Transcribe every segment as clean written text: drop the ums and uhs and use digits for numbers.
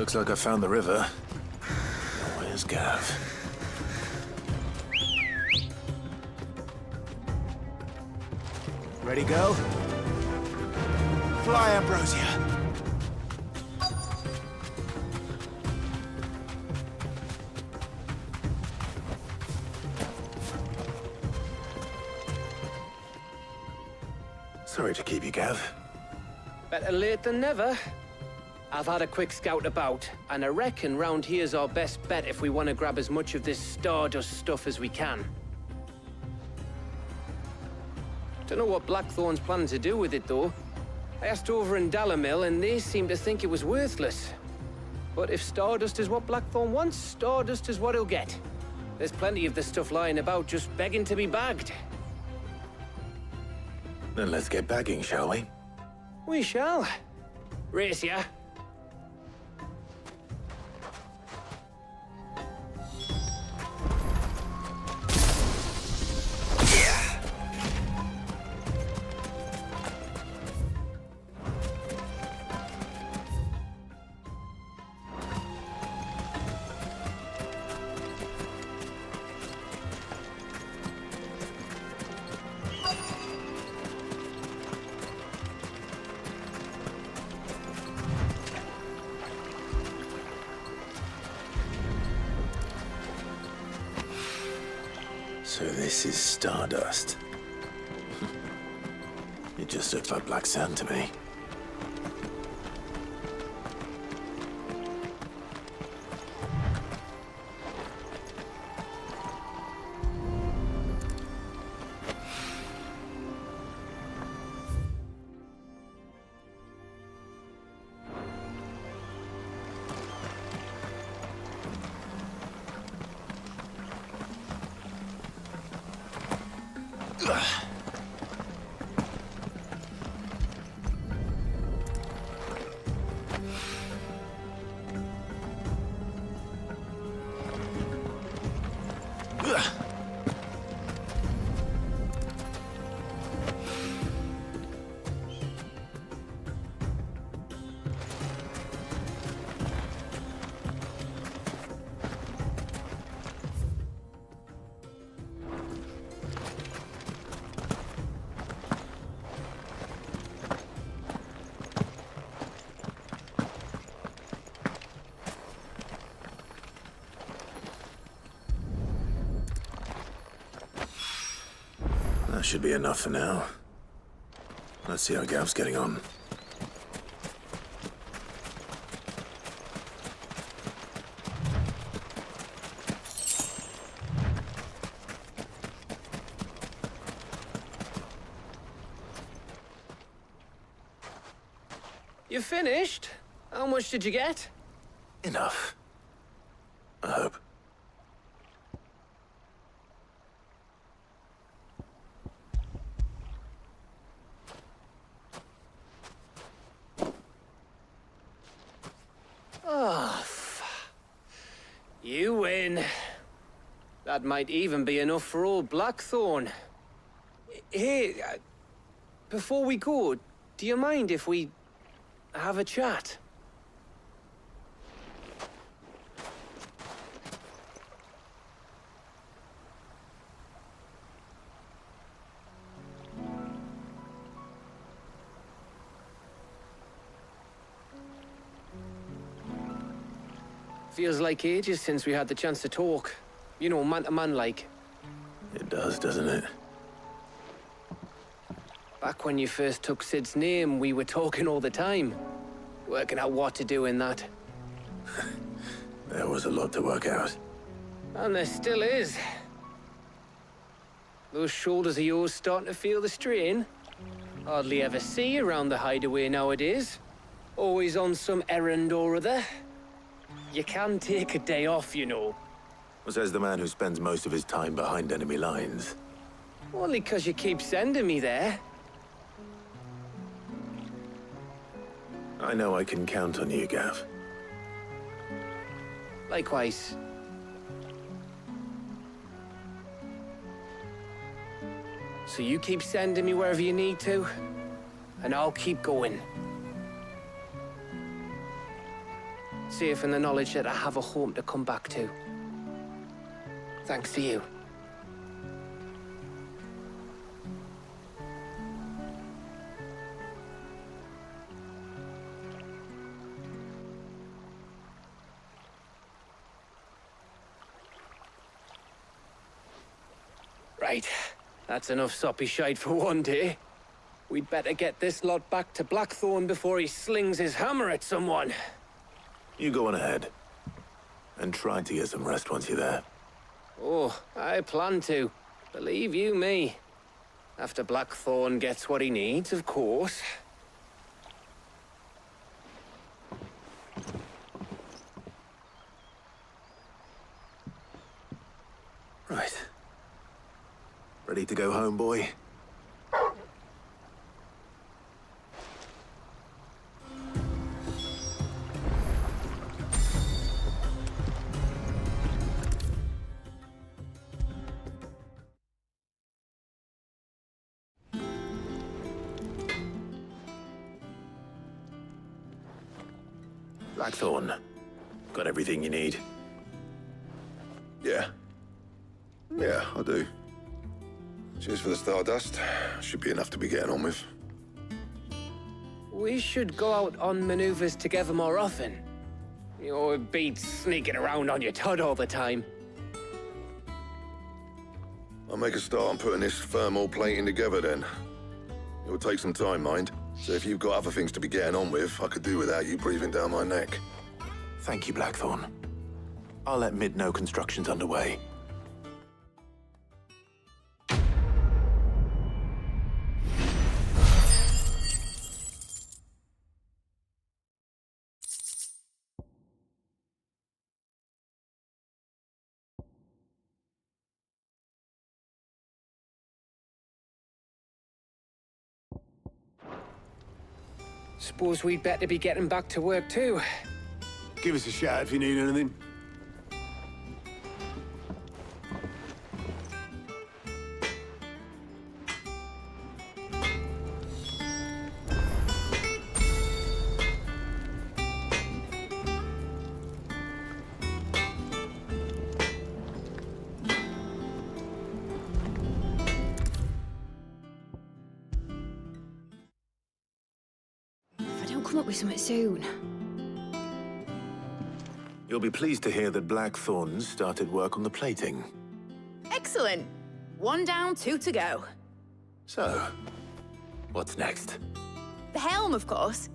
Looks like I found the river. Where's Gav? Ready, go? Fly, Ambrosia. Sorry to keep you, Gav. Better late than never. I've had a quick scout about, and I reckon round here's our best bet if we want to grab as much of this Stardust stuff as we can. Don't know what Blackthorn's planning to do with it, though. I asked over in Dalamil, and they seem to think it was worthless. But if Stardust is what Blackthorn wants, Stardust is what he'll get. There's plenty of this stuff lying about, just begging to be bagged. Then let's get bagging, shall we? We shall. Race ya. So this is Stardust. It just looks like black sand to me. That should be enough for now. Let's see how Gav's getting on. You finished? How much did you get? Enough. I hope. You win. That might even be enough for old Blackthorn. Hey, before we go, do you mind if we have a chat? Feels like ages since we had the chance to talk. You know, man to man like. It does, doesn't it? Back when you first took Sid's name, we were talking all the time. Working out what to do in that. There was a lot to work out. And there still is. Those shoulders of yours starting to feel the strain. Hardly ever see you around the hideaway nowadays. Always on some errand or other. You can take a day off, you know. Says the man who spends most of his time behind enemy lines. Only 'cause you keep sending me there. I know I can count on you, Gav. Likewise. So you keep sending me wherever you need to, and I'll keep going. safe in the knowledge that I have a home to come back to. Thanks to you. Right, that's enough soppy shite for one day. We'd better get this lot back to Blackthorn before he slings his hammer at someone. You go on ahead. And try to get some rest once you're there. Oh, I plan to. Believe you me. After Blackthorn gets what he needs, of course. Right. Ready to go home, boy? Blackthorn, got everything you need? Yeah. Yeah, I do. Cheers for the Stardust. Should be enough to be getting on with. We should go out on maneuvers together more often. You know, it beats sneaking around on your Todd all the time. I'll make a start on putting this thermal plating together then. It will take some time, mind. So if you've got other things to be getting on with, I could do without you breathing down my neck. Thank you, Blackthorn. I'll let Mid know construction's underway. Suppose we'd better be getting back to work too. Give us a shout if you need anything. Come up with something soon. You'll be pleased to hear that Blackthorn's started work on the plating. Excellent. 1 down, 2 to go. So, what's next? The helm, of course.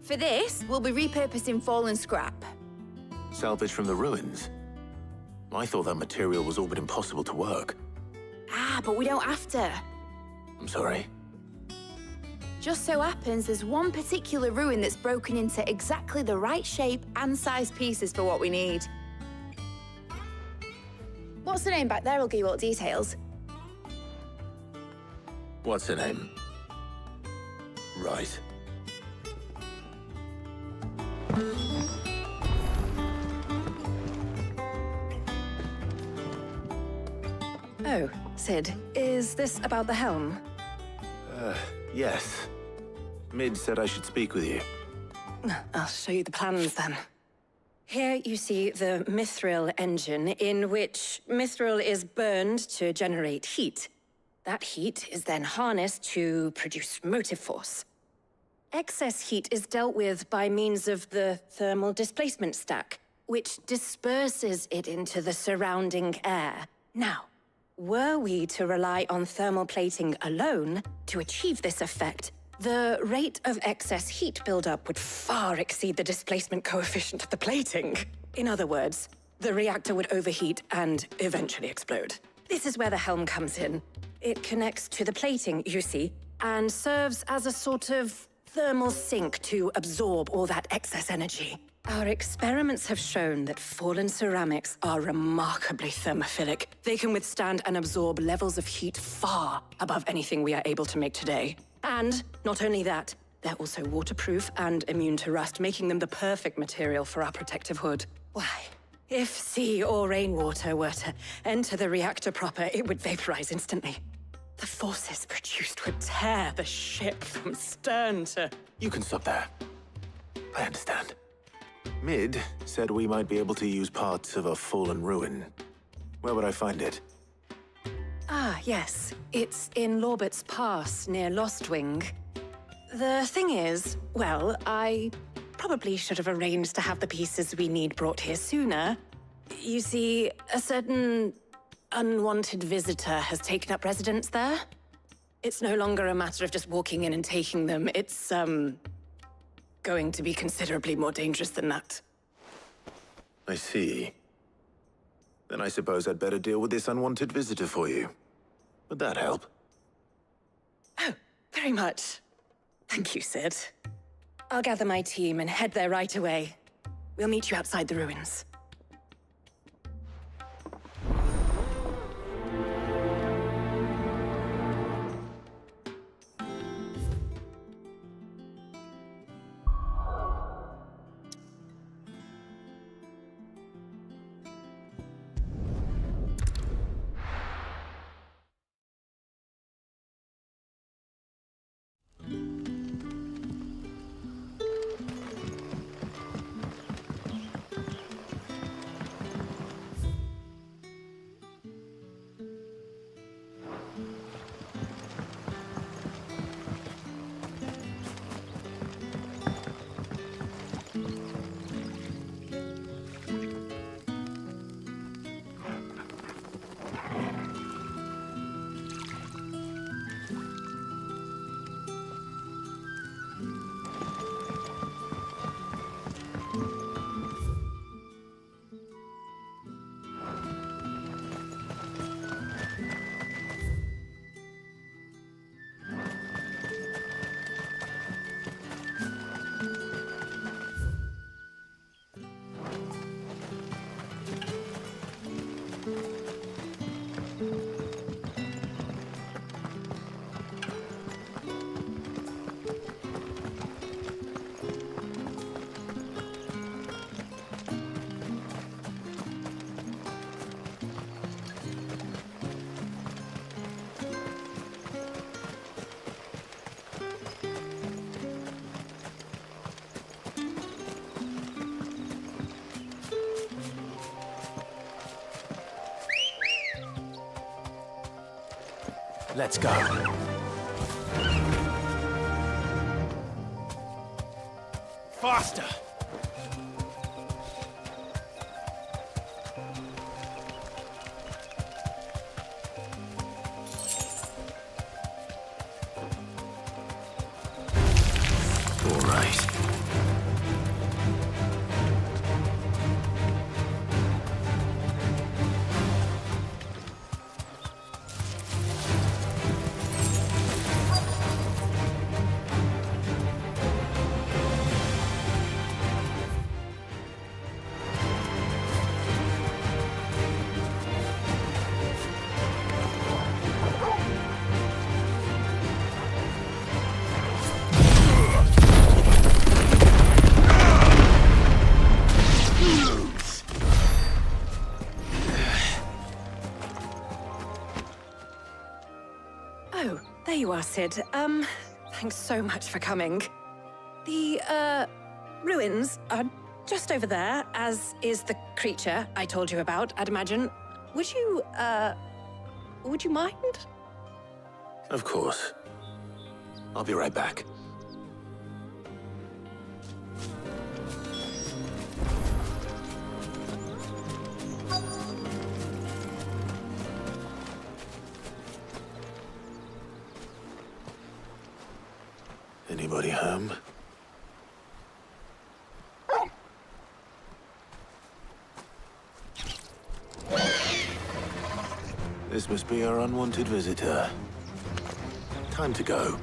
For this, we'll be repurposing fallen scrap. Salvage from the ruins? I thought that material was all but impossible to work. Ah, but we don't have to. I'm sorry. Just so happens there's one particular ruin that's broken into exactly the right shape and size pieces for what we need. What's the name back there? I'll give you all the details. What's her name? Right. Oh, Sid, is this about the helm? Yes. Mid said I should speak with you. I'll show you the plans then. Here you see the mithril engine, in which mithril is burned to generate heat. That heat is then harnessed to produce motive force. Excess heat is dealt with by means of the thermal displacement stack, which disperses it into the surrounding air. Now, were we to rely on thermal plating alone to achieve this effect, the rate of excess heat buildup would far exceed the displacement coefficient of the plating. In other words, the reactor would overheat and eventually explode. This is where the helm comes in. It connects to the plating, you see, and serves as a sort of thermal sink to absorb all that excess energy. Our experiments have shown that fallen ceramics are remarkably thermophilic. They can withstand and absorb levels of heat far above anything we are able to make today. And not only that, they're also waterproof and immune to rust, making them the perfect material for our protective hood. Why, if sea or rainwater were to enter the reactor proper, it would vaporize instantly. The forces produced would tear the ship from stern to... You can stop there. I understand. Mid said we might be able to use parts of a fallen ruin. Where would I find it? Ah, yes. It's in Lorbert's Pass, near Lostwing. The thing is, well, I probably should have arranged to have the pieces we need brought here sooner. You see, a certain unwanted visitor has taken up residence there. It's no longer a matter of just walking in and taking them. It's, going to be considerably more dangerous than that. I see. Then I suppose I'd better deal with this unwanted visitor for you. Would that help? Oh, very much. Thank you, Sid. I'll gather my team and head there right away. We'll meet you outside the ruins. Let's go. Faster! All right. Oh, there you are, Sid. Thanks so much for coming. The, ruins are just over there, as is the creature I told you about, I'd imagine. Would you mind? Of course. I'll be right back. Anybody home? This must be our unwanted visitor. Time to go.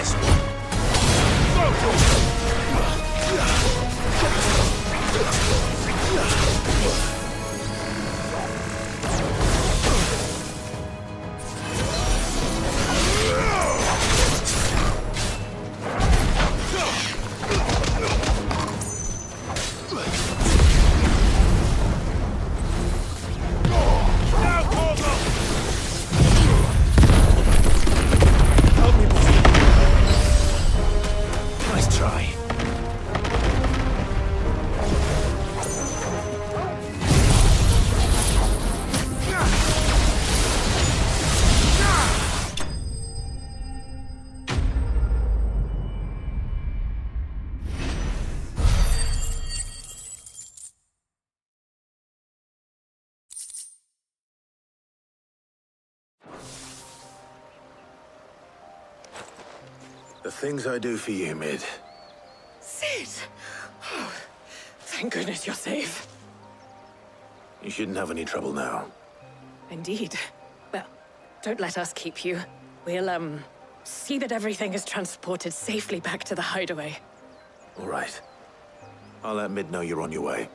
this! Help me, boy. Nice try. The things I do for you, Mid. Sid! Oh, thank goodness you're safe. You shouldn't have any trouble now. Indeed. Well, don't let us keep you. We'll, see that everything is transported safely back to the hideaway. All right. I'll let Mid know you're on your way.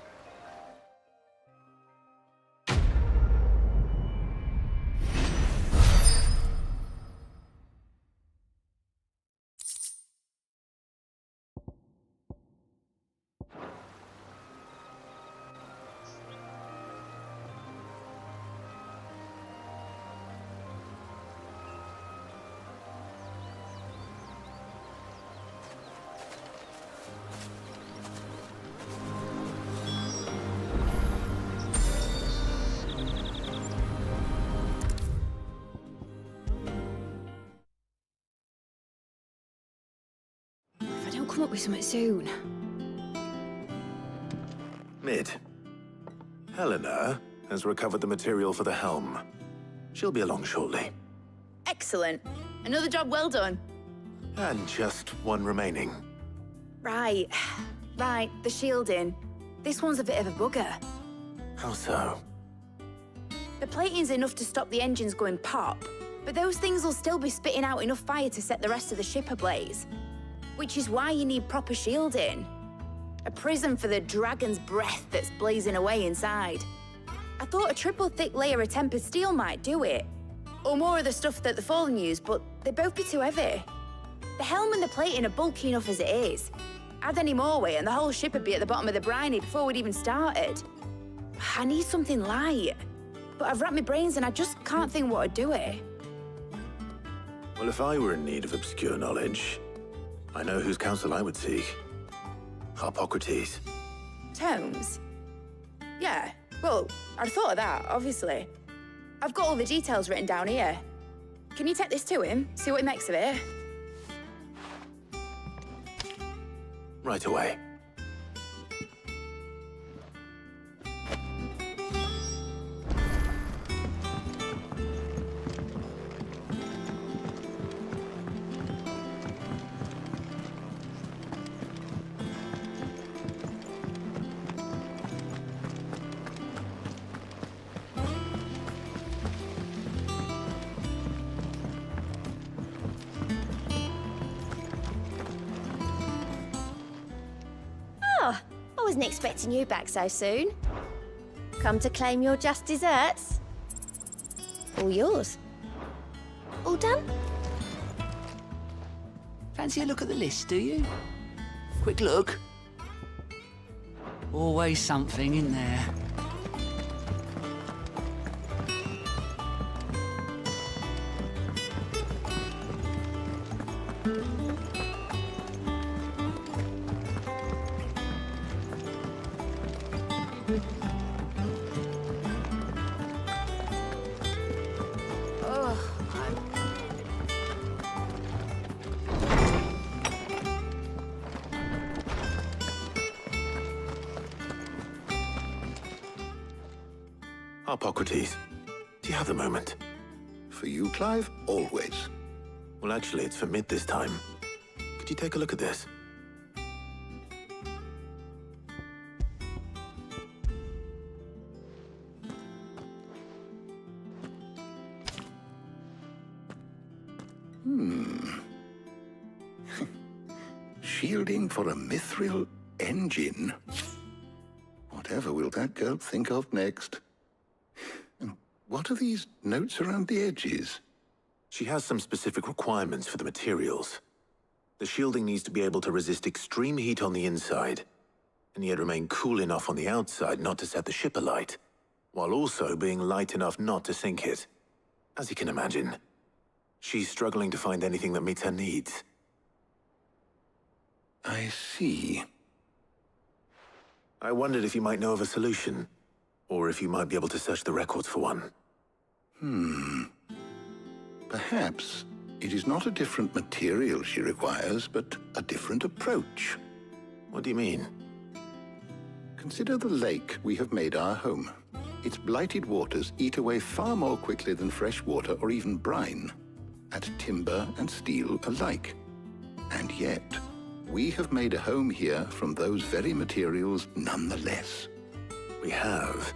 If I don't come up with something soon. Mid. Helena has recovered the material for the helm. She'll be along shortly. Excellent. Another job well done. And just one remaining. Right. Right, the shielding. This one's a bit of a bugger. How so? The plating's enough to stop the engines going pop, but those things will still be spitting out enough fire to set the rest of the ship ablaze. Which is why you need proper shielding. A prison for the dragon's breath that's blazing away inside. I thought a triple thick layer of tempered steel might do it. Or more of the stuff that the Fallen use, but they'd both be too heavy. The helm and the plating are bulky enough as it is. Add any more weight and the whole ship would be at the bottom of the briny before we'd even started. I need something light. But I've racked my brains and I just can't think what would do it. Well, if I were in need of obscure knowledge, I know whose counsel I would seek. Harpocrates. Tomes? Yeah, well, I'd thought of that, obviously. I've got all the details written down here. Can you take this to him, see what he makes of it? Right away. I wasn't expecting you back so soon. Come to claim your just desserts? All yours. All done? Fancy a look at the list, do you? Quick look. Always something in there. Harpocrates, do you have the moment? For you, Clive? Always. Well, actually, it's for Mid this time. Could you take a look at this? shielding for a mithril engine? Whatever will that girl think of next? And what are these notes around the edges? She has some specific requirements for the materials. The shielding needs to be able to resist extreme heat on the inside, and yet remain cool enough on the outside not to set the ship alight, while also being light enough not to sink it. As you can imagine, she's struggling to find anything that meets her needs. I see. I wondered if you might know of a solution, or if you might be able to search the records for one. Perhaps it is not a different material she requires, but a different approach. What do you mean? Consider the lake we have made our home. Its blighted waters eat away far more quickly than fresh water or even brine, at timber and steel alike. And yet, we have made a home here from those very materials nonetheless. We have.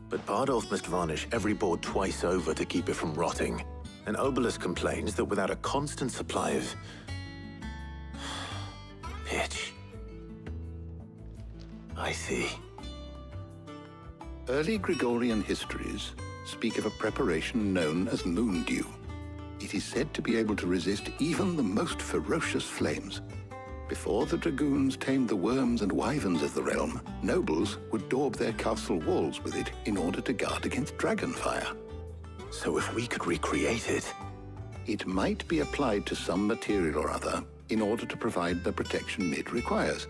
But Bardolph must varnish every board twice over to keep it from rotting. And Obelus complains that without a constant supply of pitch. I see. Early Gregorian histories speak of a preparation known as moon dew. It is said to be able to resist even the most ferocious flames. Before the dragoons tamed the worms and wyverns of the realm, nobles would daub their castle walls with it in order to guard against dragonfire. So if we could recreate it... It might be applied to some material or other in order to provide the protection Mid requires.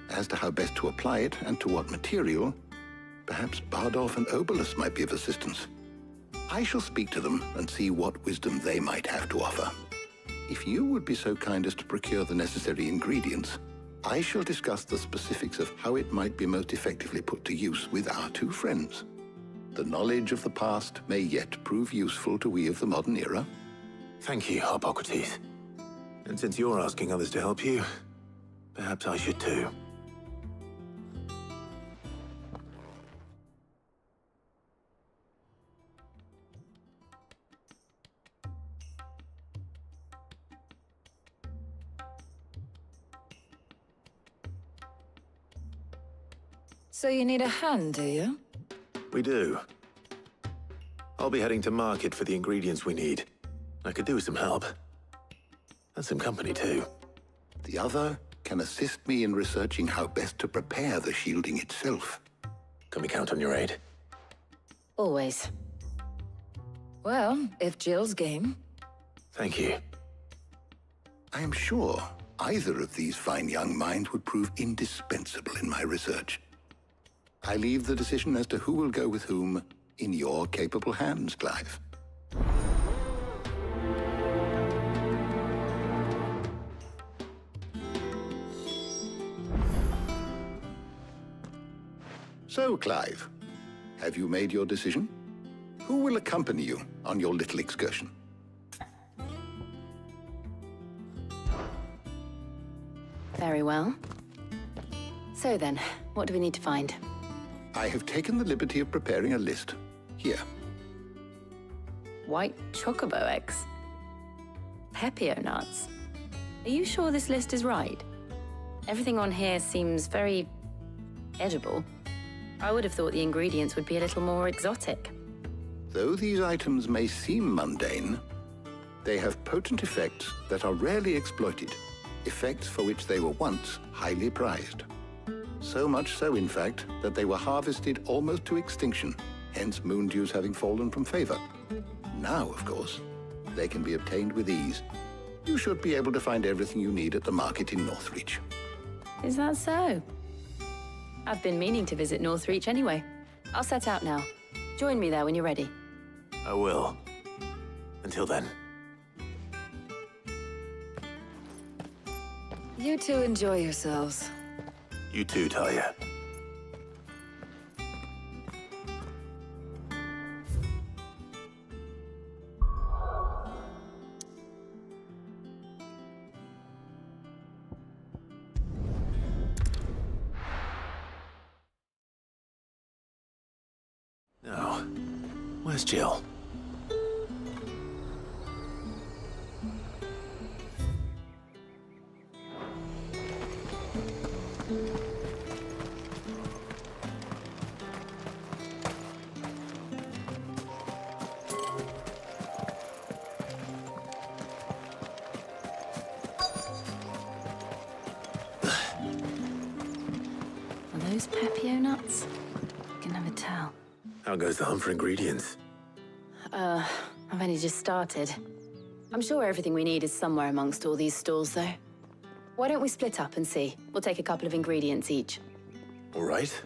As to how best to apply it and to what material, perhaps Bardolph and Obelus might be of assistance. I shall speak to them and see what wisdom they might have to offer. If you would be so kind as to procure the necessary ingredients, I shall discuss the specifics of how it might be most effectively put to use with our two friends. The knowledge of the past may yet prove useful to we of the modern era. Thank you, Hippocrates. And since you're asking others to help you, perhaps I should too. So you need a hand, do you? We do. I'll be heading to market for the ingredients we need. I could do with some help. And some company, too. The other can assist me in researching how best to prepare the shielding itself. Can we count on your aid? Always. Well, if Jill's game. Thank you. I am sure either of these fine young minds would prove indispensable in my research. I leave the decision as to who will go with whom in your capable hands, Clive. So, Clive, have you made your decision? Who will accompany you on your little excursion? Very well. So then, what do we need to find? I have taken the liberty of preparing a list. Here. White chocobo eggs. Pepio nuts. Are you sure this list is right? Everything on here seems very edible. I would have thought the ingredients would be a little more exotic. Though these items may seem mundane, they have potent effects that are rarely exploited, effects for which they were once highly prized. So much so, in fact, that they were harvested almost to extinction, hence moon dews having fallen from favor. Now, of course, they can be obtained with ease. You should be able to find everything you need at the market in Northreach. Is that so? I've been meaning to visit Northreach anyway. I'll set out now. Join me there when you're ready. I will. Until then. You two enjoy yourselves. You too, Talia. Now, where's Jill? those Pepio nuts? I can never tell. How goes the hunt for ingredients? I've only just started. I'm sure everything we need is somewhere amongst all these stalls, though. Why don't we split up and see? We'll take a couple of ingredients each. All right.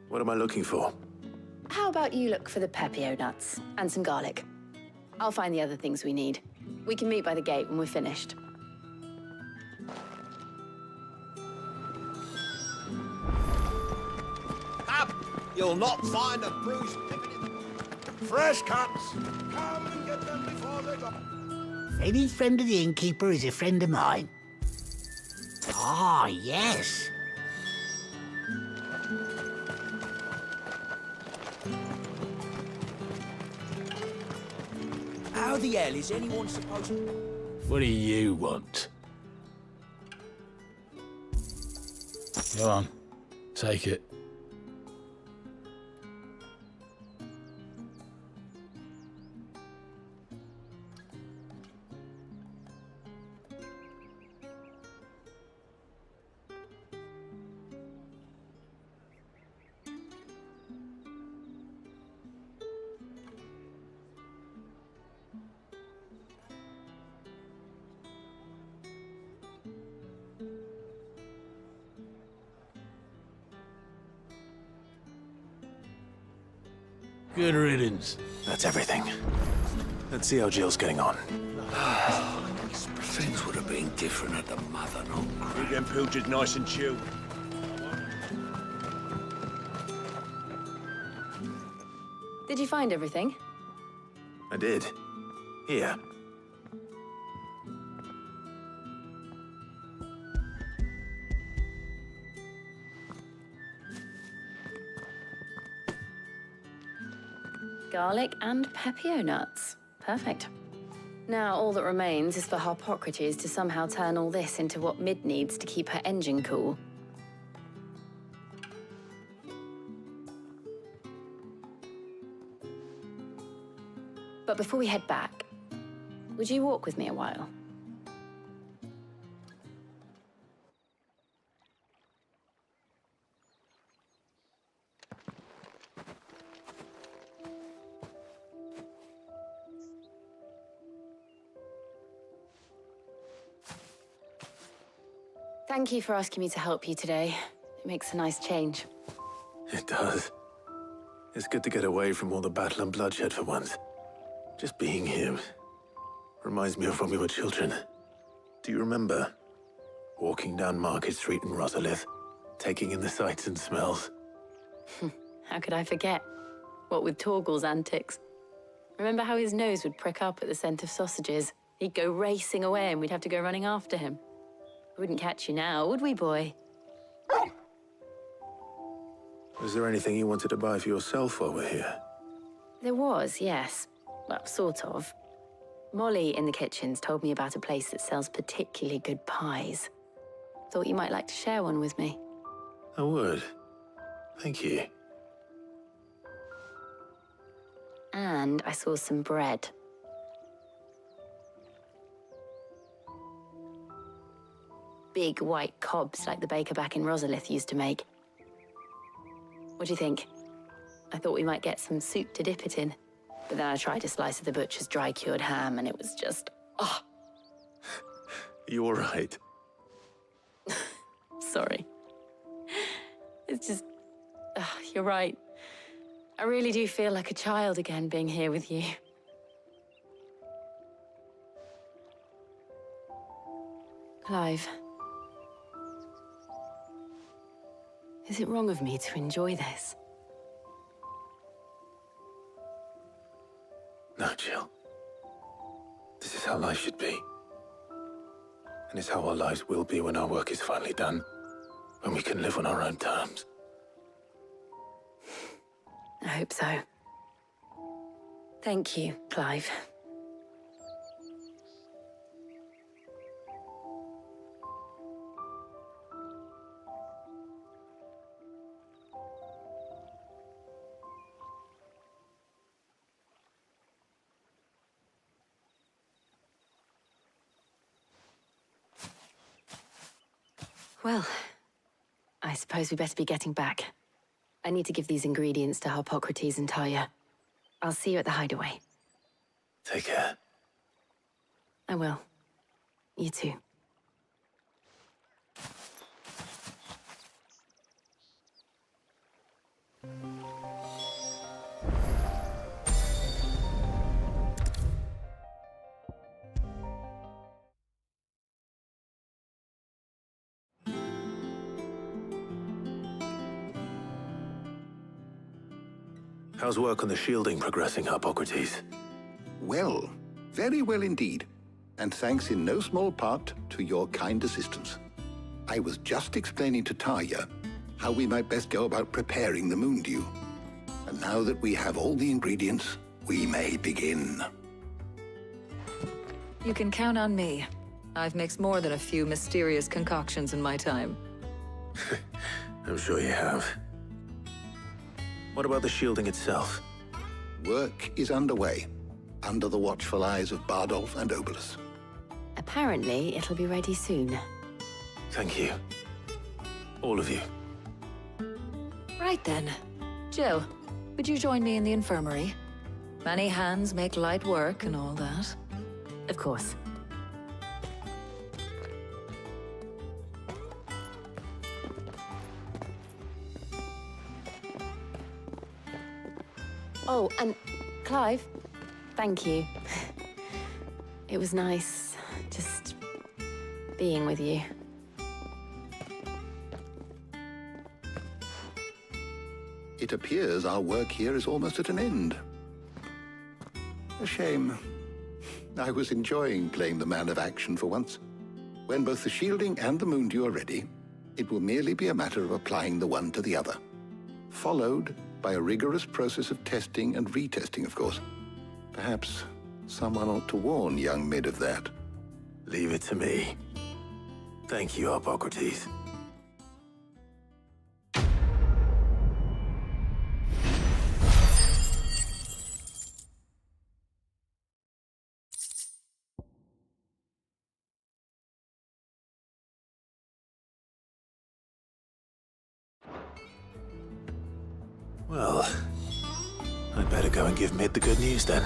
What am I looking for? How about you look for the Pepio nuts and some garlic? I'll find the other things we need. We can meet by the gate when we're finished. Up! You'll not find a bruised pippin in the... Fresh cuts! Come and get them before they go. Any friend of the innkeeper is a friend of mine. Ah, yes. How the hell is anyone supposed to... What do you want? Go on. Take it. Good riddance. That's everything. Let's see how Jill's getting on. Things would have been different at the Mother Knock. Keep them pilchards nice and chilled. Did you find everything? I did. Here. Garlic and Pepio nuts. Perfect. Now all that remains is for Harpocrates to somehow turn all this into what Mid needs to keep her engine cool. But before we head back, would you walk with me a while? Thank you for asking me to help you today. It makes a nice change. It does. It's good to get away from all the battle and bloodshed for once. Just being here reminds me of when we were children. Do you remember? Walking down Market Street in Rosalith, taking in the sights and smells. How could I forget? What with Torgal's antics. Remember how his nose would prick up at the scent of sausages? He'd go racing away and we'd have to go running after him. We wouldn't catch you now, would we, boy? Was there anything you wanted to buy for yourself while we're here? There was, yes. Well, sort of. Molly in the kitchens told me about a place that sells particularly good pies. Thought you might like to share one with me. I would. Thank you. And I saw some bread. Big white cobs like the baker back in Rosalith used to make. What do you think? I thought we might get some soup to dip it in. But then I tried a slice of the butcher's dry-cured ham and it was just, oh. You all right? Sorry. It's just, you're right. I really do feel like a child again being here with you. Clive. Is it wrong of me to enjoy this? No, Jill. This is how life should be. And it's how our lives will be when our work is finally done. When we can live on our own terms. I hope so. Thank you, Clive. Well, I suppose we better be getting back. I need to give these ingredients to Harpocrates and Talia. I'll see you at the hideaway. Take care. I will. You too. How's work on the shielding progressing, Harpocrates? Well, very well indeed. And thanks in no small part to your kind assistance. I was just explaining to Talia how we might best go about preparing the moon dew. And now that we have all the ingredients, we may begin. You can count on me. I've mixed more than a few mysterious concoctions in my time. I'm sure you have. What about the shielding itself? Work is underway, under the watchful eyes of Bardolph and Obolus. Apparently, it'll be ready soon. Thank you. All of you. Right then. Jill, would you join me in the infirmary? Many hands make light work and all that. Of course. Oh, and Clive, thank you. It was nice just being with you. It appears our work here is almost at an end. A shame. I was enjoying playing the man of action for once. When both the shielding and the moon dew are ready, it will merely be a matter of applying the one to the other. Followed by a rigorous process of testing and retesting, of course. Perhaps someone ought to warn young Mid of that. Leave it to me. Thank you, Harpocrates. Well, I'd better go and give Mid the good news then.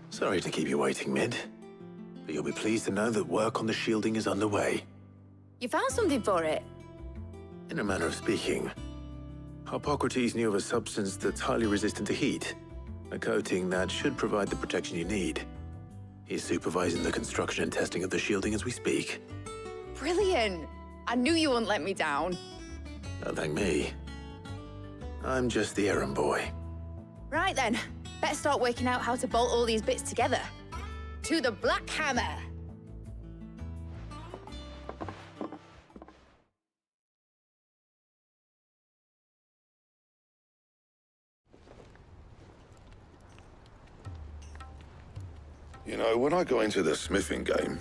Sorry to keep you waiting, Mid, but you'll be pleased to know that work on the shielding is underway. You found something for it? In a manner of speaking, Harpocrates knew of a substance that's highly resistant to heat, a coating that should provide the protection you need. He's supervising the construction and testing of the shielding as we speak. Brilliant! I knew you wouldn't let me down. Don't thank me. I'm just the errand boy. Right then, better start working out how to bolt all these bits together. To the Black Hammer! You know, when I got into the smithing game,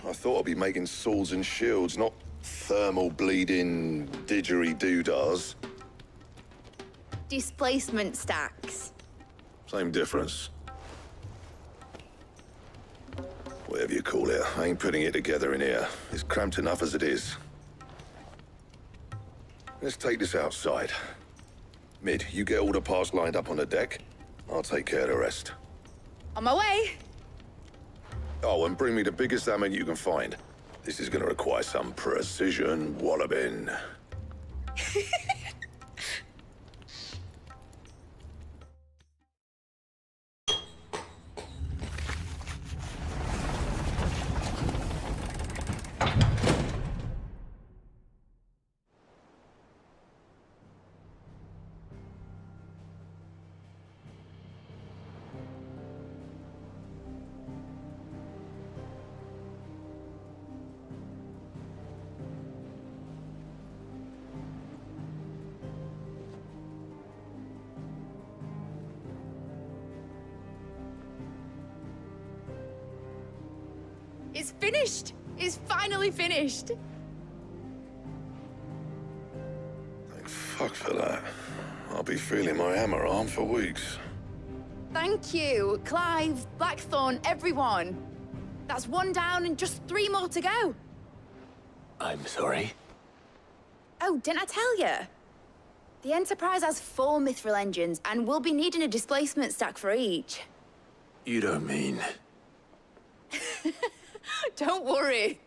I thought I'd be making swords and shields, not thermal bleeding didgeridoo-dahs. Displacement stacks. Same difference. Whatever you call it, I ain't putting it together in here. It's cramped enough as it is. Let's take this outside. Mid, you get all the parts lined up on the deck. I'll take care of the rest. On my way! Oh, and bring me the biggest hammer you can find. This is gonna require some precision walloping. It's finished! It's finally finished! Fuck for that. I'll be feeling my hammer arm for weeks. Thank you, Clive, Blackthorn, everyone. That's one down and just 3 more to go. I'm sorry. Oh, didn't I tell you? The Enterprise has 4 mithril engines, and we'll be needing a displacement stack for each. You don't mean... Don't worry.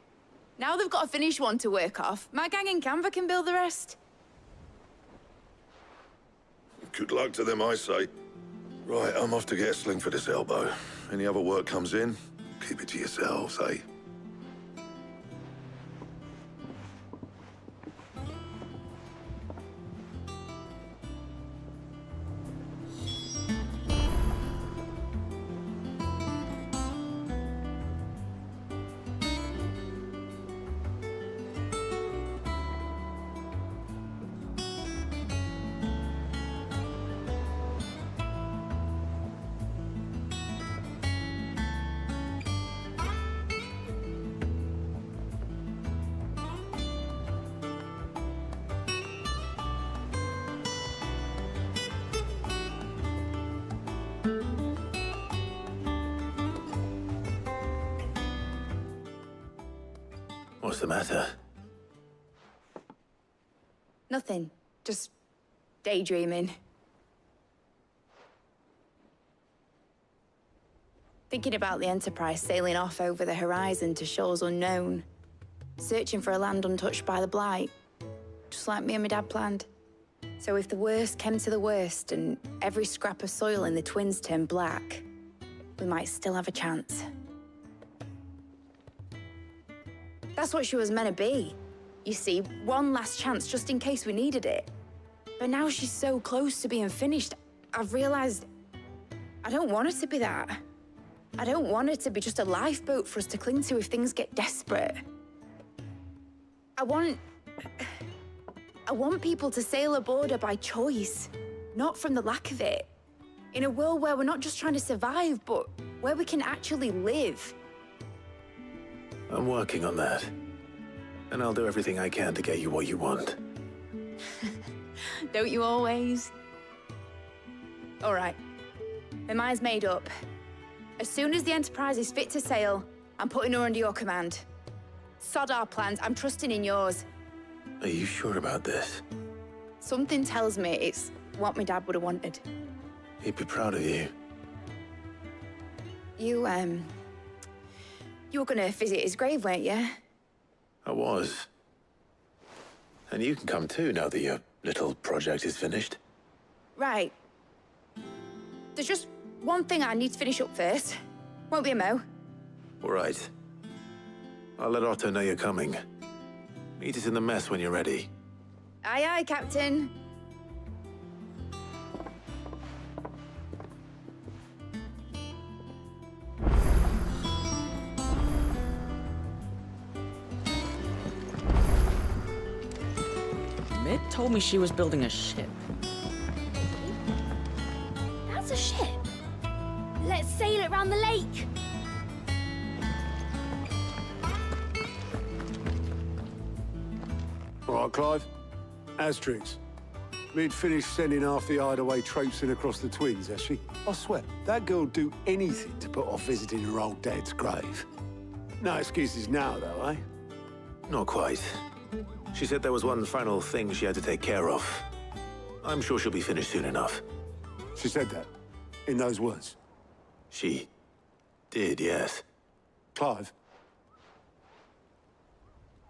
Now they've got a finished one to work off, my gang in Canva can build the rest. Good luck to them, I say. Right, I'm off to get a sling for this elbow. Any other work comes in, keep it to yourselves, eh? What's the matter? Nothing. Just daydreaming. Thinking about the Enterprise sailing off over the horizon to shores unknown. Searching for a land untouched by the Blight. Just like me and my dad planned. So if the worst came to the worst and every scrap of soil in the Twins turned black, we might still have a chance. That's what she was meant to be. You see, one last chance just in case we needed it. But now she's so close to being finished, I've realized I don't want her to be that. I don't want her to be just a lifeboat for us to cling to if things get desperate. I want people to sail aboard her by choice, not from the lack of it. In a world where we're not just trying to survive, but where we can actually live. I'm working on that. And I'll do everything I can to get you what you want. Don't you always? All right. My mind's made up. As soon as the Enterprise is fit to sail, I'm putting her under your command. Sod our plans, I'm trusting in yours. Are you sure about this? Something tells me it's what my dad would have wanted. He'd be proud of you. You were gonna visit his grave, weren't you? I was. And you can come too now that your little project is finished. Right. There's just one thing I need to finish up first. Won't be a mo. All right. I'll let Otto know you're coming. Meet us in the mess when you're ready. Aye, aye, Captain. Mid told me she was building a ship. That's a ship. Let's sail it round the lake. All right, Clive. Asterix. Mid finished sending half the hideaway traipsing across the Twins, has she? I swear, that girl'd do anything to put off visiting her old dad's grave. No excuses now, though, eh? Not quite. She said there was one final thing she had to take care of. I'm sure she'll be finished soon enough. She said that? In those words? She did, yes. Clive?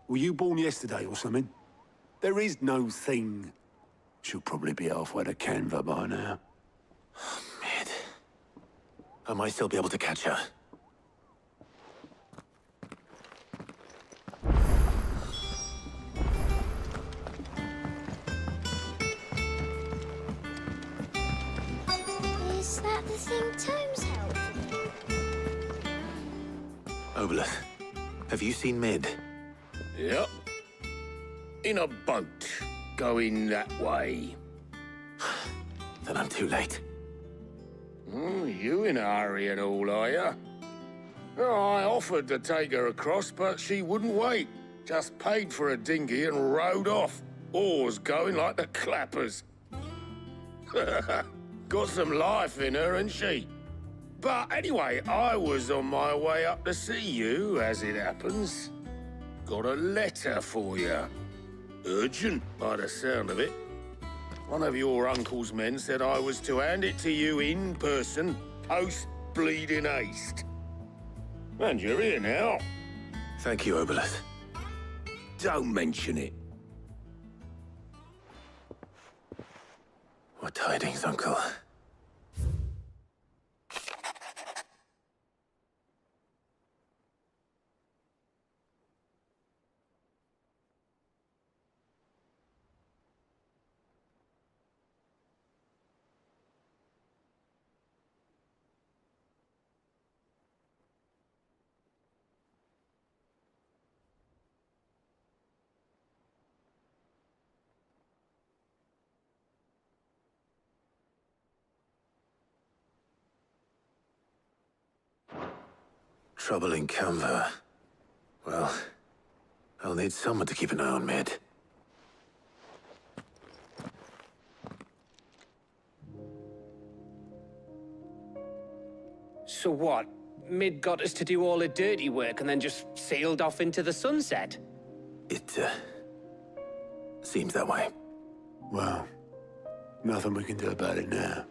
Were you born yesterday or something? There is no thing. She'll probably be halfway to Canva by now. Mid. I might still be able to catch her. Is that the thing Tomes held? Obolus, have you seen Mid? Yep. In a boat, going that way. Then I'm too late. You in a hurry and all, are ya? Oh, I offered to take her across, but she wouldn't wait. Just paid for a dinghy and rowed off. Oars going like the clappers. Got some life in her, ain't she? But anyway, I was on my way up to see you, as it happens. Got a letter for you. Urgent, by the sound of it. One of your uncle's men said I was to hand it to you in person, post-bleeding haste. And you're here now. Thank you, Obolus. Don't mention it. What tidings, Uncle? Trouble in Canva. Well, I'll need someone to keep an eye on Mid. So what? Mid got us to do all the dirty work and then just sailed off into the sunset? It, seems that way. Well, nothing we can do about it now.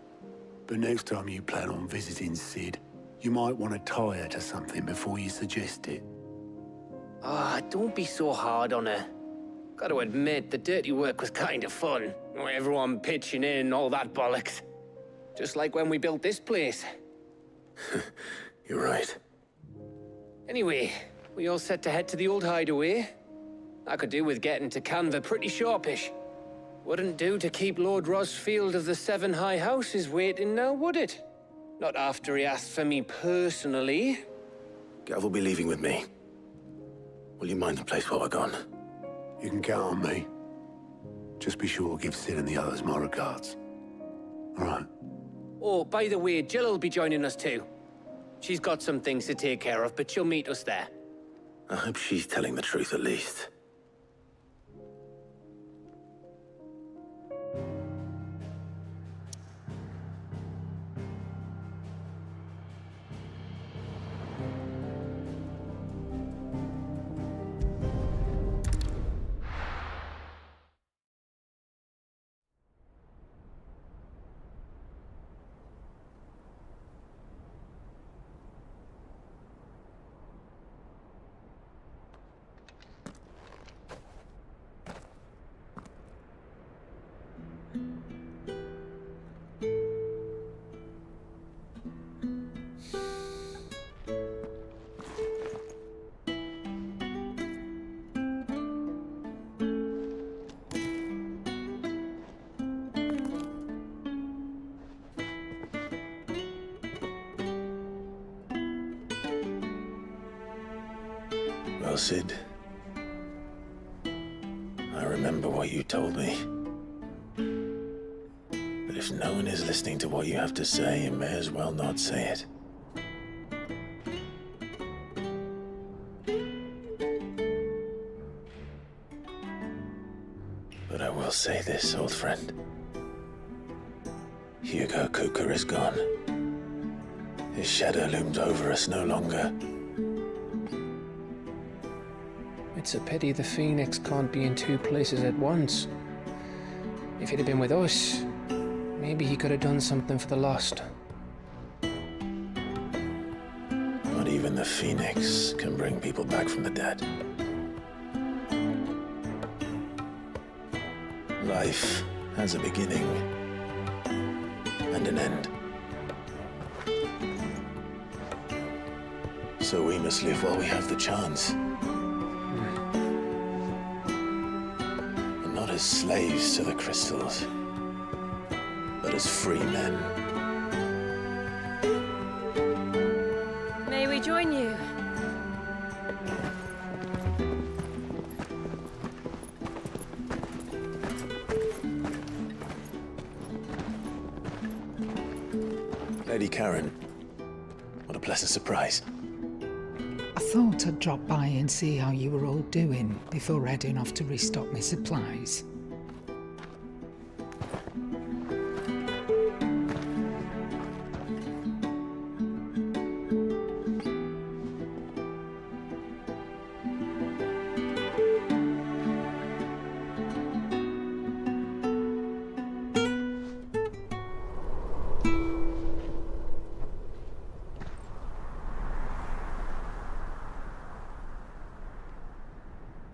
But next time you plan on visiting Sid, you might want to tie her to something before you suggest it. Ah, don't be so hard on her. Gotta admit, the dirty work was kind of fun. Everyone pitching in and all that bollocks. Just like when we built this place. You're right. Anyway, we all set to head to the old hideaway. I could do with getting to Canva pretty sharpish. Wouldn't do to keep Lord Rosfield of the Seven High Houses waiting now, would it? Not after he asked for me personally. Gav will be leaving with me. Will you mind the place while we're gone? You can count on me. Just be sure to give Sid and the others my regards. All right. Oh, by the way, Jill will be joining us too. She's got some things to take care of, but she'll meet us there. I hope she's telling the truth at least. Well, Sid, I remember what you told me. But if no one is listening to what you have to say, you may as well not say it. But I will say this, old friend. Hugo Cooker is gone. His shadow looms over us no longer. It's a pity the Phoenix can't be in two places at once. If he'd have been with us, maybe he could have done something for the lost. Not even the Phoenix can bring people back from the dead. Life has a beginning and an end. So we must live while we have the chance. And not as slaves to the crystals, but as free men. May we join you? Lady Karen, what a pleasant surprise. I thought I'd drop by and see how you were all doing before heading off to restock my supplies.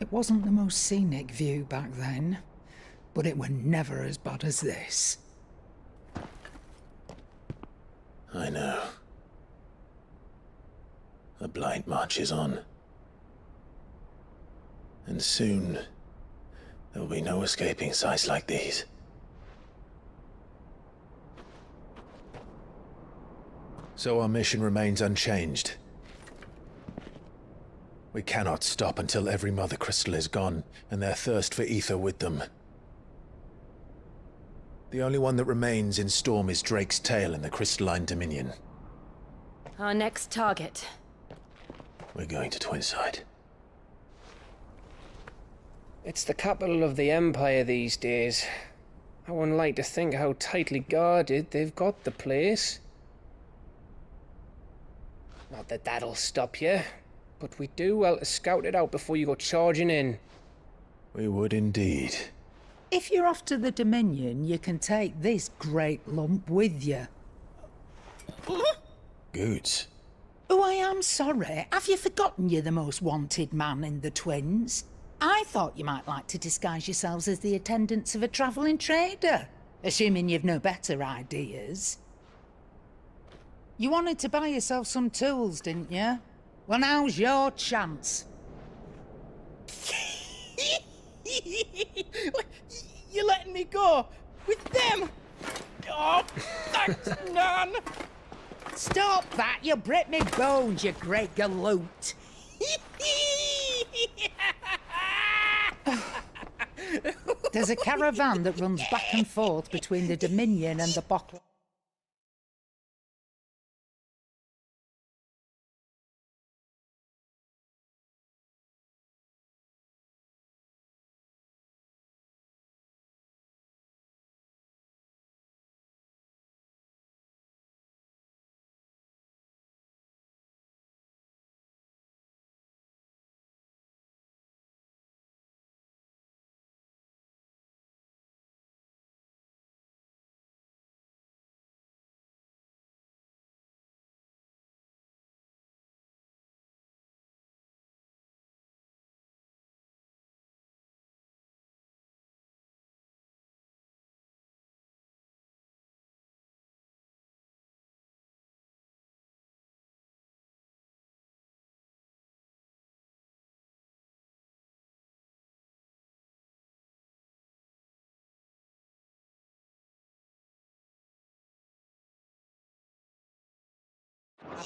It wasn't the most scenic view back then, but it were never as bad as this. I know. The Blight marches on. And soon, there will be no escaping sights like these. So our mission remains unchanged. We cannot stop until every Mother Crystal is gone, and their thirst for ether with them. The only one that remains in Storm is Drake's tail in the Crystalline Dominion. Our next target. We're going to Twinside. It's the capital of the Empire these days. I wouldn't like to think how tightly guarded they've got the place. Not that that'll stop you, but we do well to scout it out before you go charging in. We would indeed. If you're off to the Dominion, you can take this great lump with you. Goods. Oh, I am sorry. Have you forgotten you're the most wanted man in the Twins? I thought you might like to disguise yourselves as the attendants of a travelling trader, assuming you've no better ideas. You wanted to buy yourself some tools, didn't you? Well, now's your chance. You're letting me go with them? Oh, thanks, Nan. Stop that! You break me bones, you great galoot! There's a caravan that runs back and forth between the Dominion and the Bottle.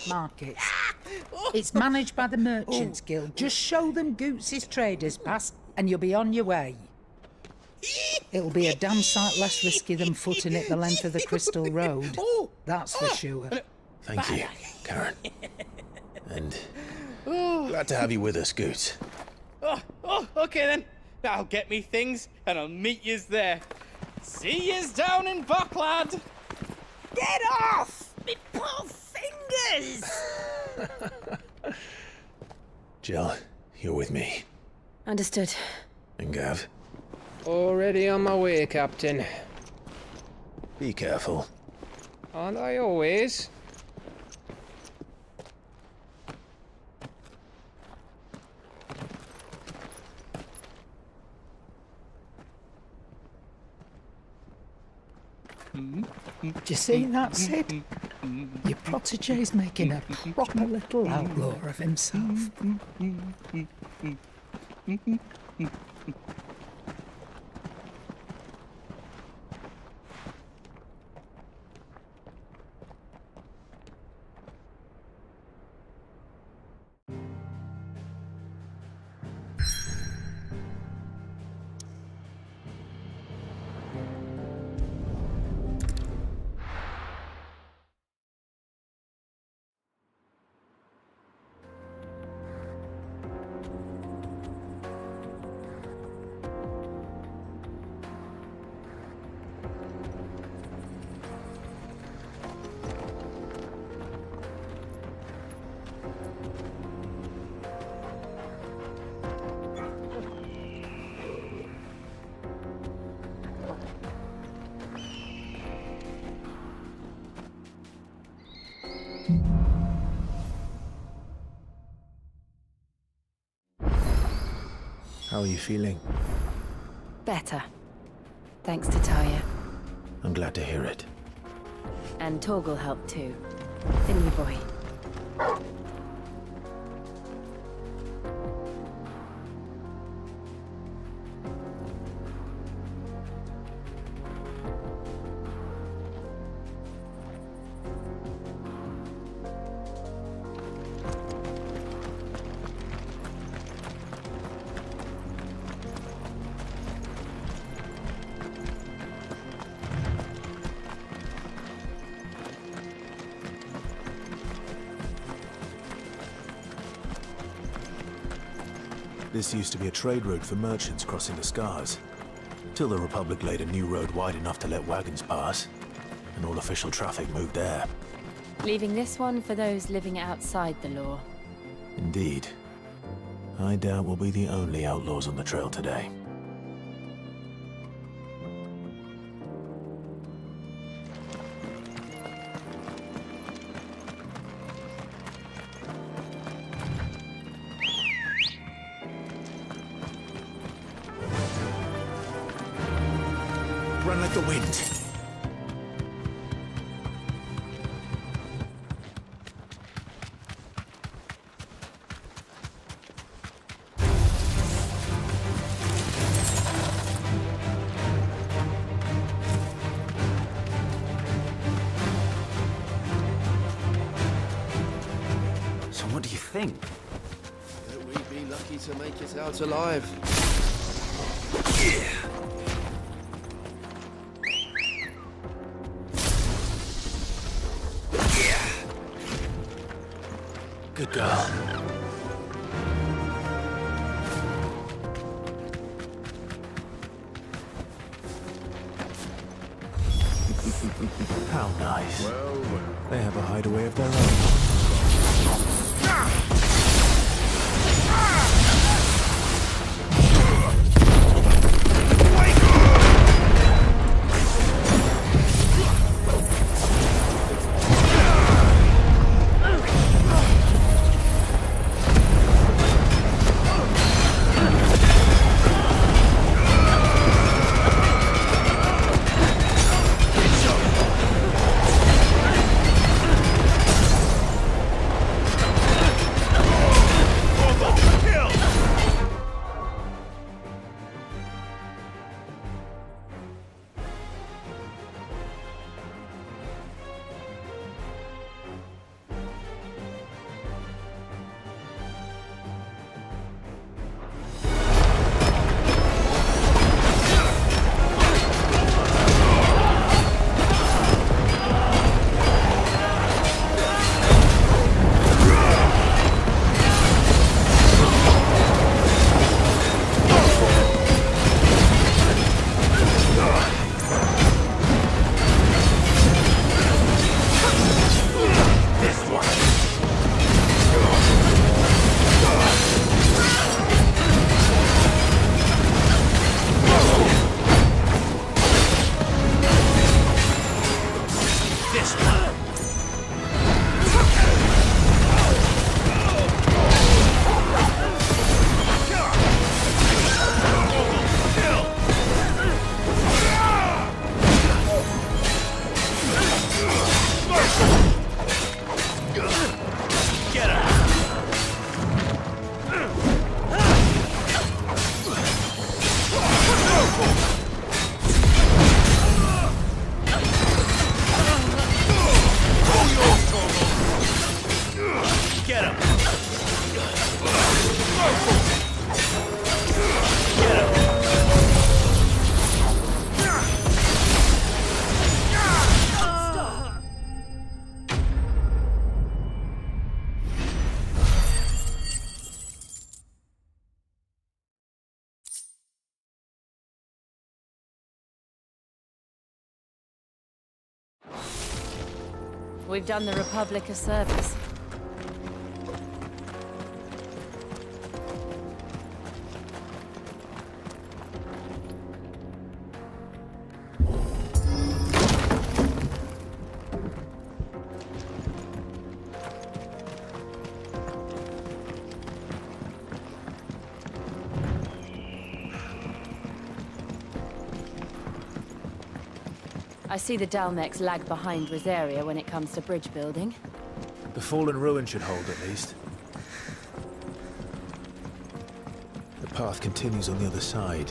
Markets. It's managed by the Merchants Guild. Just show them Goots' traders pass and you'll be on your way. It'll be a damn sight less risky than footing it the length of the Crystal Road. That's for sure. Thank you, Karen. And glad to have you with us, Goots. Okay then. I'll get me things and I'll meet yous there. See yous down in Bucklad. Get off! Me poor fingers! Jill, you're with me. Understood. And Gav? Already on my way, Captain. Be careful. Aren't I always? Do you see that, Sid? Your protege's making a proper little outlaw of himself. How are you feeling? Better. Thanks to Taya. I'm glad to hear it. And Torgal helped too. Didn't you, boy? This used to be a trade route for merchants crossing the Scars, till the Republic laid a new road wide enough to let wagons pass, and all official traffic moved there. Leaving this one for those living outside the law. Indeed. I doubt we'll be the only outlaws on the trail today. Run like the wind. So what do you think? That we'd be lucky to make it out alive. Good girl. How nice. Well, They have a hideaway of their own. We've done the Republic a service. I see the Dalmex lag behind Rosaria when it comes to bridge building. The fallen ruin should hold, at least. The path continues on the other side.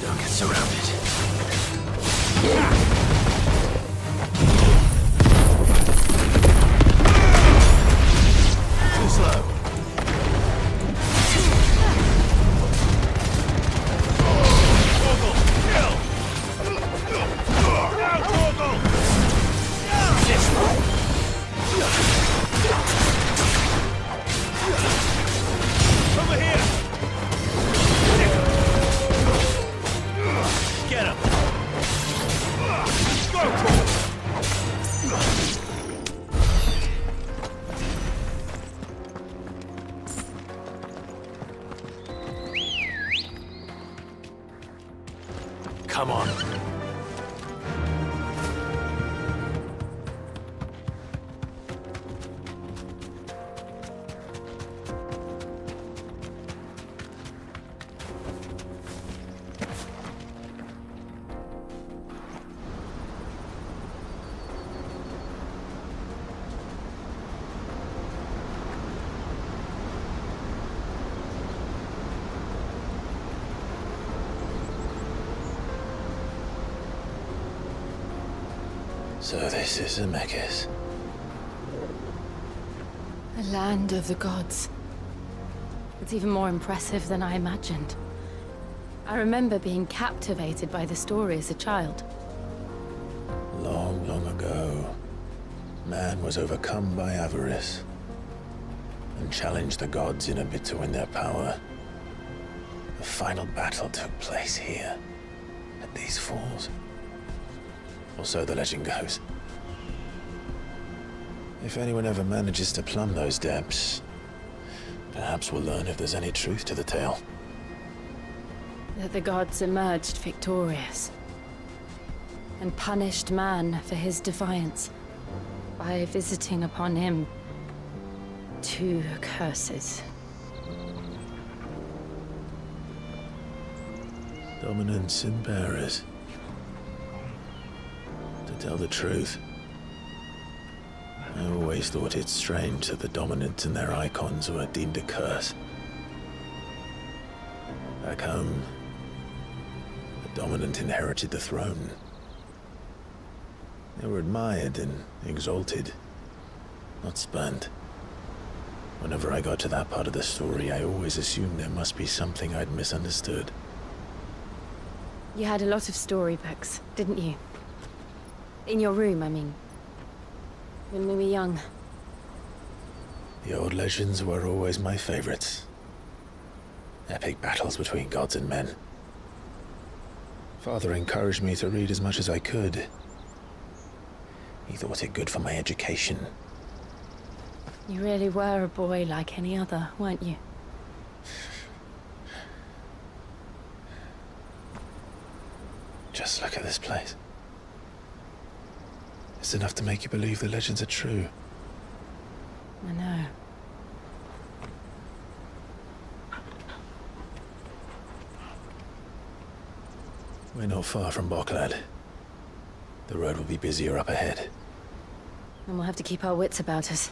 Don't get surrounded. Too slow. Come on. So this is Zemeckis. The land of the gods. It's even more impressive than I imagined. I remember being captivated by the story as a child. Long, long ago, man was overcome by avarice and challenged the gods in a bid to win their power. The final battle took place here, at these falls. Or so the legend goes. If anyone ever manages to plumb those depths, perhaps we'll learn if there's any truth to the tale. That the gods emerged victorious and punished man for his defiance by visiting upon him 2 curses. Dominance and bearers. To tell the truth, I always thought it strange that the dominant and their icons were deemed a curse. Back home, the dominant inherited the throne. They were admired and exalted, not spurned. Whenever I got to that part of the story, I always assumed there must be something I'd misunderstood. You had a lot of storybooks, didn't you? In your room, I mean. When we were young. The old legends were always my favorites. Epic battles between gods and men. Father encouraged me to read as much as I could. He thought it good for my education. You really were a boy like any other, weren't you? Just look at this place. It's enough to make you believe the legends are true. I know. We're not far from Boklad. The road will be busier up ahead. And we'll have to keep our wits about us.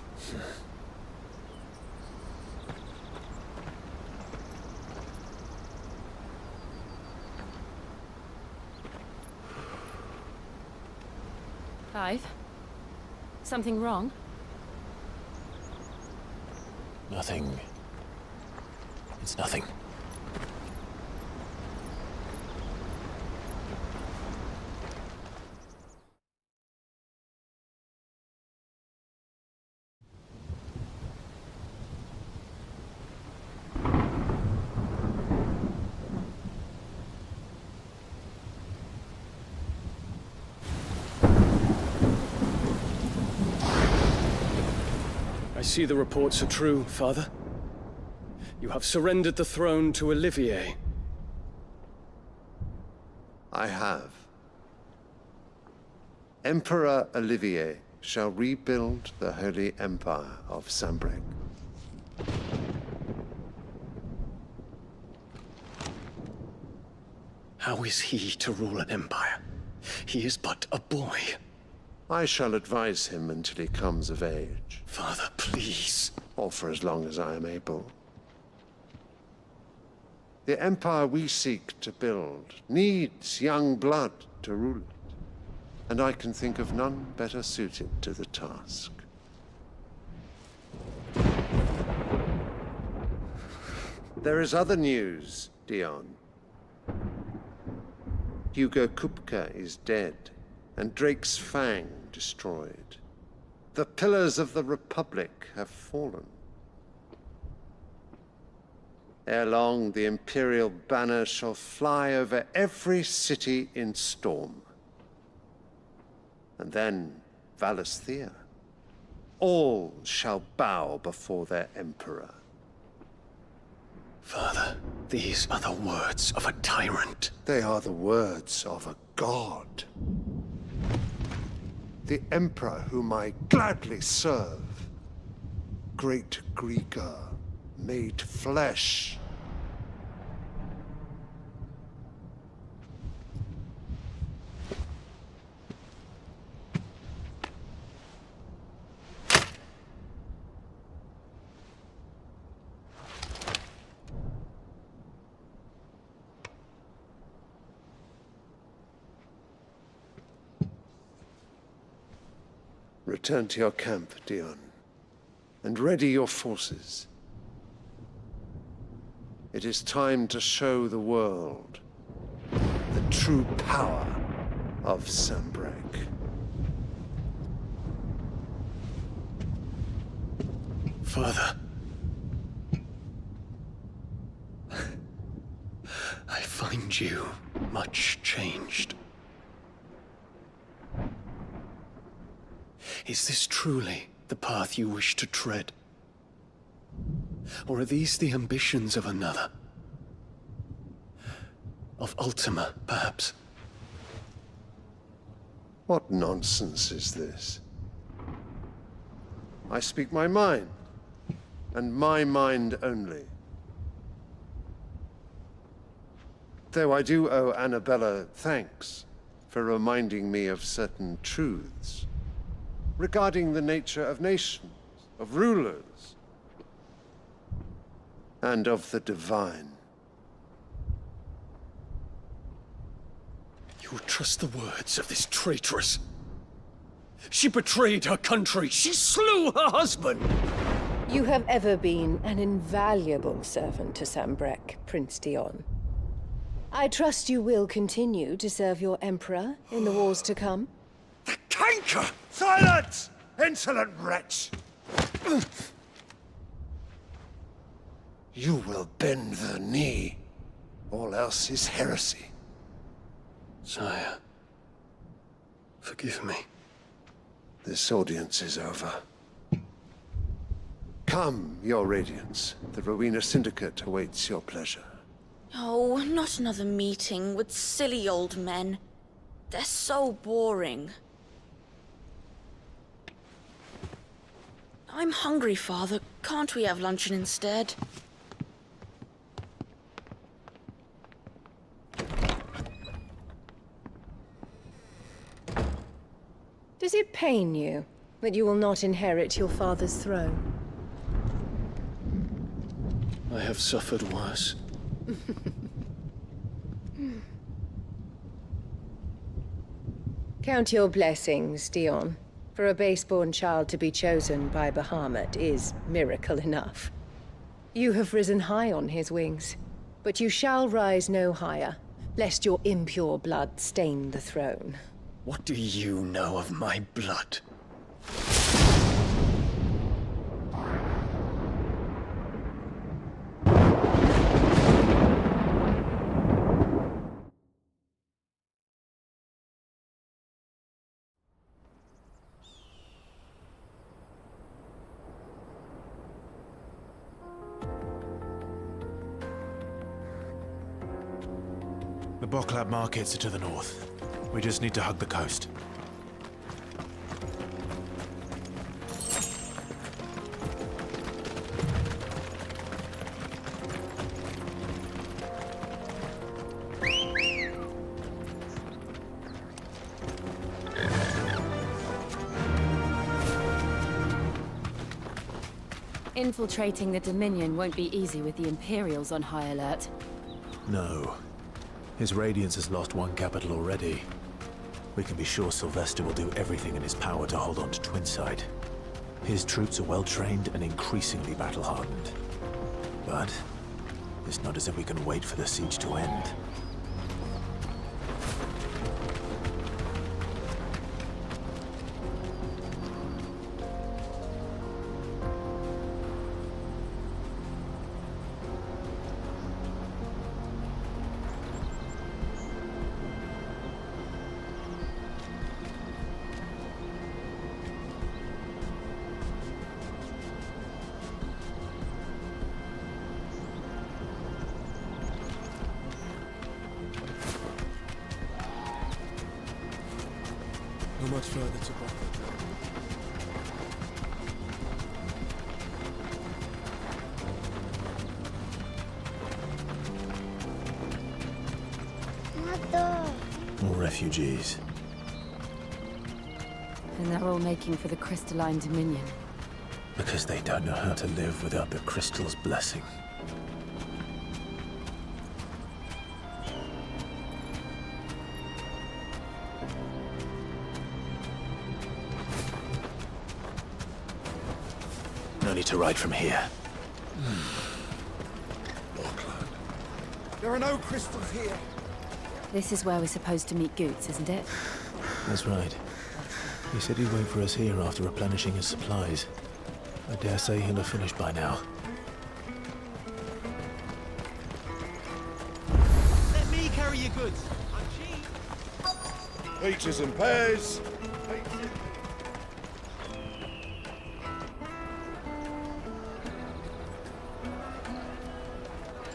Clive? Something wrong? Nothing. It's nothing. I see the reports are true, Father. You have surrendered the throne to Olivier. I have. Emperor Olivier shall rebuild the Holy Empire of Sambrec. How is he to rule an empire? He is but a boy. I shall advise him until he comes of age. Father, please. Or for as long as I am able. The empire we seek to build needs young blood to rule it, and I can think of none better suited to the task. There is other news, Dion. Hugo Kupka is dead, and Drake's Fang destroyed. The pillars of the Republic have fallen. Ere long, the Imperial banner shall fly over every city in Storm. And then Valisthea. All shall bow before their Emperor. Father, these are the words of a tyrant. They are the words of a god. The Emperor whom I gladly serve. Great Greeker, made flesh. Return to your camp, Dion, and ready your forces. It is time to show the world the true power of Sambrec. Father. I find you much changed. Is this truly the path you wish to tread? Or are these the ambitions of another? Of Ultima, perhaps? What nonsense is this? I speak my mind, and my mind only. Though I do owe Annabella thanks for reminding me of certain truths regarding the nature of nations, of rulers, and of the divine. You would trust the words of this traitress? She betrayed her country. She slew her husband. You have ever been an invaluable servant to Sambrec, Prince Dion. I trust you will continue to serve your Emperor in the wars to come. Canker! Silence! Insolent wretch! You will bend the knee. All else is heresy. Sire, forgive me. This audience is over. Come, your Radiance. The Rowena Syndicate awaits your pleasure. Oh, not another meeting with silly old men. They're so boring. I'm hungry, Father. Can't we have luncheon instead? Does it pain you that you will not inherit your father's throne? I have suffered worse. Count your blessings, Dion. For a base-born child to be chosen by Bahamut is miracle enough. You have risen high on his wings, but you shall rise no higher, lest your impure blood stain the throne. What do you know of my blood? The Boklab markets are to the north. We just need to hug the coast. Infiltrating the Dominion won't be easy with the Imperials on high alert. No. His Radiance has lost one capital already. We can be sure Sylvester will do everything in his power to hold on to Twinside. His troops are well-trained and increasingly battle-hardened. But it's not as if we can wait for the siege to end. Not much further to go. More refugees. And they're all making for the Crystalline Dominion. Because they don't know how to live without the Crystal's blessing. No need to ride from here. There are no crystals here. This is where we're supposed to meet Goots, isn't it? That's right. He said he'd wait for us here after replenishing his supplies. I dare say he'll have finished by now. Let me carry your goods. I'm cheap. Peaches and pears.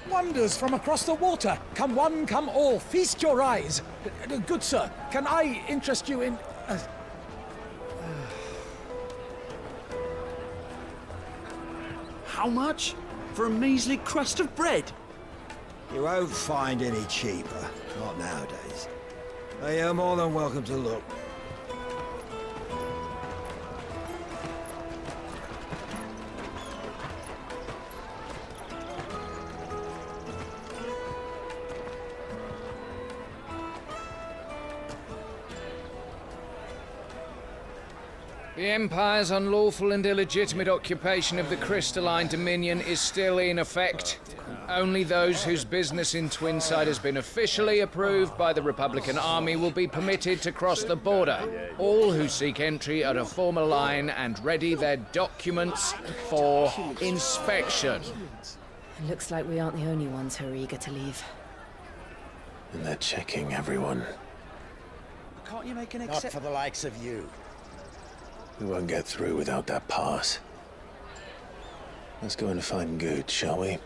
Wonders from across the water. Come one, come all. Feast your eyes. Good sir, can I interest you in... How much? For a measly crust of bread? You won't find any cheaper. Not nowadays. But you're more than welcome to look. The Empire's unlawful and illegitimate occupation of the Crystalline Dominion is still in effect. Only those whose business in Twinside has been officially approved by the Republican Army will be permitted to cross the border. All who seek entry are to form a line and ready their documents for inspection. It looks like we aren't the only ones who are eager to leave. And they're checking everyone. Can't you make an Not exception? for the likes of you. We won't get through without that pass. Let's go and find Good, shall we?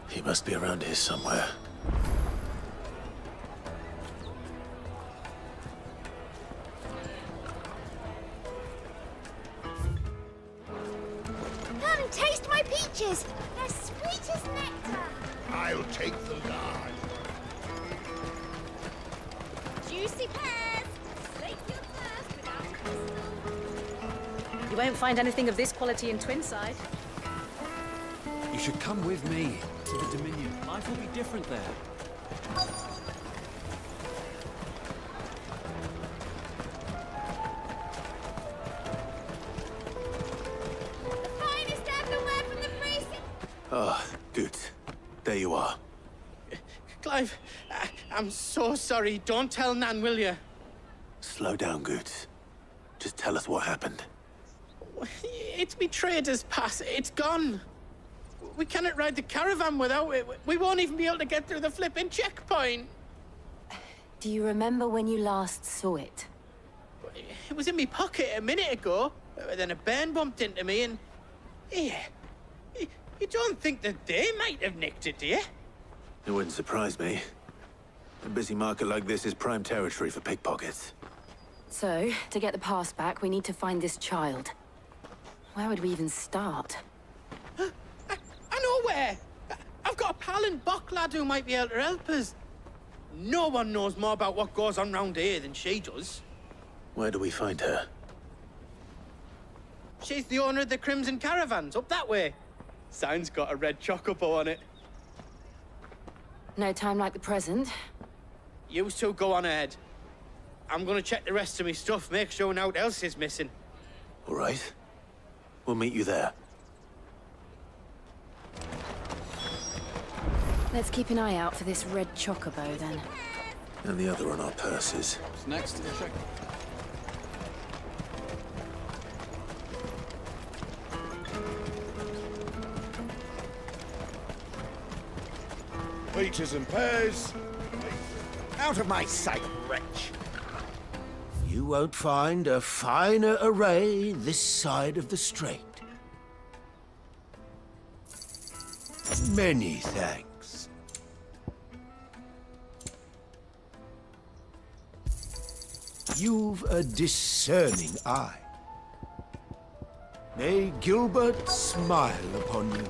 He must be around here somewhere. Come, taste my peaches. They're sweet as nectar. I'll take the guard. Juicy pears. Slake your thirst without crystal. You won't find anything of this quality in Twinside. You should come with me to the Dominion. Life will be different there. Finest everywhere from the precinct. Ah, Good. There you are. Clive, I'm so sorry. Don't tell Nan, will you? Slow down, Good. Just tell us what happened. It's me trader's pass. It's gone. We cannot ride the caravan without it. We won't even be able to get through the flipping checkpoint. Do you remember when you last saw it? It was in my pocket a minute ago. Then a bairn bumped into me and... Yeah. You don't think that they might have nicked it, do you? It wouldn't surprise me. A busy market like this is prime territory for pickpockets. So, to get the pass back, we need to find this child. Where would we even start? I know where! I've got a pal in Bocklad who might be able to help us. No one knows more about what goes on round here than she does. Where do we find her? She's the owner of the Crimson Caravans, up that way. Sign's got a red chocobo on it. No time like the present. You two go on ahead. I'm gonna check the rest of my stuff, make sure naught else is missing. All right. We'll meet you there. Let's keep an eye out for this red chocobo, then. And the other on our purses. What's next to the check? Peaches and pears. Out of my sight, wretch. You won't find a finer array this side of the strait. Many thanks. You've a discerning eye. May Gilbert smile upon you.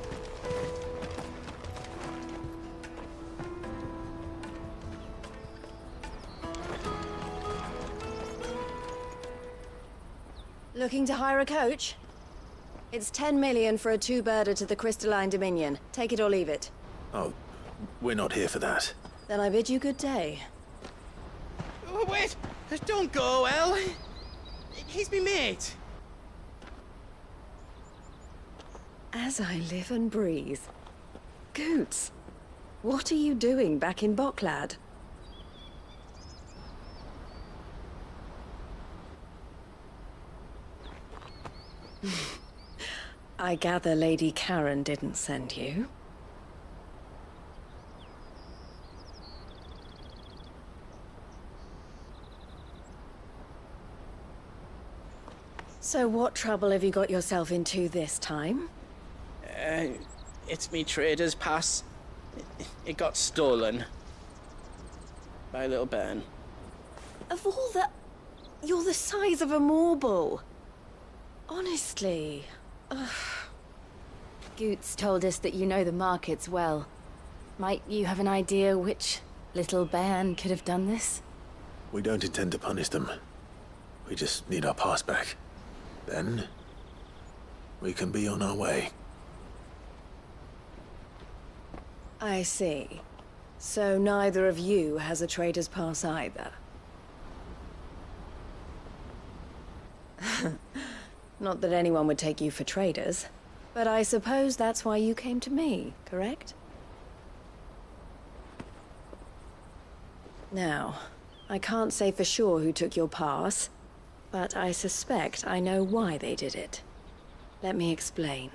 Looking to hire a coach? It's 10 million for a two-birder to the Crystalline Dominion. Take it or leave it. Oh, we're not here for that. Then I bid you good day. Oh, wait! Don't go, El. He's me mate. As I live and breathe. Goots, what are you doing back in Bocklad? I gather Lady Karen didn't send you. So what trouble have you got yourself into this time? It's me trader's pass. It got stolen. By a little bairn. Of all the... You're the size of a marble. Honestly. Ugh. Goots told us that you know the markets well. Might you have an idea which little bairn could have done this? We don't intend to punish them. We just need our pass back. Then, we can be on our way. I see. So neither of you has a trader's pass either. Not that anyone would take you for traders, but I suppose that's why you came to me, correct? Now, I can't say for sure who took your pass, but I suspect I know why they did it. Let me explain.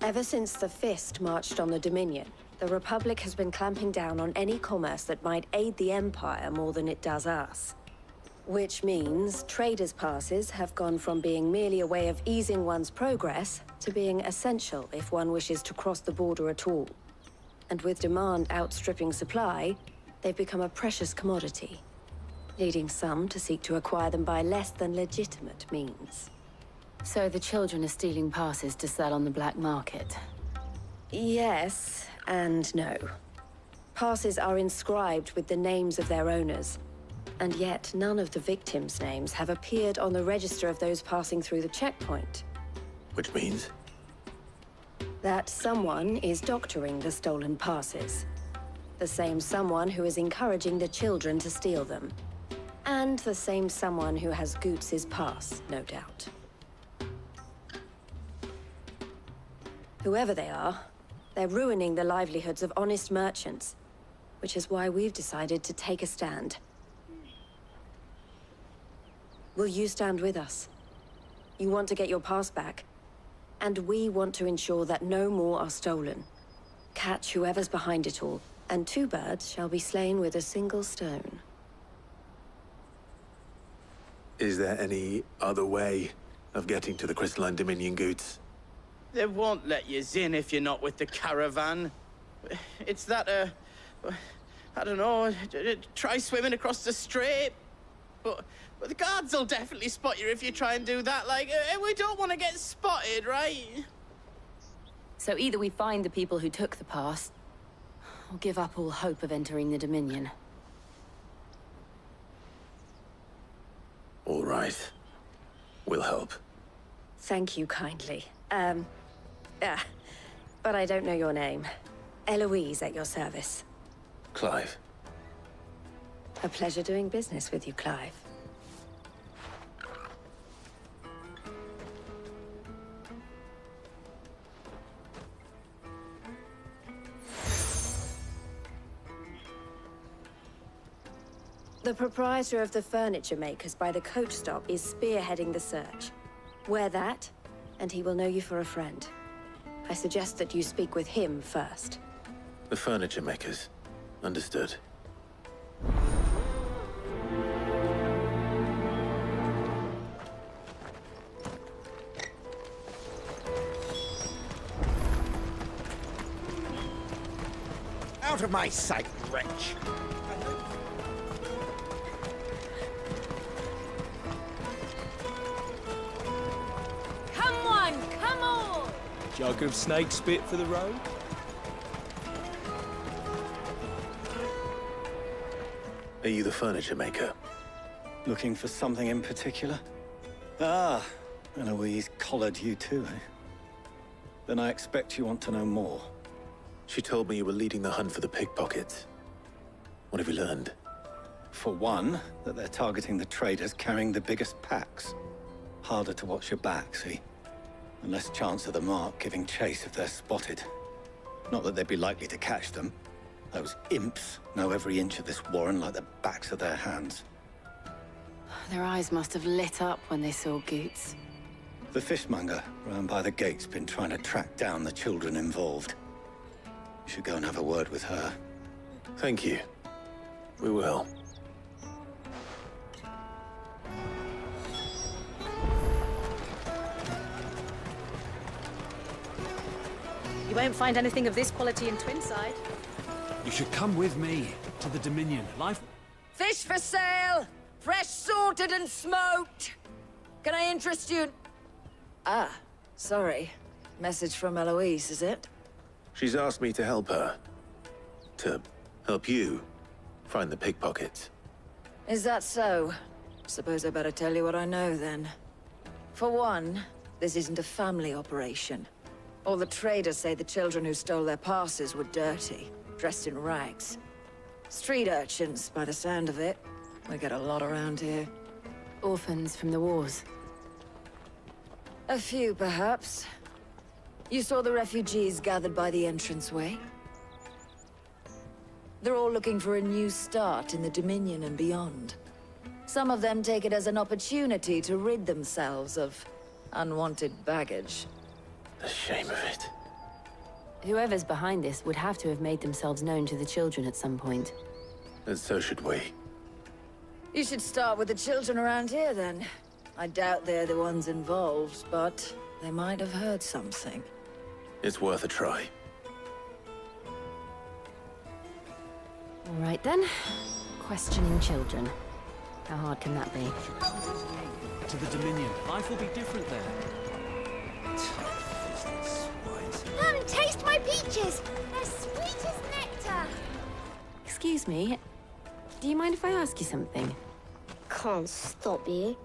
Ever since the Fist marched on the Dominion, the Republic has been clamping down on any commerce that might aid the Empire more than it does us. Which means traders' passes have gone from being merely a way of easing one's progress to being essential if one wishes to cross the border at all. And with demand outstripping supply, they've become a precious commodity, leading some to seek to acquire them by less than legitimate means. So the children are stealing passes to sell on the black market? Yes, and no. Passes are inscribed with the names of their owners, and yet none of the victims' names have appeared on the register of those passing through the checkpoint. Which means? That someone is doctoring the stolen passes. The same someone who is encouraging the children to steal them. And the same someone who has Goots' pass, no doubt. Whoever they are, they're ruining the livelihoods of honest merchants, which is why we've decided to take a stand. Will you stand with us? You want to get your past back. And we want to ensure that no more are stolen. Catch whoever's behind it all, and 2 birds shall be slain with a single stone. Is there any other way of getting to the Crystalline Dominion goods? They won't let you in if you're not with the caravan. It's that, I don't know, try swimming across the strait. But the guards will definitely spot you if you try and do that. Like, we don't want to get spotted, right? So either we find the people who took the pass, or give up all hope of entering the Dominion. All right. We'll help. Thank you kindly. But I don't know your name. Eloise at your service. Clive. A pleasure doing business with you, Clive. The proprietor of the furniture makers by the coach stop is spearheading the search. Wear that, and he will know you for a friend. I suggest that you speak with him first. The furniture makers. Understood. Out of my sight, wretch! Come on, come on! Jug of snake spit for the road? Are you the furniture maker? Looking for something in particular? Ah, Eloise collared you too, eh? Then I expect you want to know more. She told me you were leading the hunt for the pickpockets. What have you learned? For one, that they're targeting the traders carrying the biggest packs. Harder to watch your back, see? And less chance of the mark giving chase if they're spotted. Not that they'd be likely to catch them. Those imps know every inch of this warren like the backs of their hands. Their eyes must have lit up when they saw Goots. The fishmonger round by the gate's been trying to track down the children involved. You should go and have a word with her. Thank you. We will. You won't find anything of this quality in Twinside. You should come with me to the Dominion. Life... Fish for sale! Fresh sorted and smoked! Can I interest you in... Ah, sorry. Message from Eloise, is it? She's asked me to help her. To help you find the pickpockets. Is that so? Suppose I better tell you what I know, then. For one, this isn't a family operation. All the traders say the children who stole their passes were dirty, dressed in rags. Street urchins, by the sound of it. We get a lot around here. Orphans from the wars. A few, perhaps. You saw the refugees gathered by the entranceway? They're all looking for a new start in the Dominion and beyond. Some of them take it as an opportunity to rid themselves of unwanted baggage. The shame of it. Whoever's behind this would have to have made themselves known to the children at some point. And so should we. You should start with the children around here, then. I doubt they're the ones involved, but they might have heard something. It's worth a try. All right, then. Questioning children. How hard can that be? To the Dominion. Life will be different there. Taste my peaches! They're sweet as nectar! Excuse me. Do you mind if I ask you something? Can't stop you.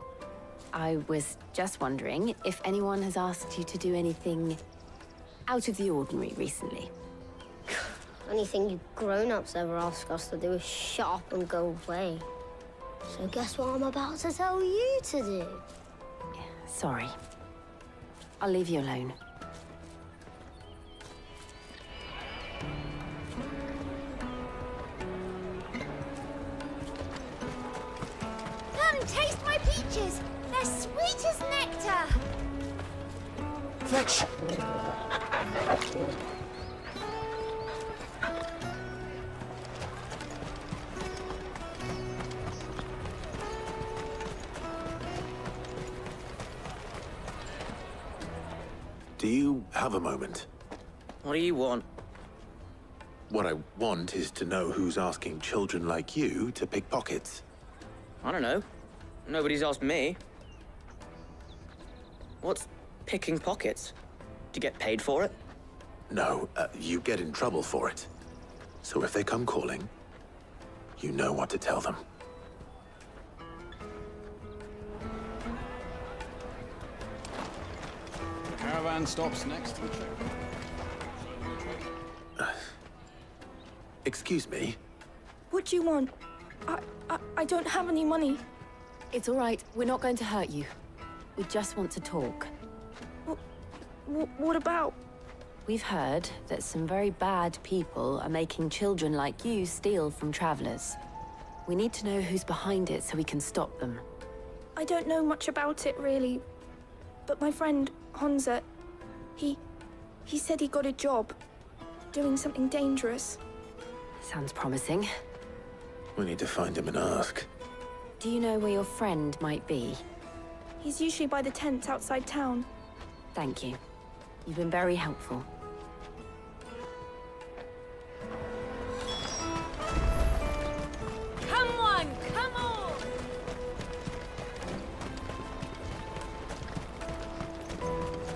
I was just wondering if anyone has asked you to do anything out of the ordinary recently. Anything you grown-ups ever ask us to do is shut up and go away. So guess what I'm about to tell you to do? Sorry. I'll leave you alone. Come, taste my peaches! They're sweet as nectar! Fetch! Do you have a moment? What do you want? What I want is to know who's asking children like you to pick pockets. I don't know. Nobody's asked me. What's picking pockets? Do you get paid for it? No, you get in trouble for it. So if they come calling, you know what to tell them. The caravan stops next to the train. Excuse me? What do you want? I don't have any money. It's all right. We're not going to hurt you. We just want to talk. What about? We've heard that some very bad people are making children like you steal from travelers. We need to know who's behind it so we can stop them. I don't know much about it, really. But my friend, Honza, he said he got a job doing something dangerous. Sounds promising. We need to find him and ask. Do you know where your friend might be? He's usually by the tents outside town. Thank you. You've been very helpful. Come on, come on!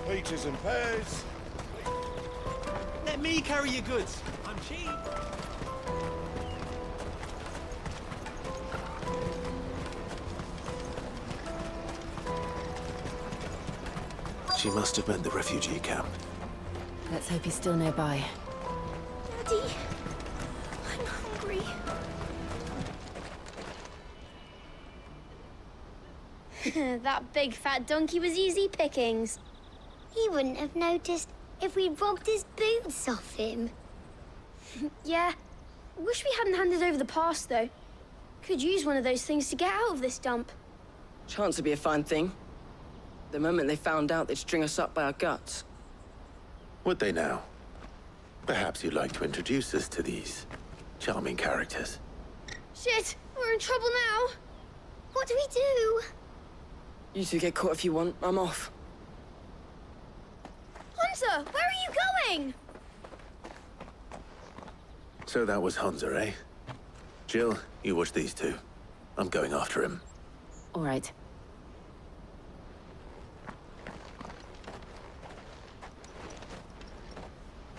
Peaches and pears. Let me carry your goods. I'm cheap. She must have meant the refugee camp. Let's hope he's still nearby. Daddy, I'm hungry. That big fat donkey was easy pickings. He wouldn't have noticed if we'd robbed his boots off him. Yeah. Wish we hadn't handed over the pass, though. Could use one of those things to get out of this dump. Chance would be a fine thing. The moment they found out, they'd string us up by our guts. Would they now? Perhaps you'd like to introduce us to these charming characters. Shit, we're in trouble now. What do we do? You two get caught if you want. I'm off. Hunter, where are you going? So that was Hunza, eh? Jill, you watch these two. I'm going after him. All right.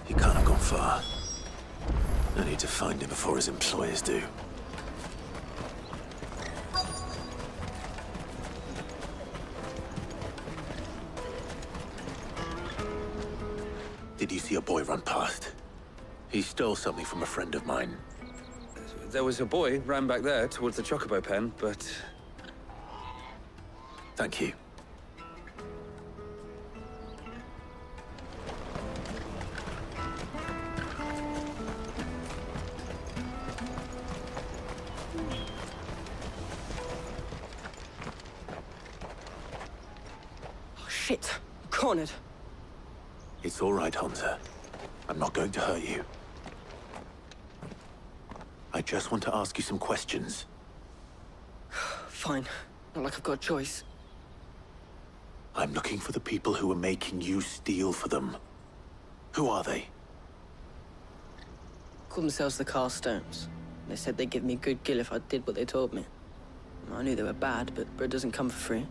He can't have gone far. I need to find him before his employers do. Did you see a boy run past? He stole something from a friend of mine. There was a boy ran back there towards the chocobo pen, but... Thank you. Oh, shit. Cornered. It's all right, Hunter. I'm not going to hurt you. I just want to ask you some questions. Fine. Not like I've got a choice. I'm looking for the people who are making you steal for them. Who are they? Called themselves the Carstones. They said they'd give me a good gill if I did what they told me. I knew they were bad, but bread doesn't come for free.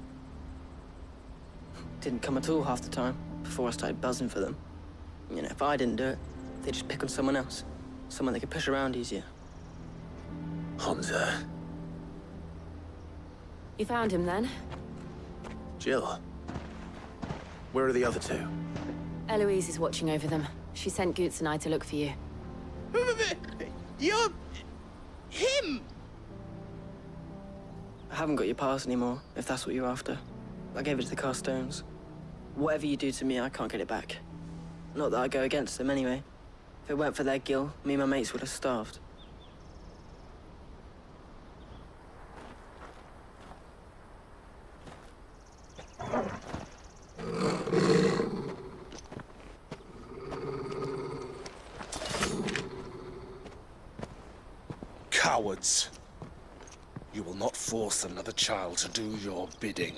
Didn't come at all half the time, before I started buzzing for them. You know, if I didn't do it, they'd just pick on someone else. Someone they could push around easier. Hunter. You found him then? Jill. Where are the other two? Eloise is watching over them. She sent Goots and I to look for you. You're... him! I haven't got your pass anymore, if that's what you're after. I gave it to the Carstones. Whatever you do to me, I can't get it back. Not that I go against them anyway. If it weren't for their gill, me and my mates would have starved. cowards. You will not force another child to do your bidding.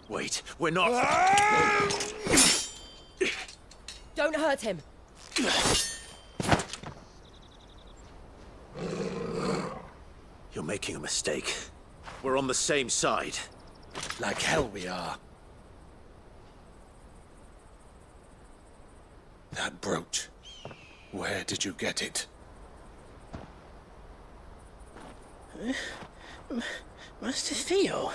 Wait, we're not... Don't hurt him. You're making a mistake. We're on the same side. Like hell we are. That brooch. Where did you get it? Master Theo?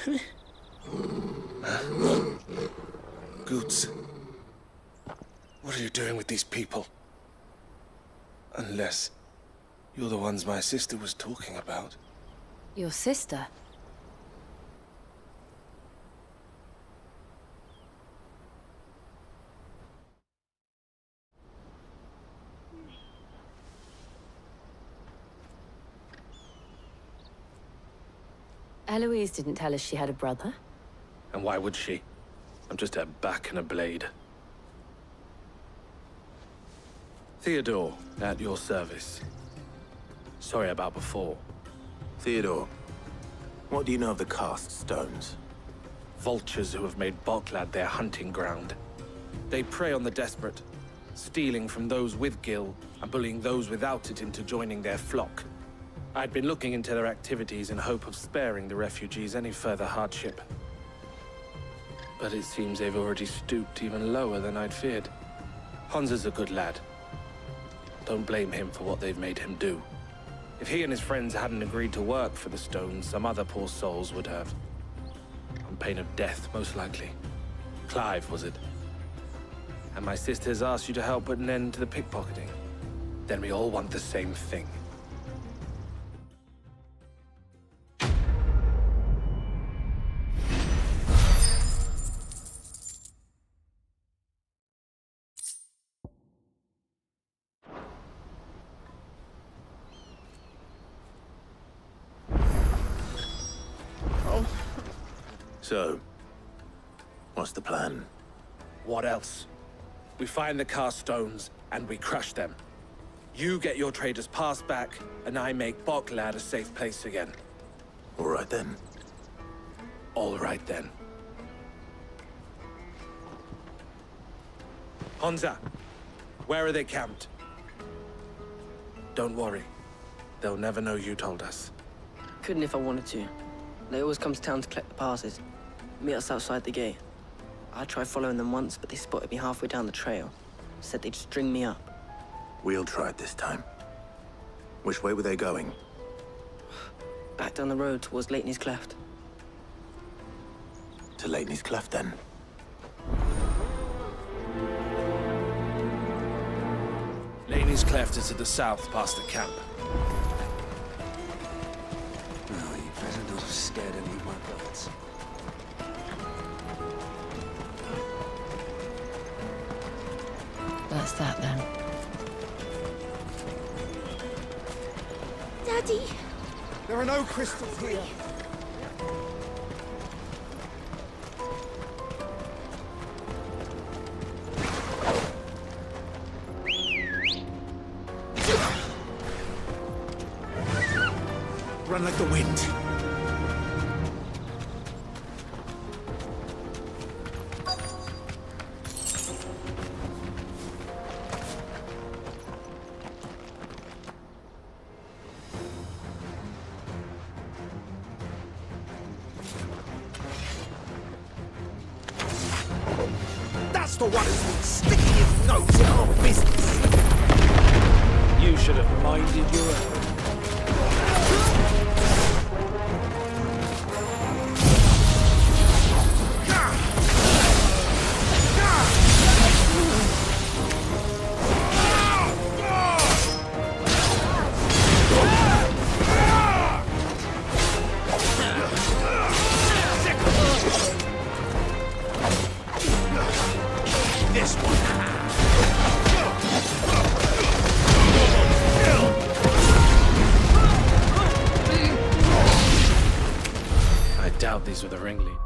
Goots. What are you doing with these people? Unless you're the ones my sister was talking about. Your sister? Eloise didn't tell us she had a brother. And why would she? I'm just her back and a blade. Theodore, at your service. Sorry about before. Theodore, what do you know of the cast stones? Vultures who have made Boklad their hunting ground. They prey on the desperate, stealing from those with Gil and bullying those without it into joining their flock. I'd been looking into their activities in hope of sparing the refugees any further hardship. But it seems they've already stooped even lower than I'd feared. Hansa's a good lad. Don't blame him for what they've made him do. If he and his friends hadn't agreed to work for the stones, some other poor souls would have. On pain of death, most likely. Clive, was it? And my sisters asked you to help put an end to the pickpocketing. Then we all want the same thing. So, what's the plan? What else? We find the cast stones, and we crush them. You get your traders' pass back, and I make Boklad a safe place again. All right then. All right then. Hansa, where are they camped? Don't worry. They'll never know you told us. Couldn't if I wanted to. They always come to town to collect the passes. Meet us outside the gate. I tried following them once, but they spotted me halfway down the trail. Said they'd string me up. We'll try it this time. Which way were they going? Back down the road towards Leitney's Cleft. To Leitney's Cleft, then. Leitney's Cleft is to the south, past the camp. No, you better not have scared any of my bullets. That's that then. Daddy! There are no crystals here. Run like the wind. That's the one who's been sticking his nose in our business. You should have minded your own. I doubt these were the ringleaders.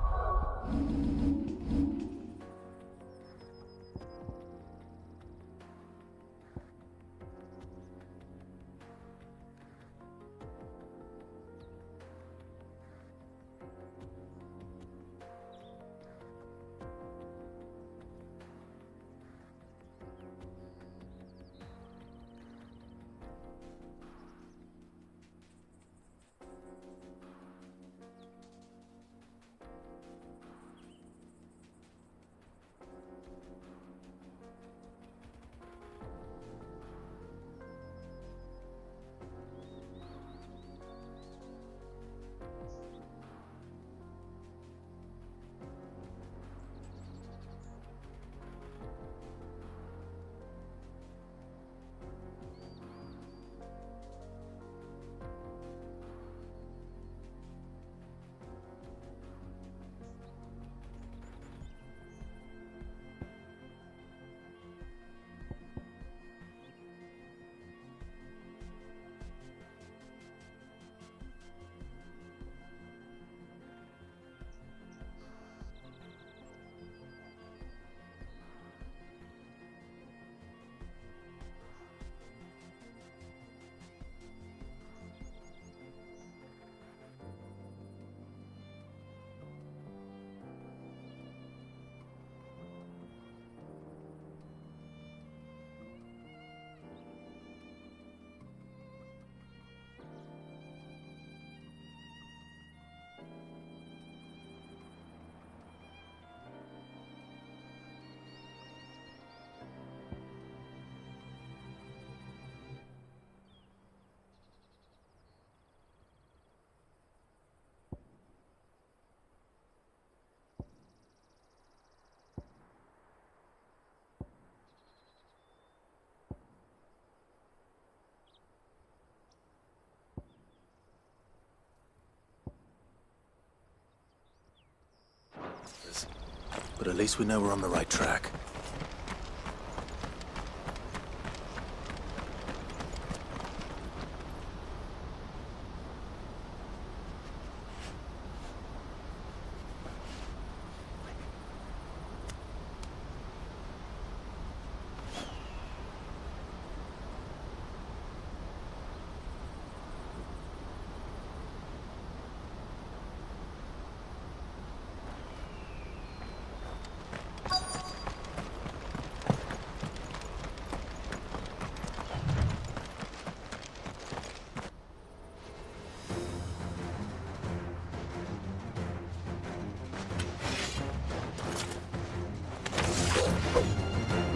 but at least we know we're on the right track.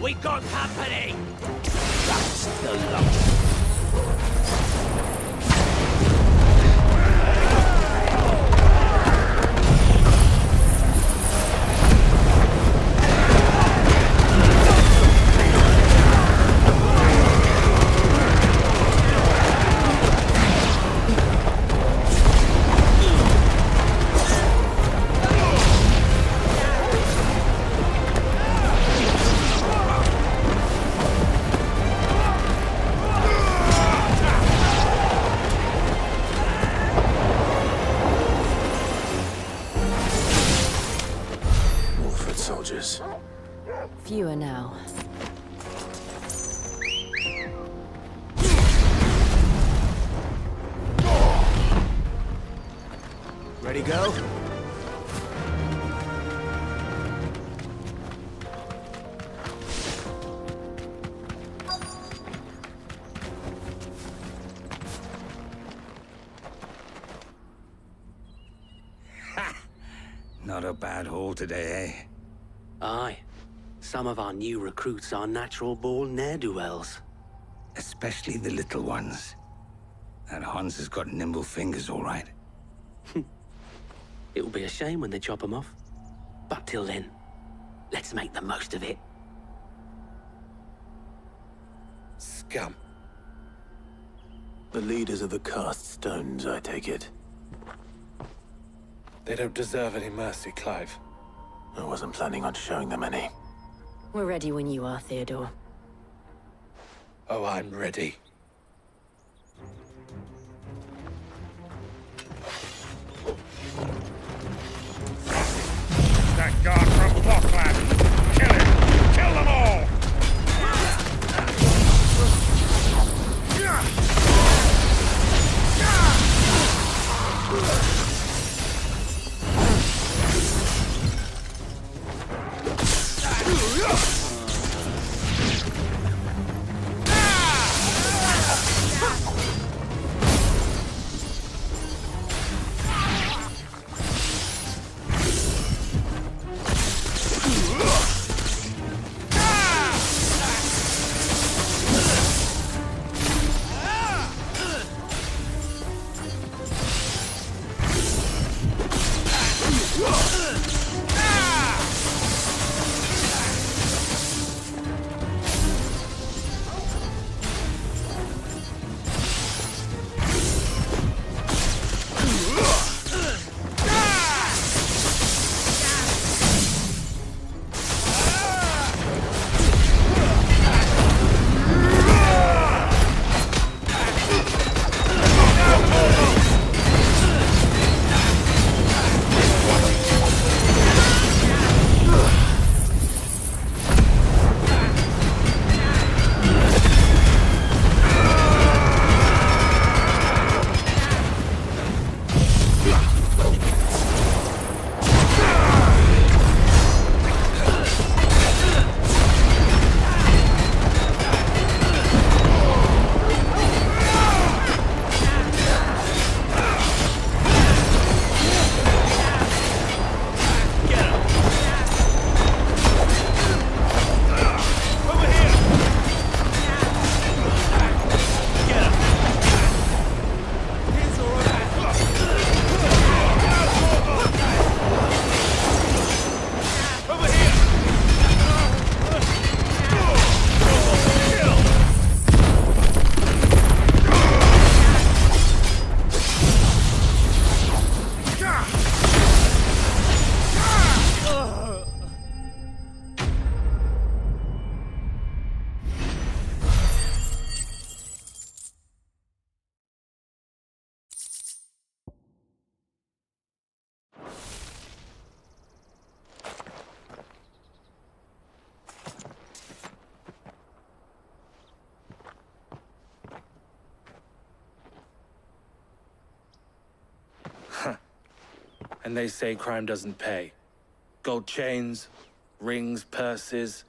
We got company! That's the lump. Soldiers. Fewer now. Ready, go? Not a bad haul today, eh? Aye. Some of our new recruits are natural-born ne'er-do-wells. Especially the little ones. That Hans has got nimble fingers, all right. It'll be a shame when they chop them off. But till then, let's make the most of it. Scum. The leaders of the cast stones, I take it. They don't deserve any mercy, Clive. I wasn't planning on showing them any. We're ready when you are, Theodore. Oh, I'm ready. That guard from Blockland! Kill him! Kill them all! And they say crime doesn't pay. Gold chains, rings, purses.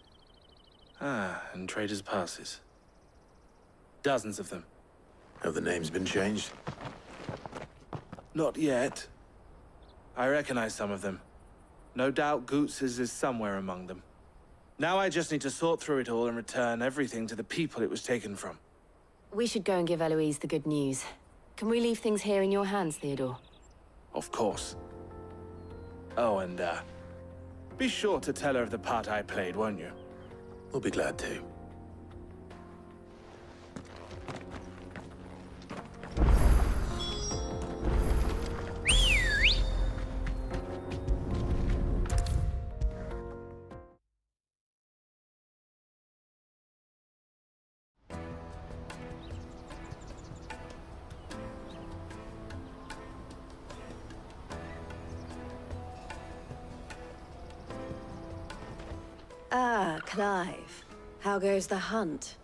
And traders' passes. Dozens of them. Have the names been changed? Not yet. I recognize some of them. No doubt Goots's is somewhere among them. Now I just need to sort through it all and return everything to the people it was taken from. We should go and give Eloise the good news. Can we leave things here in your hands, Theodore? Of course. Oh, and, be sure to tell her of the part I played, won't you? We'll be glad to. Ah, Clive. How goes the hunt?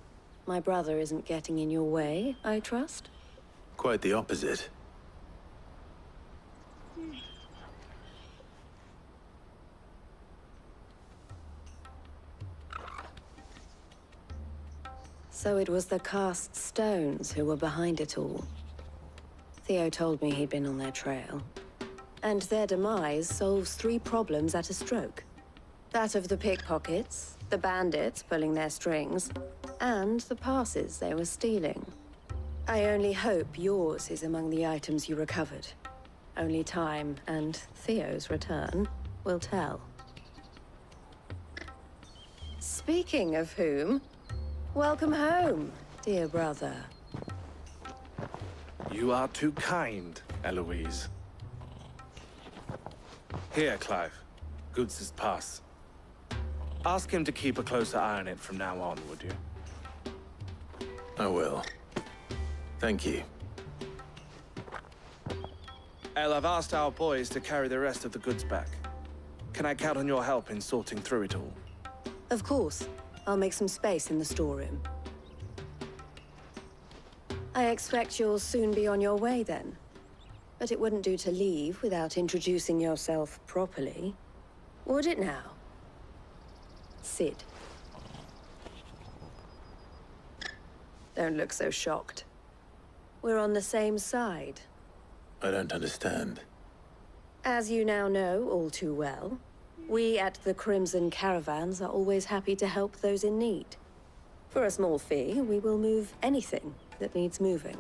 My brother isn't getting in your way, I trust? Quite the opposite. So it was the cast stones who were behind it all. Theo told me he'd been on their trail. And their demise solves 3 problems at a stroke. That of the pickpockets, the bandits pulling their strings, and the passes they were stealing. I only hope yours is among the items you recovered. Only time and Theo's return will tell. Speaking of whom, welcome home, dear brother. You are too kind, Eloise. Here, Clive. Goots's pass. Ask him to keep a closer eye on it from now on, would you? I will. Thank you. El, I've asked our boys to carry the rest of the goods back. Can I count on your help in sorting through it all? Of course. I'll make some space in the storeroom. I expect you'll soon be on your way then. But it wouldn't do to leave without introducing yourself properly. Would it now? Sid. Don't look so shocked. We're on the same side. I don't understand. As you now know all too well, we at the Crimson Caravans are always happy to help those in need. For a small fee, we will move anything that needs moving.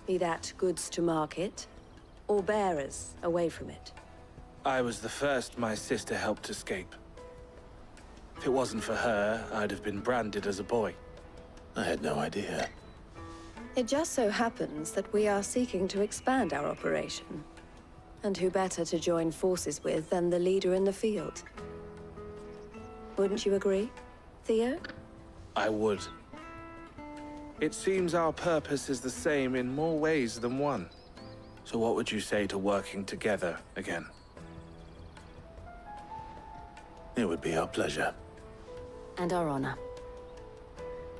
Be that goods to market, or bearers away from it. I was the first my sister helped escape. If it wasn't for her, I'd have been branded as a boy. I had no idea. It just so happens that we are seeking to expand our operation. And who better to join forces with than the leader in the field? Wouldn't you agree, Theo? I would. It seems our purpose is the same in more ways than one. So what would you say to working together again? It would be our pleasure. And our honor.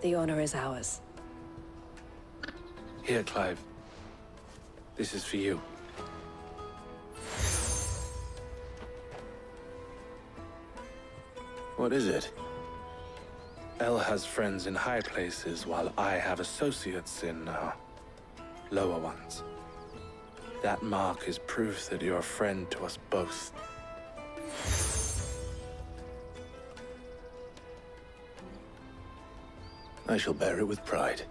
The honor is ours. Here, Clive. This is for you. What is it? El has friends in high places, while I have associates in, lower ones. That mark is proof that you're a friend to us both. I shall bear it with pride.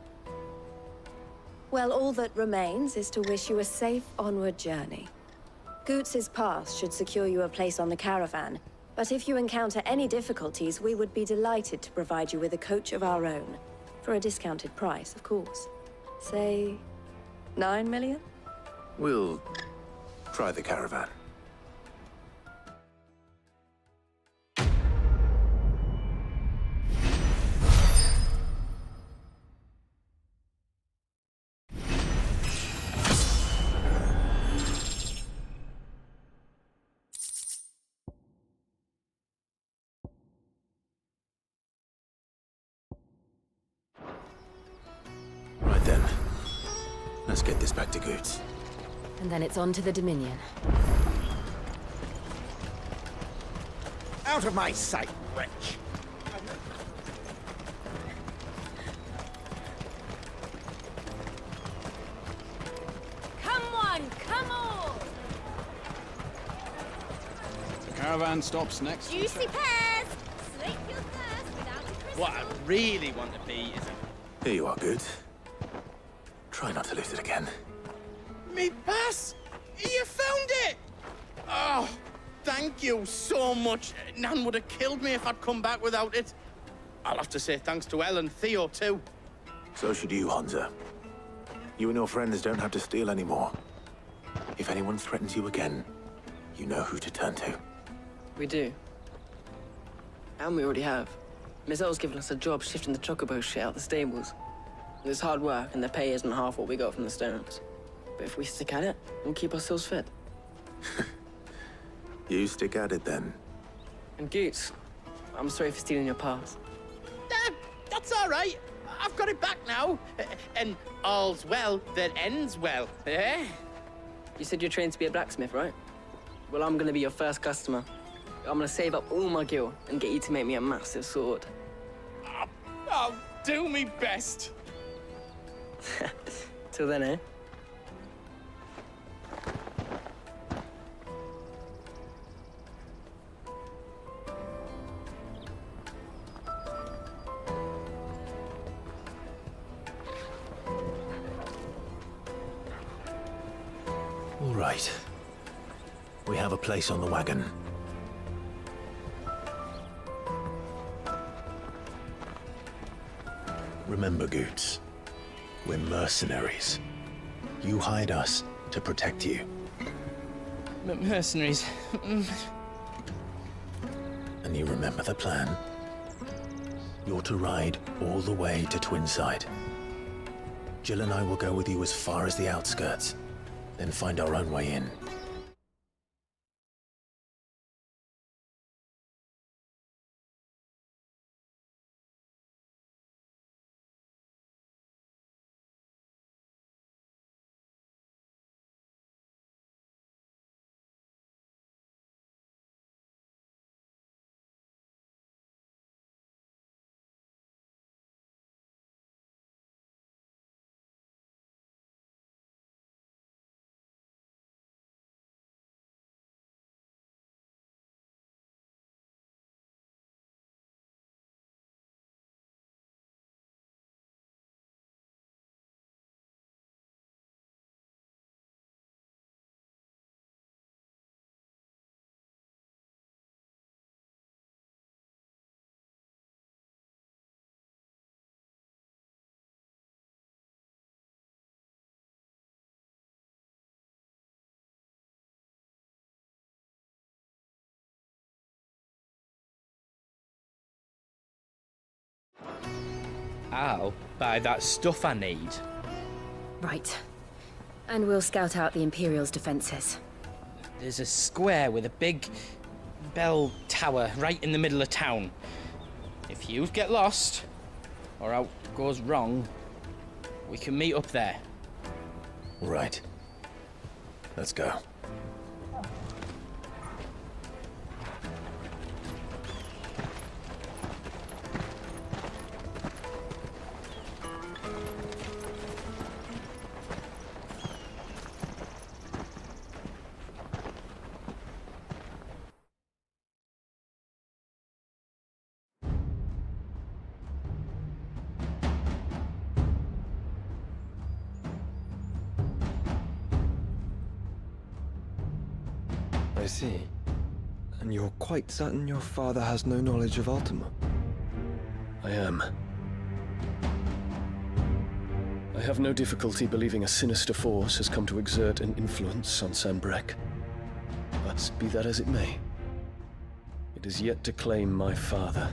Well, all that remains is to wish you a safe onward journey. Goots's pass should secure you a place on the caravan, but if you encounter any difficulties, we would be delighted to provide you with a coach of our own. For a discounted price, of course. Say, 9 million? We'll try the caravan. Right then. Let's get this back to Goots. And then it's on to the Dominion. out of my sight, wretch! Come on, come on! The caravan stops next. Juicy pears! Slake your thirst without a crystal. What I really want to be is a... Here you are, Goots. Try not to lose it again. Me pass! You found it! Oh, thank you so much. Nan would have killed me if I'd come back without it. I'll have to say thanks to Elle and Theo, too. So should you, Hansa. You and your friends don't have to steal anymore. If anyone threatens you again, you know who to turn to. We do. And we already have. Miss L's given us a job shifting the chocobo shit out the stables. It's hard work, and the pay isn't half what we got from the stones. But if we stick at it, we'll keep ourselves fit. You stick at it, then. And Goots, I'm sorry for stealing your pass. That's all right. I've got it back now. And all's well that ends well, eh? You said you're trained to be a blacksmith, right? Well, I'm gonna be your first customer. I'm gonna save up all my gil and get you to make me a massive sword. I'll do me best. Till then, eh? All right. We have a place on the wagon. Remember, Goots, we're mercenaries. You hired us to protect you. Mercenaries. And you remember the plan? You're to ride all the way to Twinside. Jill and I will go with you as far as the outskirts, then find our own way in. I'll buy that stuff I need. Right. And we'll scout out the Imperial's defenses. There's a square with a big bell tower right in the middle of town. If you get lost, or out goes wrong, we can meet up there. Right. Let's go. I see. And you're quite certain your father has no knowledge of Ultima? I am. I have no difficulty believing a sinister force has come to exert an influence on Sanbreque. But be that as it may, it is yet to claim my father.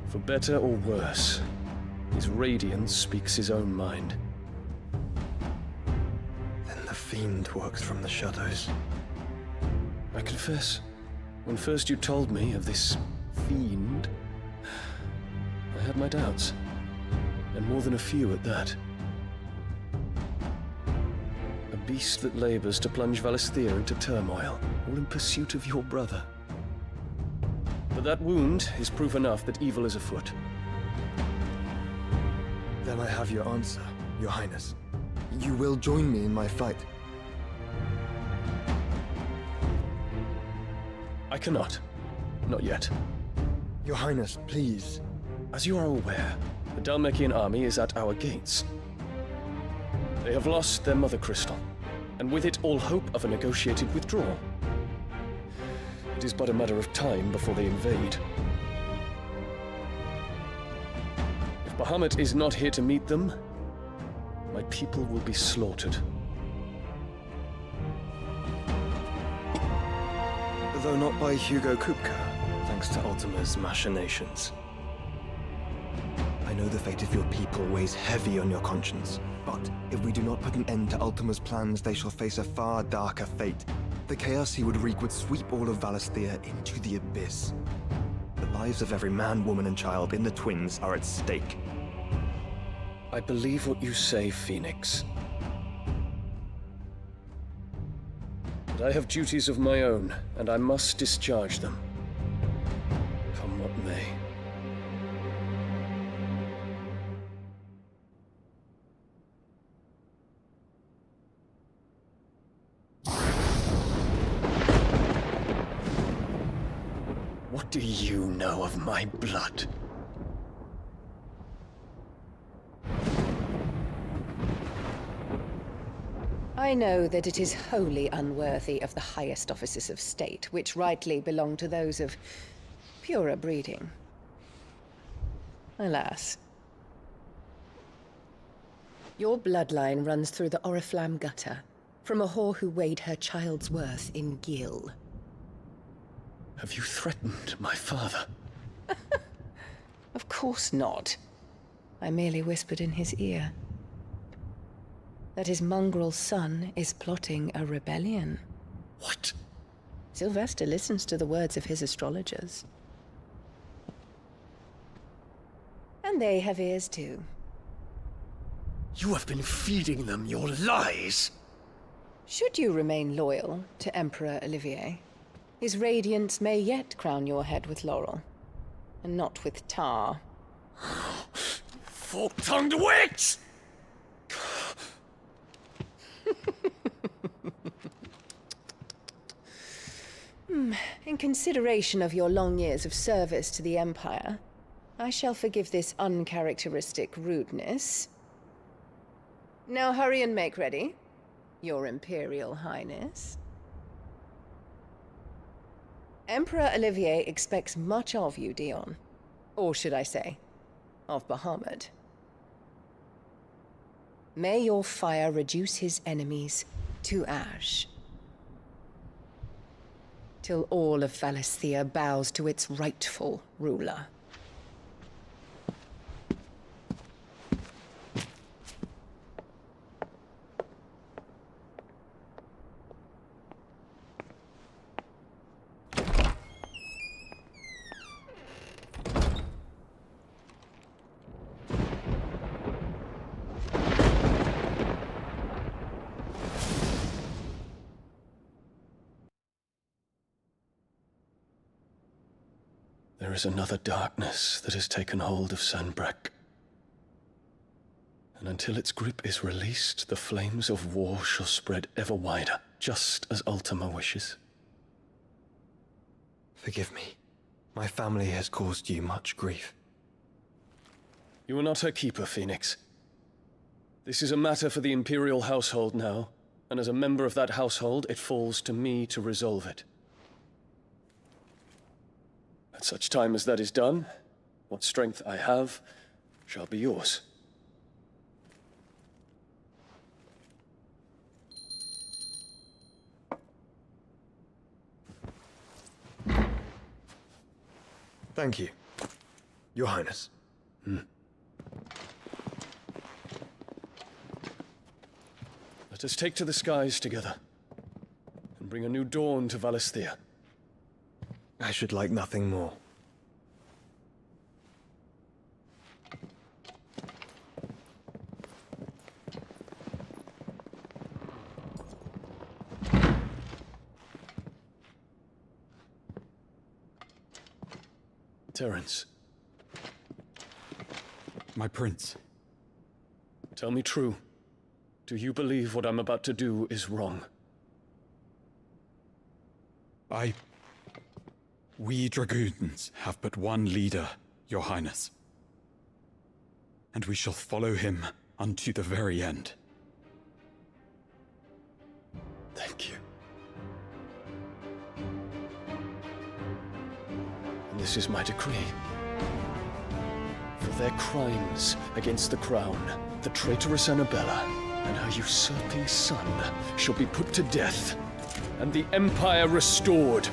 For better or worse, his radiance speaks his own mind. Then the fiend works from the shadows. I confess, when first you told me of this fiend, I had my doubts, and more than a few at that. A beast that labors to plunge Valisthea into turmoil, all in pursuit of your brother. But that wound is proof enough that evil is afoot. Then I have your answer, Your Highness. You will join me in my fight. I cannot. Not yet. Your Highness, please. As you are aware, the Dhalmekian army is at our gates. They have lost their mother crystal, and with it all hope of a negotiated withdrawal. It is but a matter of time before they invade. If Bahamut is not here to meet them, my people will be slaughtered. Though not by Hugo Kupka, thanks to Ultima's machinations. I know the fate of your people weighs heavy on your conscience, but if we do not put an end to Ultima's plans, they shall face a far darker fate. The chaos he would wreak would sweep all of Valisthea into the abyss. The lives of every man, woman, and child in the Twins are at stake. I believe what you say, Phoenix. But I have duties of my own, and I must discharge them. Come what may. What do you know of my blood? I know that it is wholly unworthy of the highest offices of state, which rightly belong to those of purer breeding. Alas. Your bloodline runs through the Oriflamme gutter, from a whore who weighed her child's worth in Gil. Have you threatened my father? Of course not. I merely whispered in his ear that his mongrel son is plotting a rebellion. What? Sylvester listens to the words of his astrologers. And they have ears too. You have been feeding them your lies! Should you remain loyal to Emperor Olivier, his radiance may yet crown your head with laurel, and not with tar. Fork-tongued witch! In consideration of your long years of service to the Empire, I shall forgive this uncharacteristic rudeness. Now hurry and make ready, Your Imperial Highness. Emperor Olivier expects much of you, Dion. Or should I say, of Bahamut. May your fire reduce his enemies to ash, till all of Valisthea bows to its rightful ruler. There is another darkness that has taken hold of Sanbreque. And until its grip is released, the flames of war shall spread ever wider, just as Ultima wishes. Forgive me. My family has caused you much grief. You are not her keeper, Phoenix. This is a matter for the Imperial household now, and as a member of that household, it falls to me to resolve it. At such time as that is done, what strength I have shall be yours. Thank you, Your Highness. Let us take to the skies together, and bring a new dawn to Valisthea. I should like nothing more. Terence, My prince. tell me true. Do you believe what I'm about to do is wrong? We dragoons have but one leader, Your Highness. And we shall follow him unto the very end. Thank you. And this is my decree. For their crimes against the crown, the traitorous Annabella and her usurping son shall be put to death, and the Empire restored.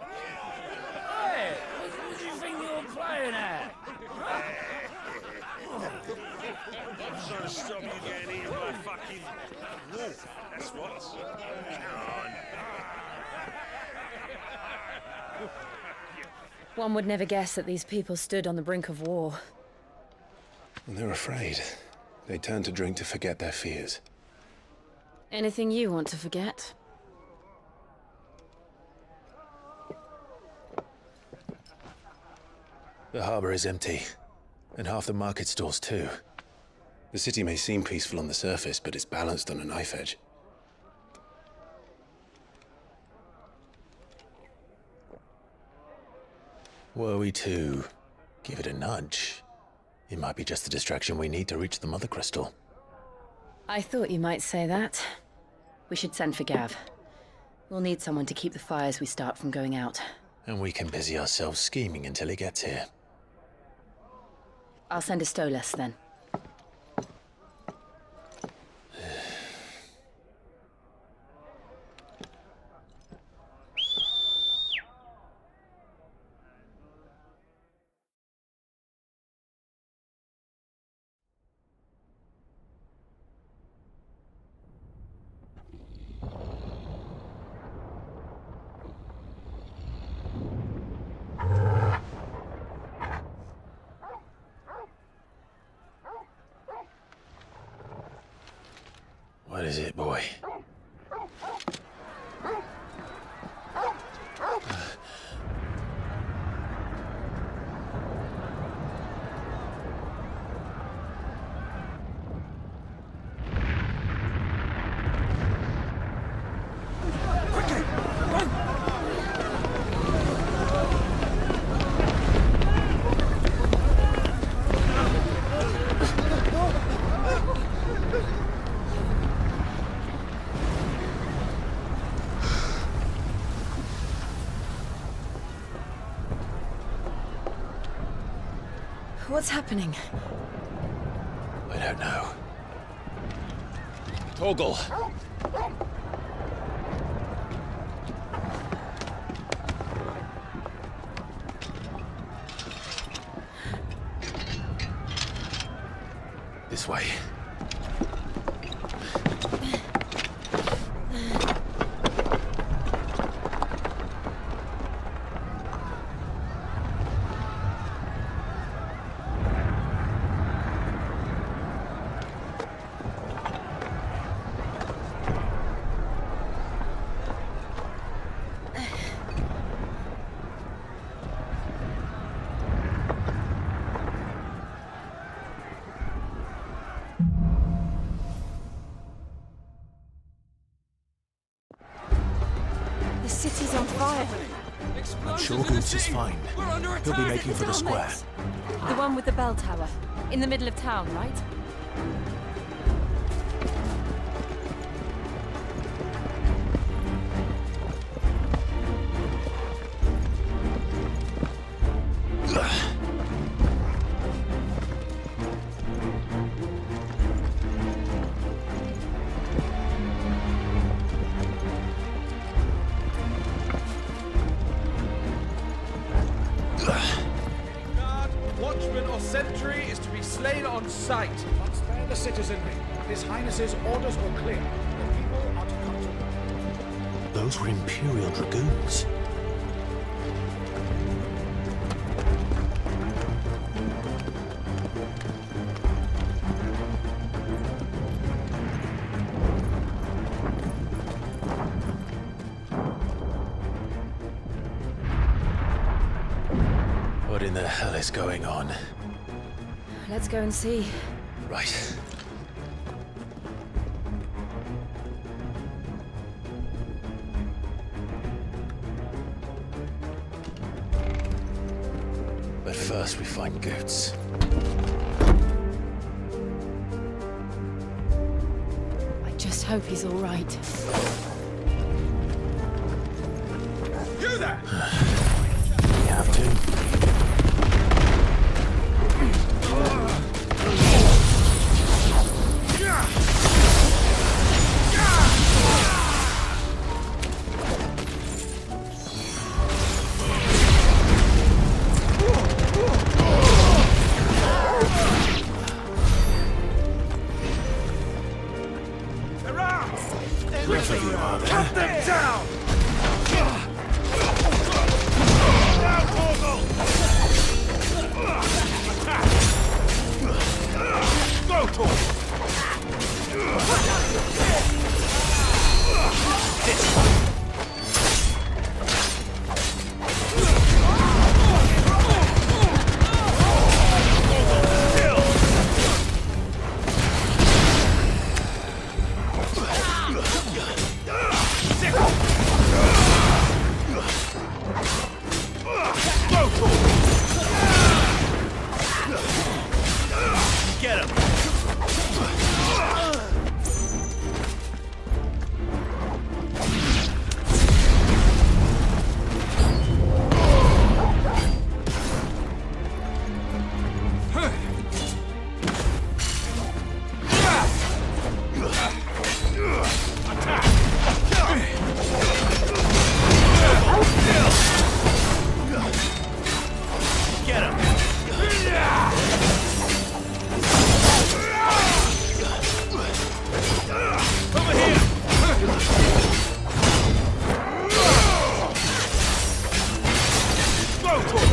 Hey, what do you think you're playing at? I'm trying to stop you getting eaten by a fucking wolf. That's what. Come on. One would never guess that these people stood on the brink of war. Well, they're afraid. They turn to drink to forget their fears. Anything you want to forget? The harbor is empty, and half the market stalls too. The city may seem peaceful on the surface, but it's balanced on a knife edge. Were we to give it a nudge, it might be just the distraction we need to reach the Mother Crystal. I thought you might say that. We should send for Gav. We'll need someone to keep the fires we start from going out. And we can busy ourselves scheming until he gets here. I'll send a Stolas then. What is it, boy? What's happening? I don't know. Torgal! This way. The city's on fire. I'm sure Boots is fine. He'll be making for the square. The one with the bell tower. In the middle of town, right? sentry is to be slain on sight. Not spare the citizenry. His Highness's orders were clear. The people are to come to... Those were Imperial Dragoons. What in the hell is going on? Let's go and see. Right. But first we find Goats. I just hope he's all right. You there! We have to. Cut them down! Go to him! Get him! Get him! Over here! Go for it!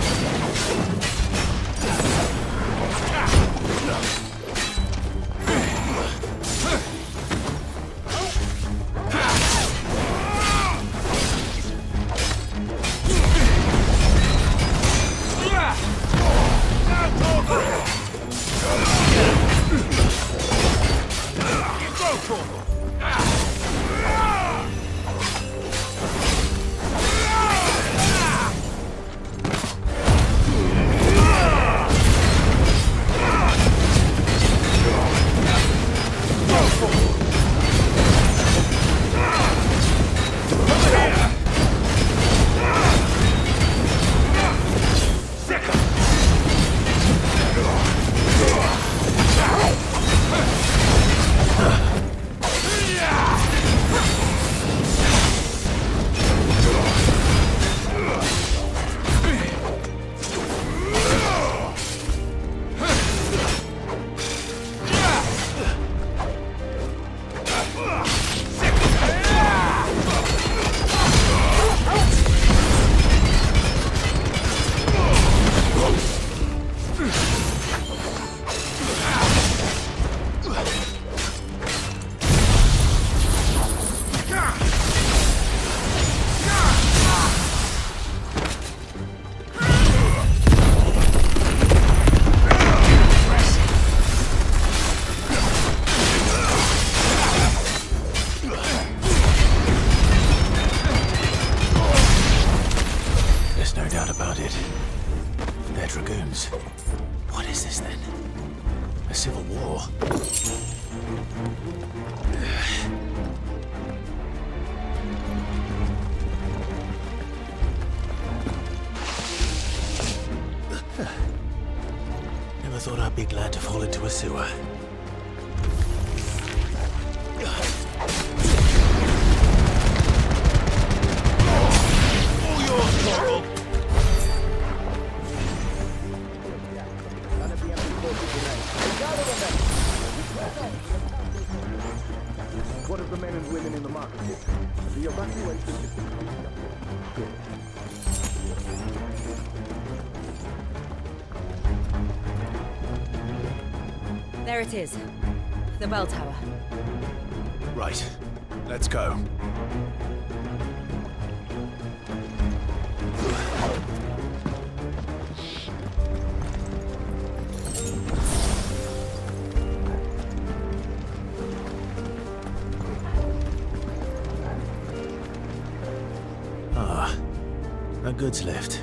civil war. Never thought I'd be glad to fall into a sewer. All yours, Corporal. The evacuation is There it is. The bell tower. Right. Let's go. Ah, a goods lift.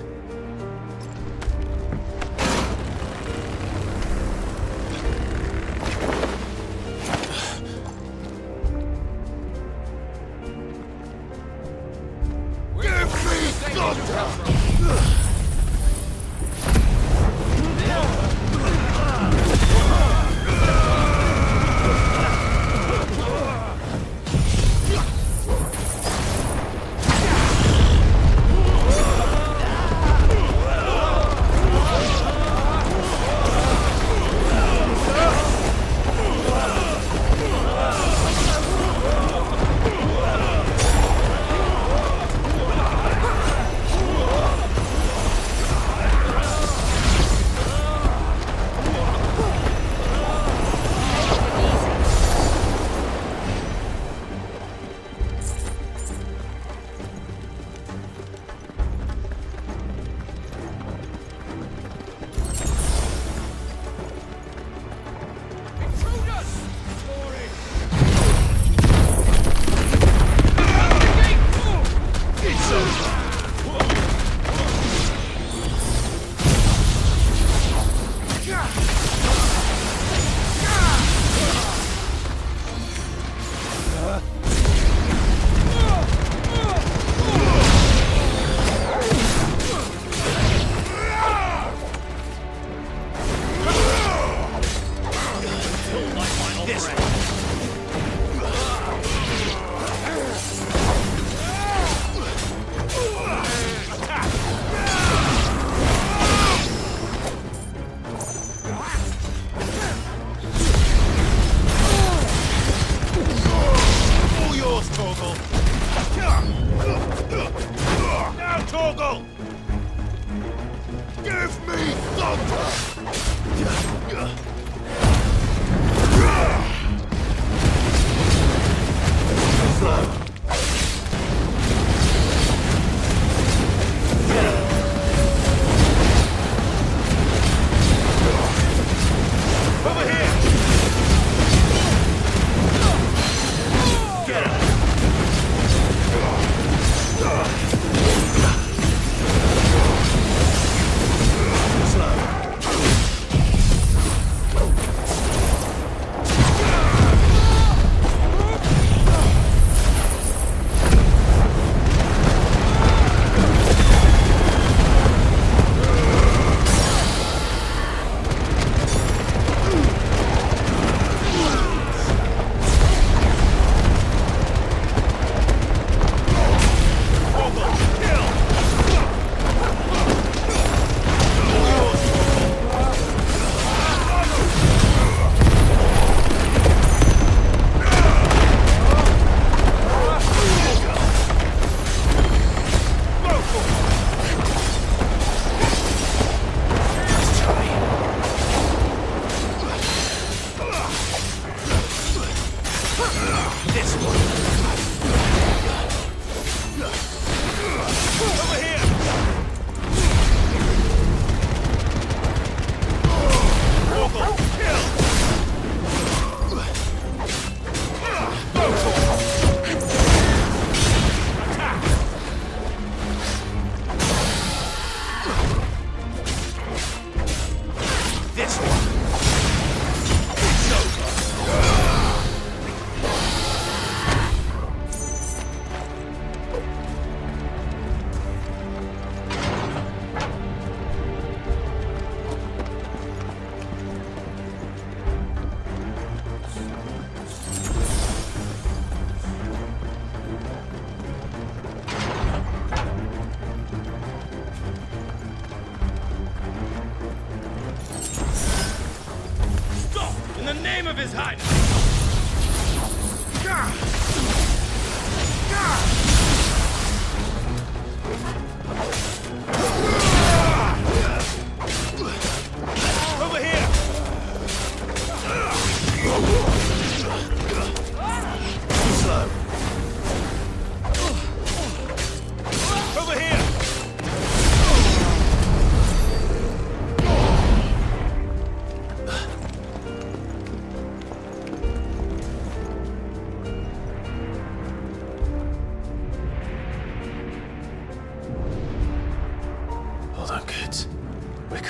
name of His Highness!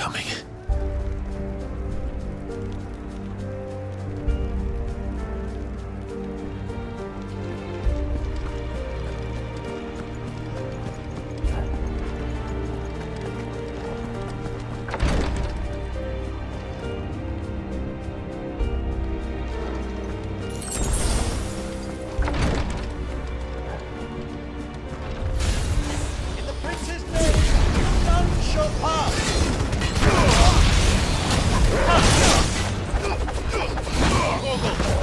coming. In the prince's name, none shall pass!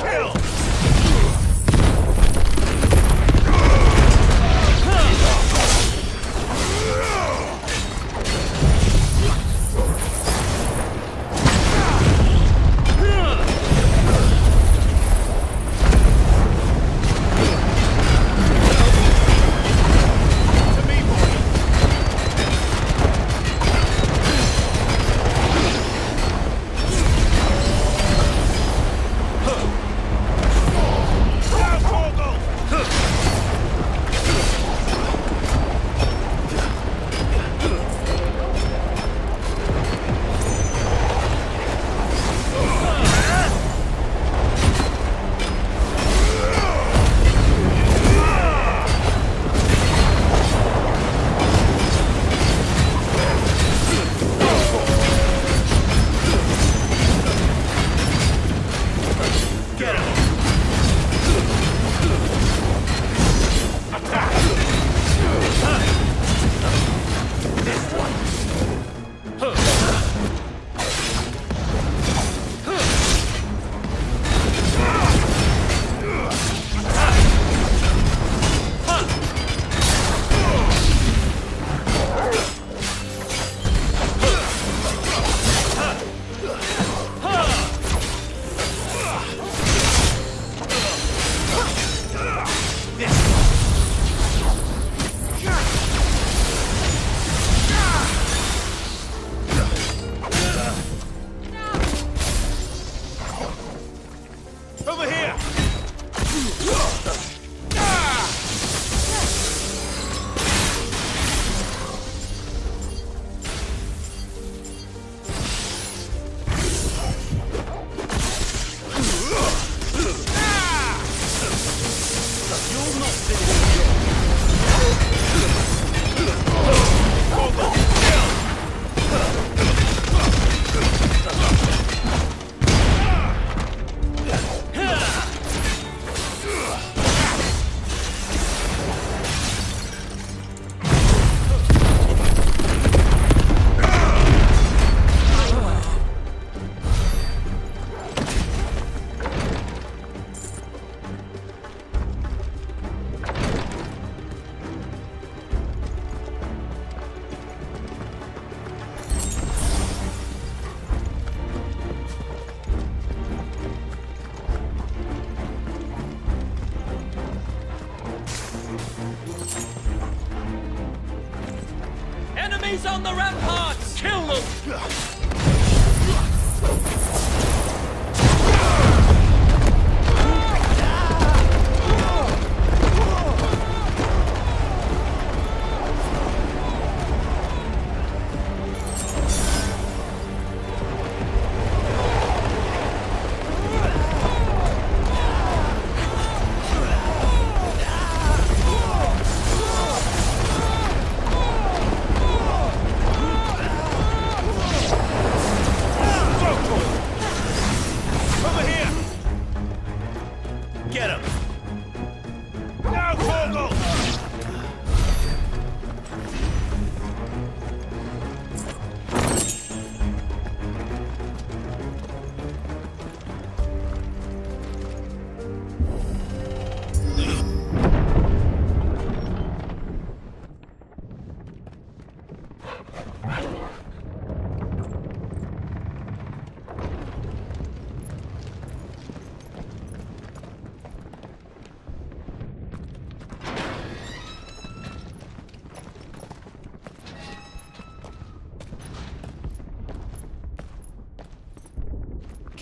Kill! Over here! You'll not Enemies on the ramparts! Kill them!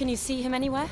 Can you see him anywhere?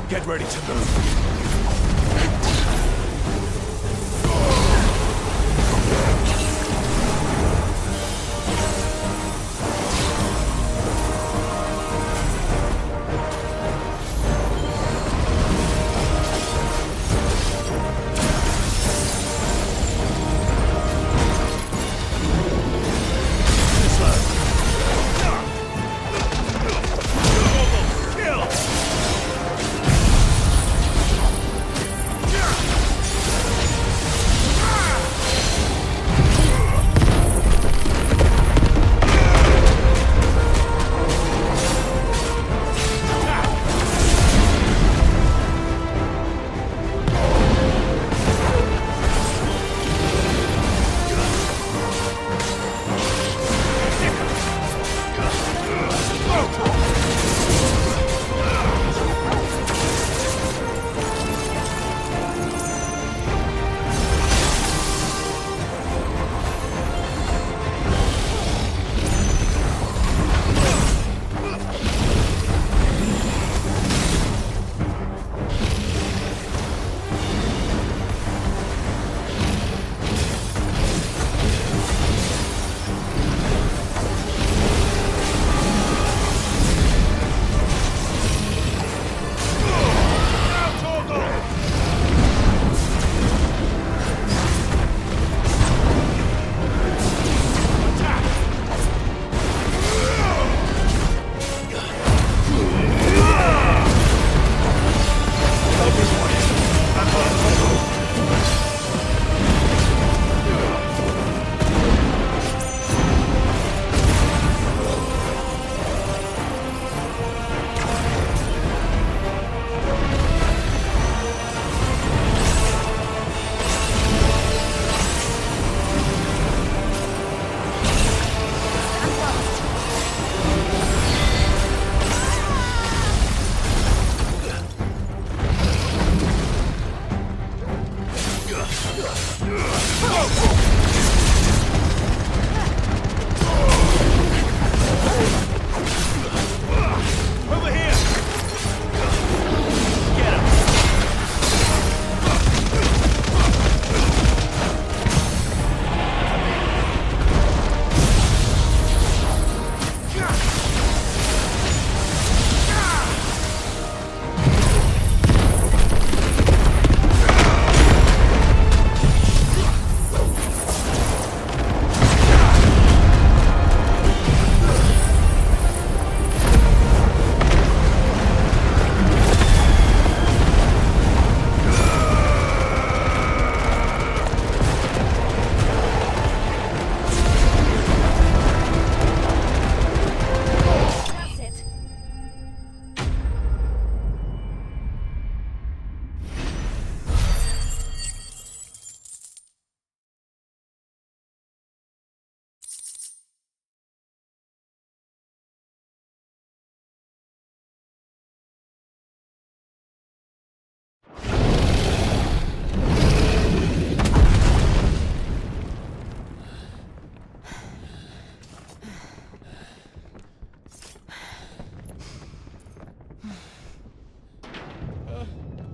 Get ready to move.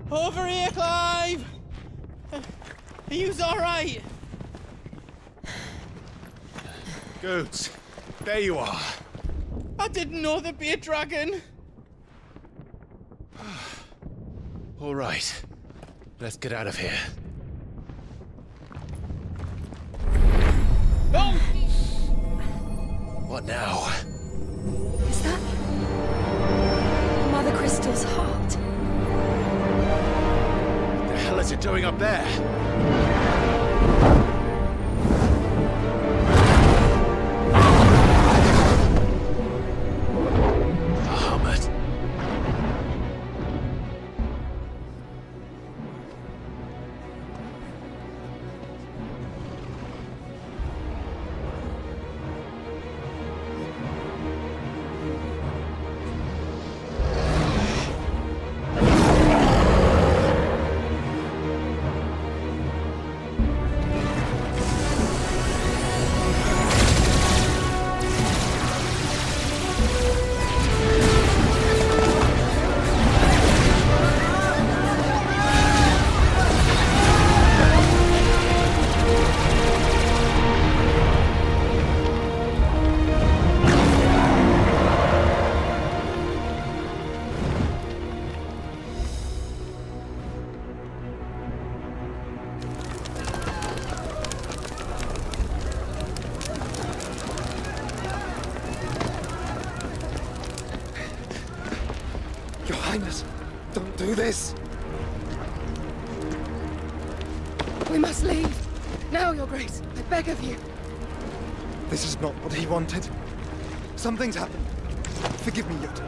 Over here, Clive! Are yous alright? Goots, there you are. I didn't know there'd be a dragon. All right, let's get out of here. Oh! What now? Is that Mother Crystal's heart? What the hell is it doing up there? Don't do this! We must leave. Now, Your Grace. I beg of you. This is not what he wanted. Something's happened. Forgive me, Yut,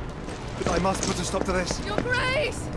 but I must put a stop to this. Your Grace!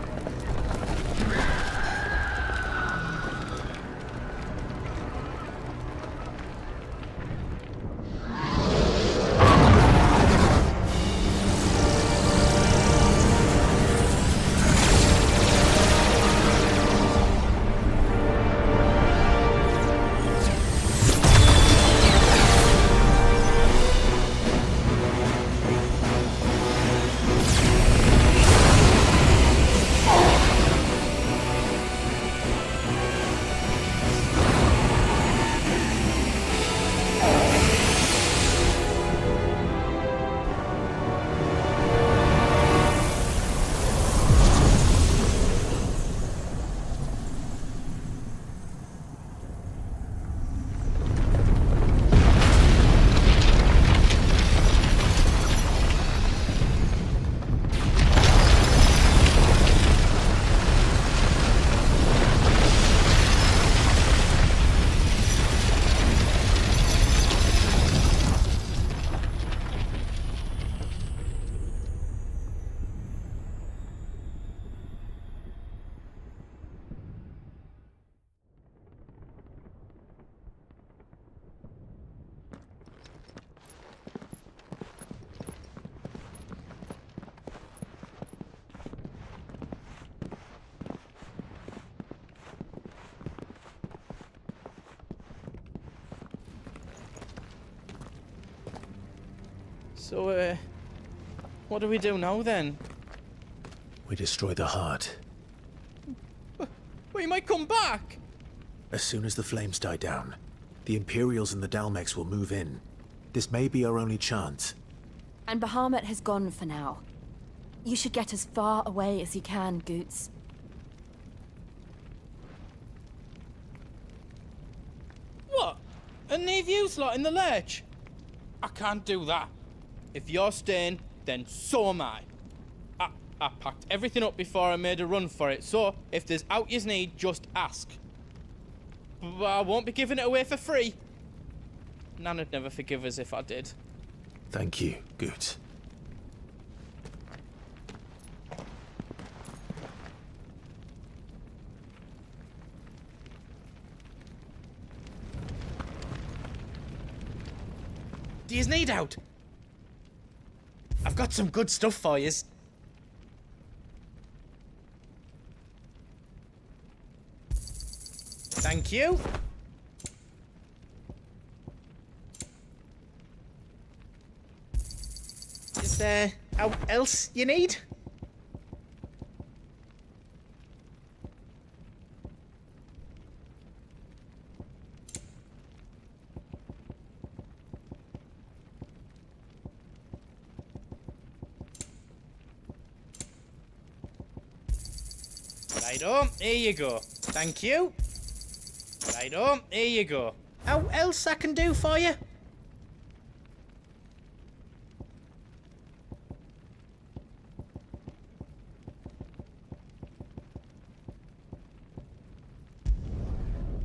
So, what do we do now then? We destroy the heart. We might come back! As soon as the flames die down, the Imperials and the Dalmex will move in. This may be our only chance. And Bahamut has gone for now. You should get as far away as you can, Goots. What? And leave you lot in the lurch? I can't do that. If you're staying, then so am I. I packed everything up before I made a run for it, so if there's out yous need, just ask. But I won't be giving it away for free. Nan'd never forgive us if I did. Thank you, Goots. Do yous need out? I've got some good stuff for yous. Thank you. Is there out else you need? Righto, here you go. Thank you. Righto, here you go. How else I can do for you?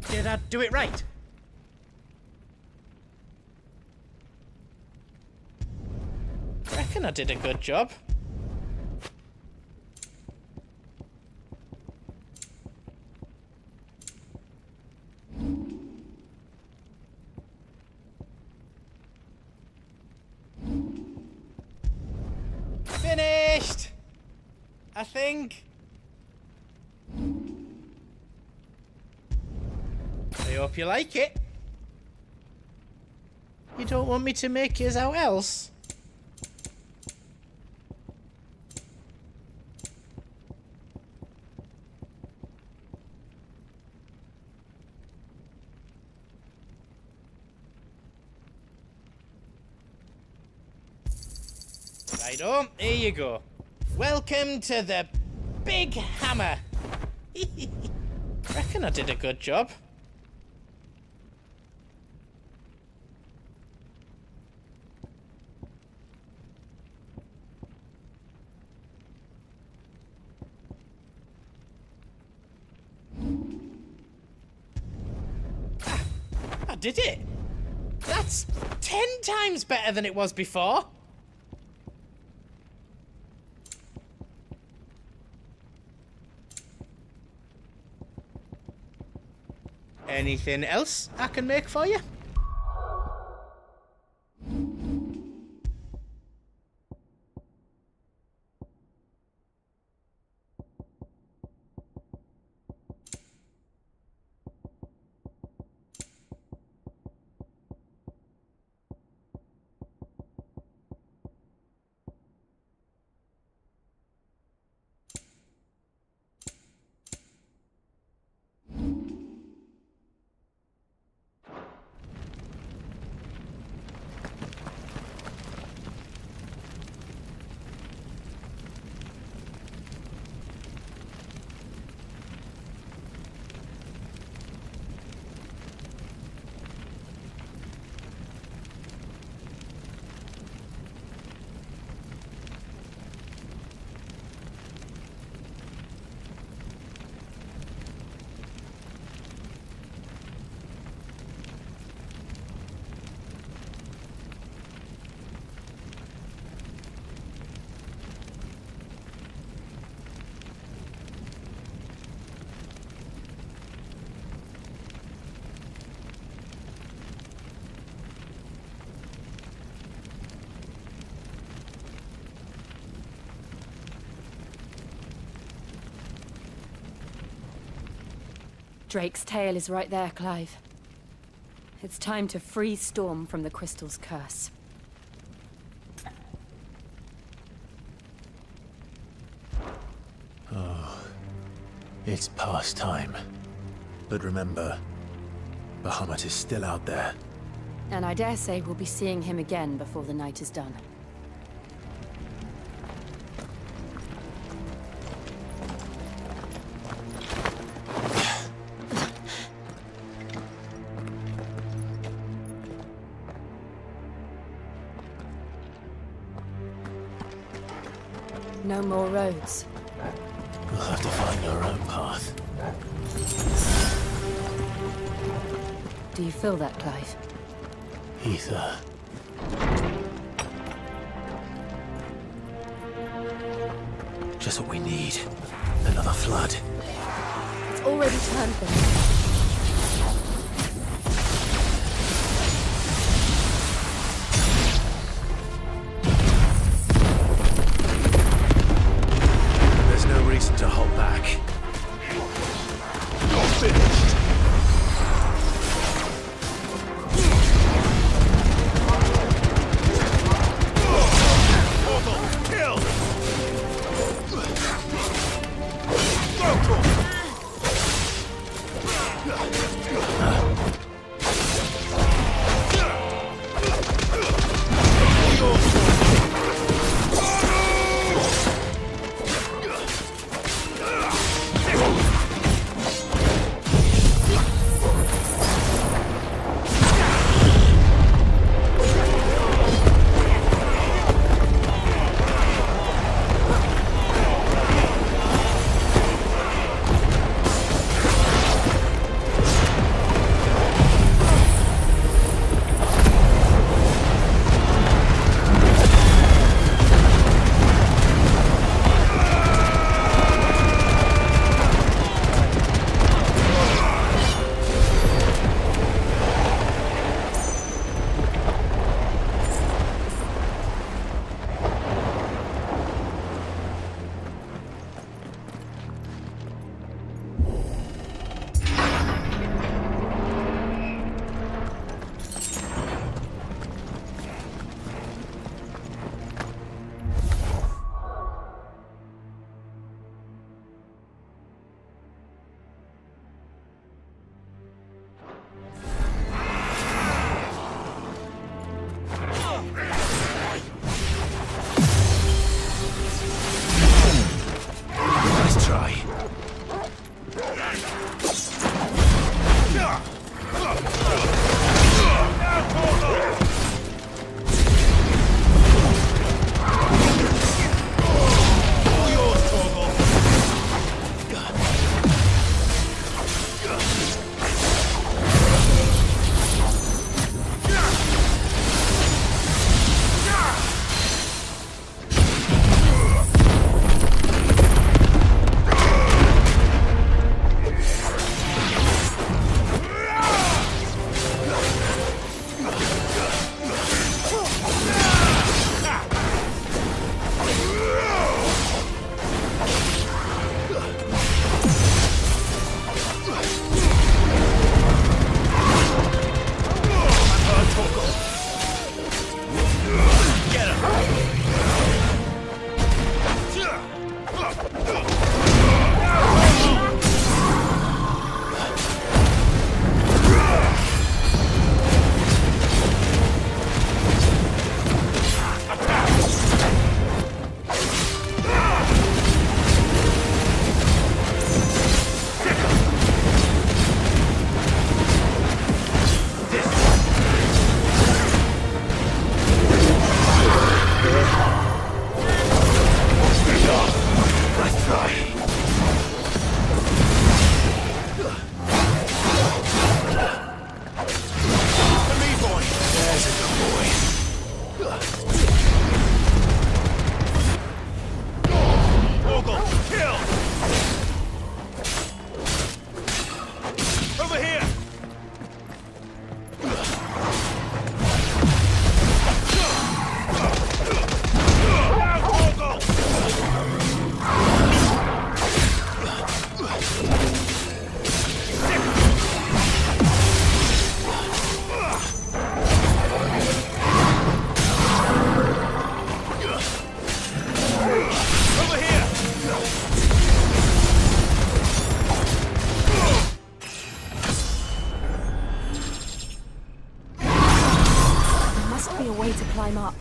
Did I do it right? Reckon I did a good job. Finished! I think. I hope you like it. You don't want me to make yours out else? Righto, here you go. Welcome to the Big Hammer. Reckon I did a good job. did it? That's 10 times better than it was before. Anything else I can make for you? Drake's tail is right there, Clive. It's time to free Storm from the Crystal's curse. Oh, it's past time. But remember, Bahamut is still out there. And I dare say we'll be seeing him again before the night is done. No more roads. You'll have to find your own path. Do you feel that, Clive? Ether. Just what we need. Another flood. It's already turned them. To hold back. You're finished. Kill! climb up.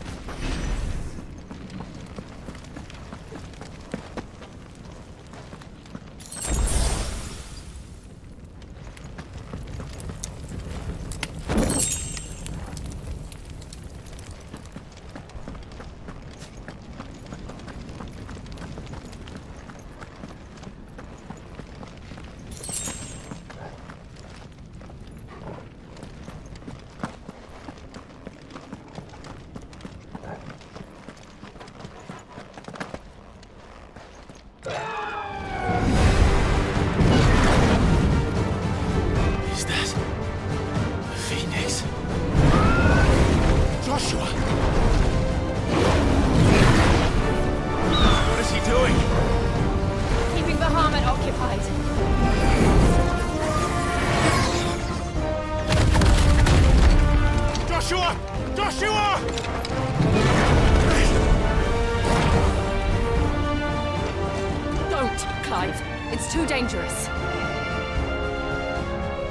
It's too dangerous.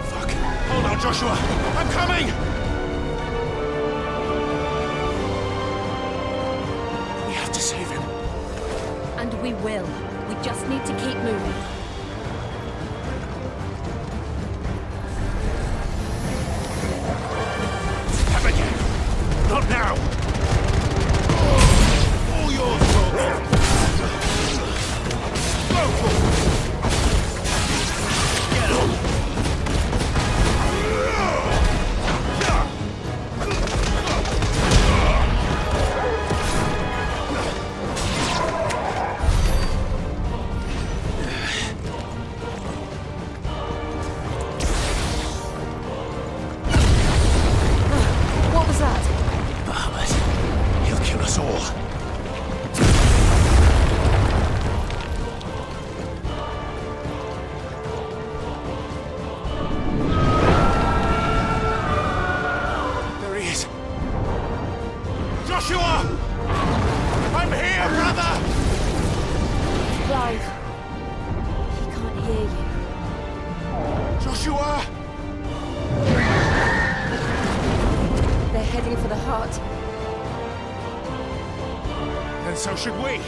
Fuck. Hold on, Joshua. I'm coming! We have to save him. And we will. We just need to keep moving. Have again. Not now. All yours, Paul. Go for it. So should we.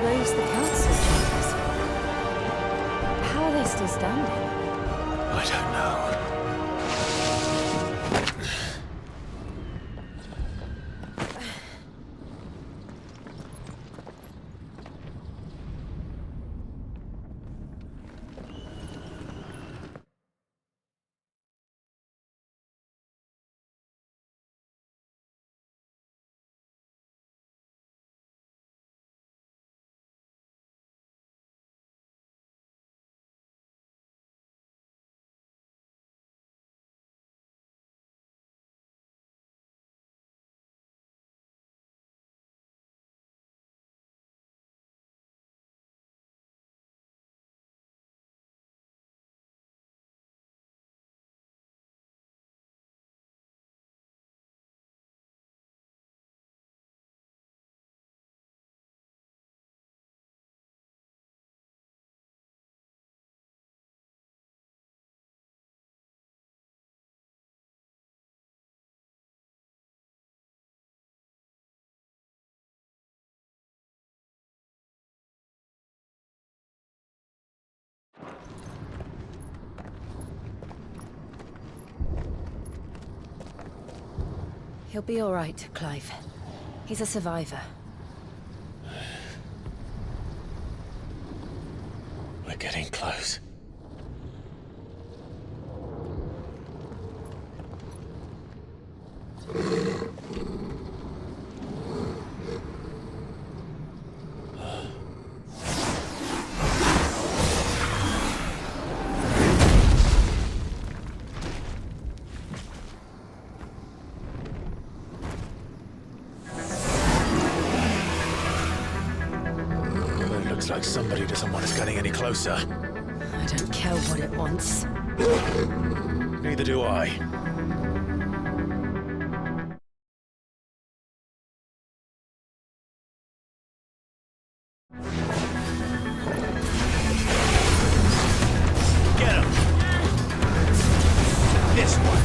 closed the council chambers. How are they still standing? I don't know. He'll be all right, Clive. He's a survivor. We're getting close. Looks like somebody doesn't want us getting any closer. I don't care what it wants. Neither do I. Get him! This one!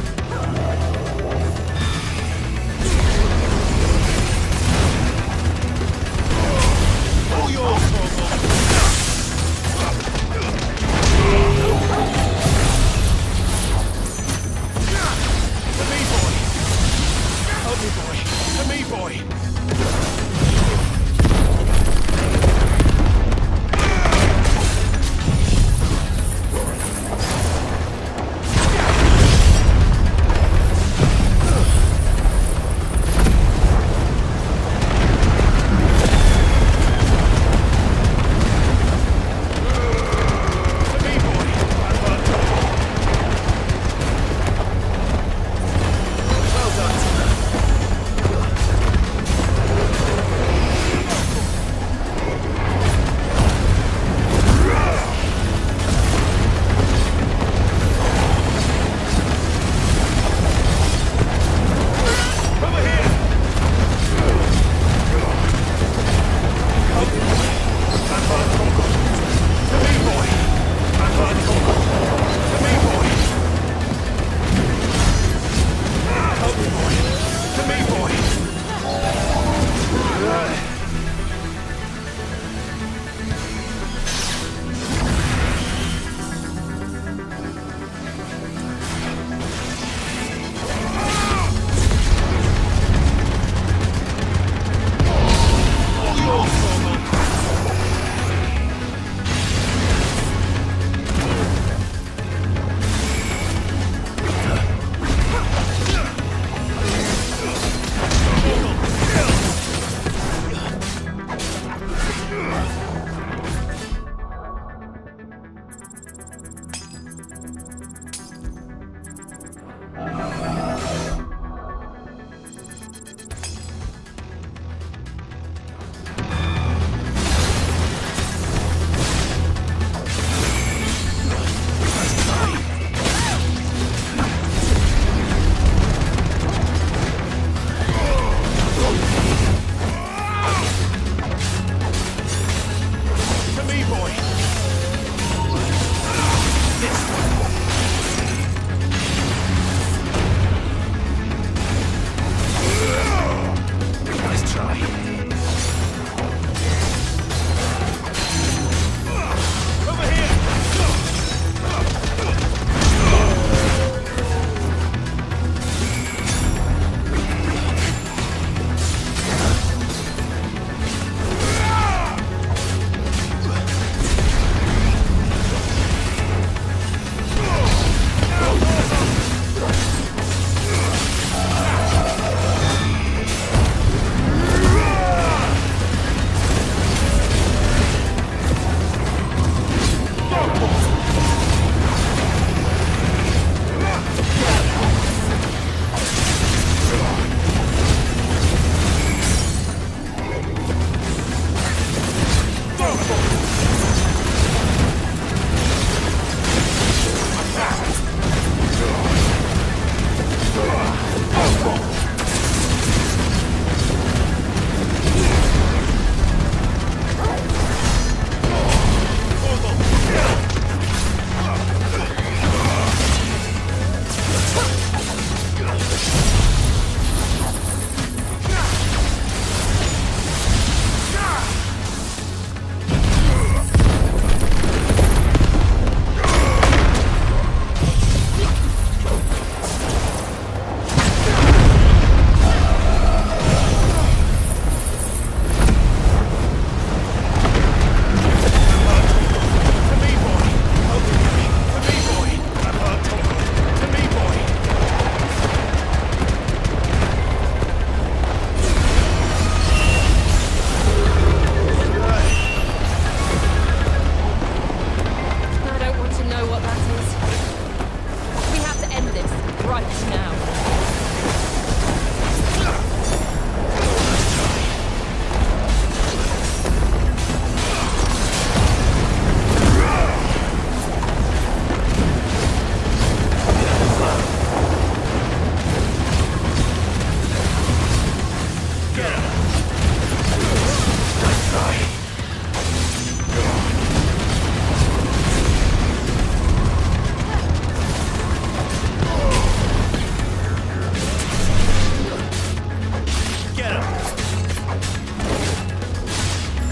All yours! To me, boy!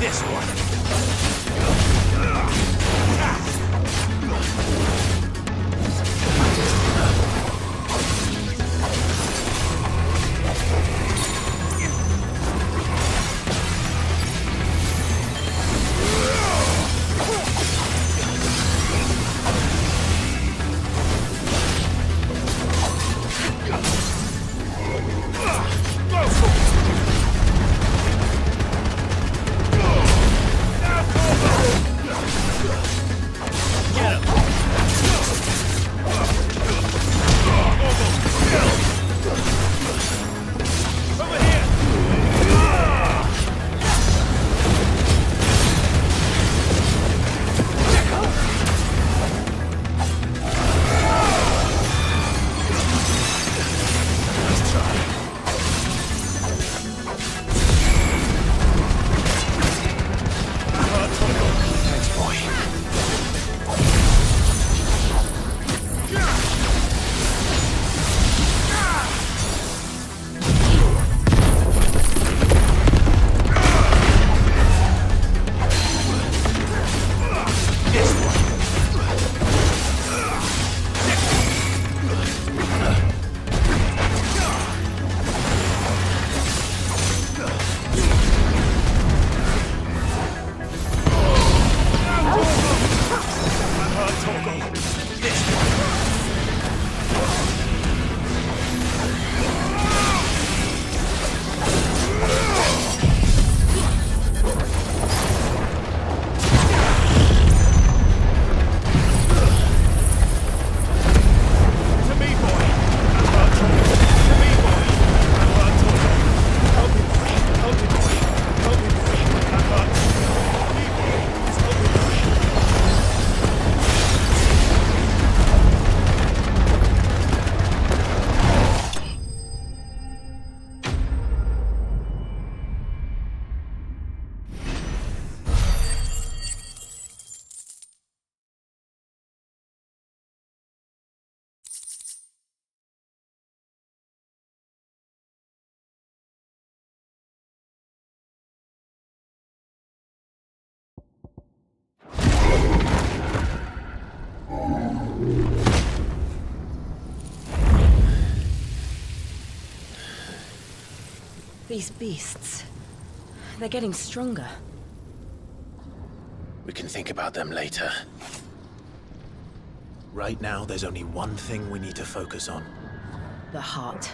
This one. These beasts, they're getting stronger. We can think about them later. Right now, there's only one thing we need to focus on. The heart.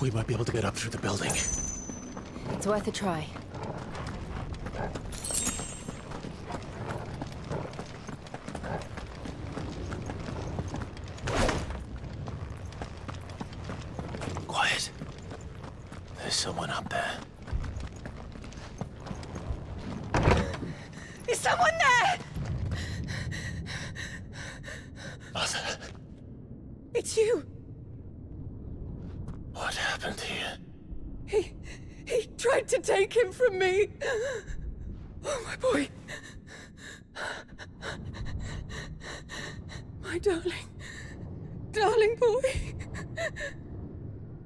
We might be able to get up through the building. It's worth a try. Quiet. There's someone up there. Is someone there? Mother. It's you. What happened here? He tried to take him from me. Oh, my boy. My darling. Darling boy.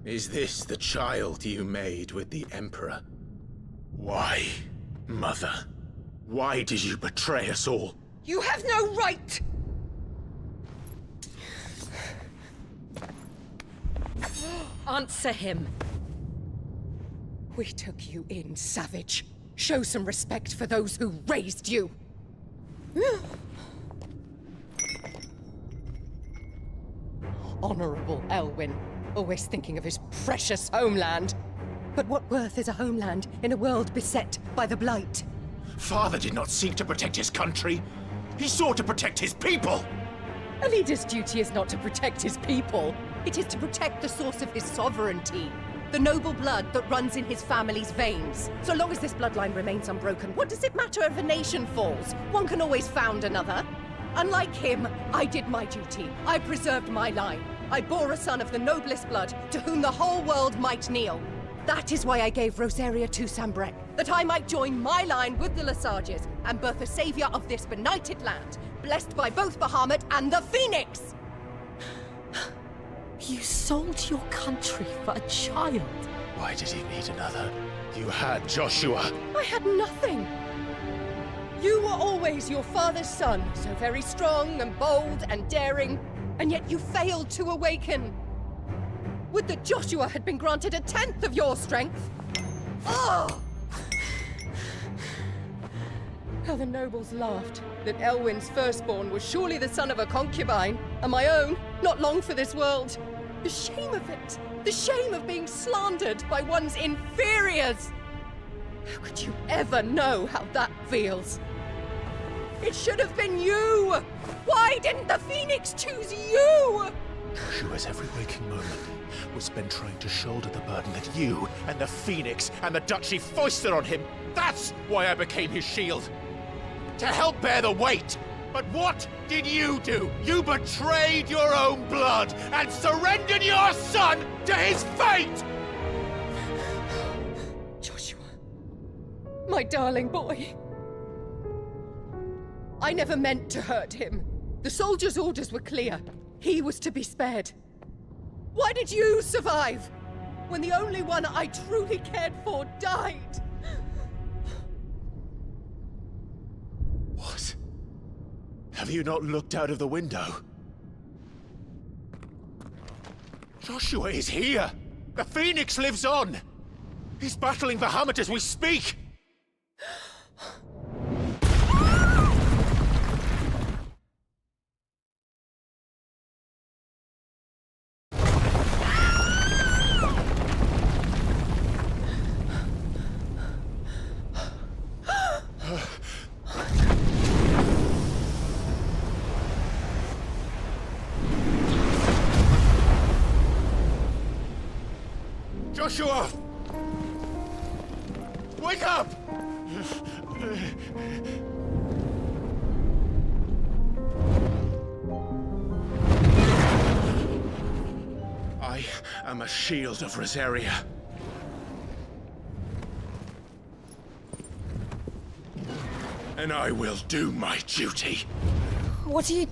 Is this the child you made with the Emperor? Why, Mother? Why did you betray us all? You have no right! Answer him. We took you in, savage. Show some respect for those who raised you. Honorable Elwyn, always thinking of his precious homeland. But what worth is a homeland in a world beset by the Blight? Father did not seek to protect his country. He sought to protect his people. A leader's duty is not to protect his people. It is to protect the source of his sovereignty. The noble blood that runs in his family's veins. So long as this bloodline remains unbroken, what does it matter if a nation falls? One can always found another. Unlike him, I did my duty. I preserved my line. I bore a son of the noblest blood, to whom the whole world might kneel. That is why I gave Rosaria to Sambrek, that I might join my line with the Lesages and birth a savior of this benighted land, blessed by both Bahamut and the Phoenix! You sold your country for a child. Why did he need another? You had Joshua. I had nothing. You were always your father's son, so very strong and bold and daring, and yet you failed to awaken. Would that Joshua had been granted 1/10 of your strength? Oh! How the nobles laughed that Elwyn's firstborn was surely the son of a concubine, and my own, not long for this world. The shame of it! The shame of being slandered by one's inferiors! How could you ever know how that feels? It should have been you! Why didn't the Phoenix choose you? Joshua's every waking moment was spent trying to shoulder the burden that you and the Phoenix and the Duchy foisted on him. That's why I became his shield. To help bear the weight. But what did you do? You betrayed your own blood and surrendered your son to his fate! Joshua. My darling boy. I never meant to hurt him. The soldiers' orders were clear. He was to be spared. Why did you survive when the only one I truly cared for died? What? Have you not looked out of the window? Joshua is here! The Phoenix lives on! He's battling Bahamut as we speak! Joshua! Wake up! I am a shield of Rosaria. And I will do my duty. What are you...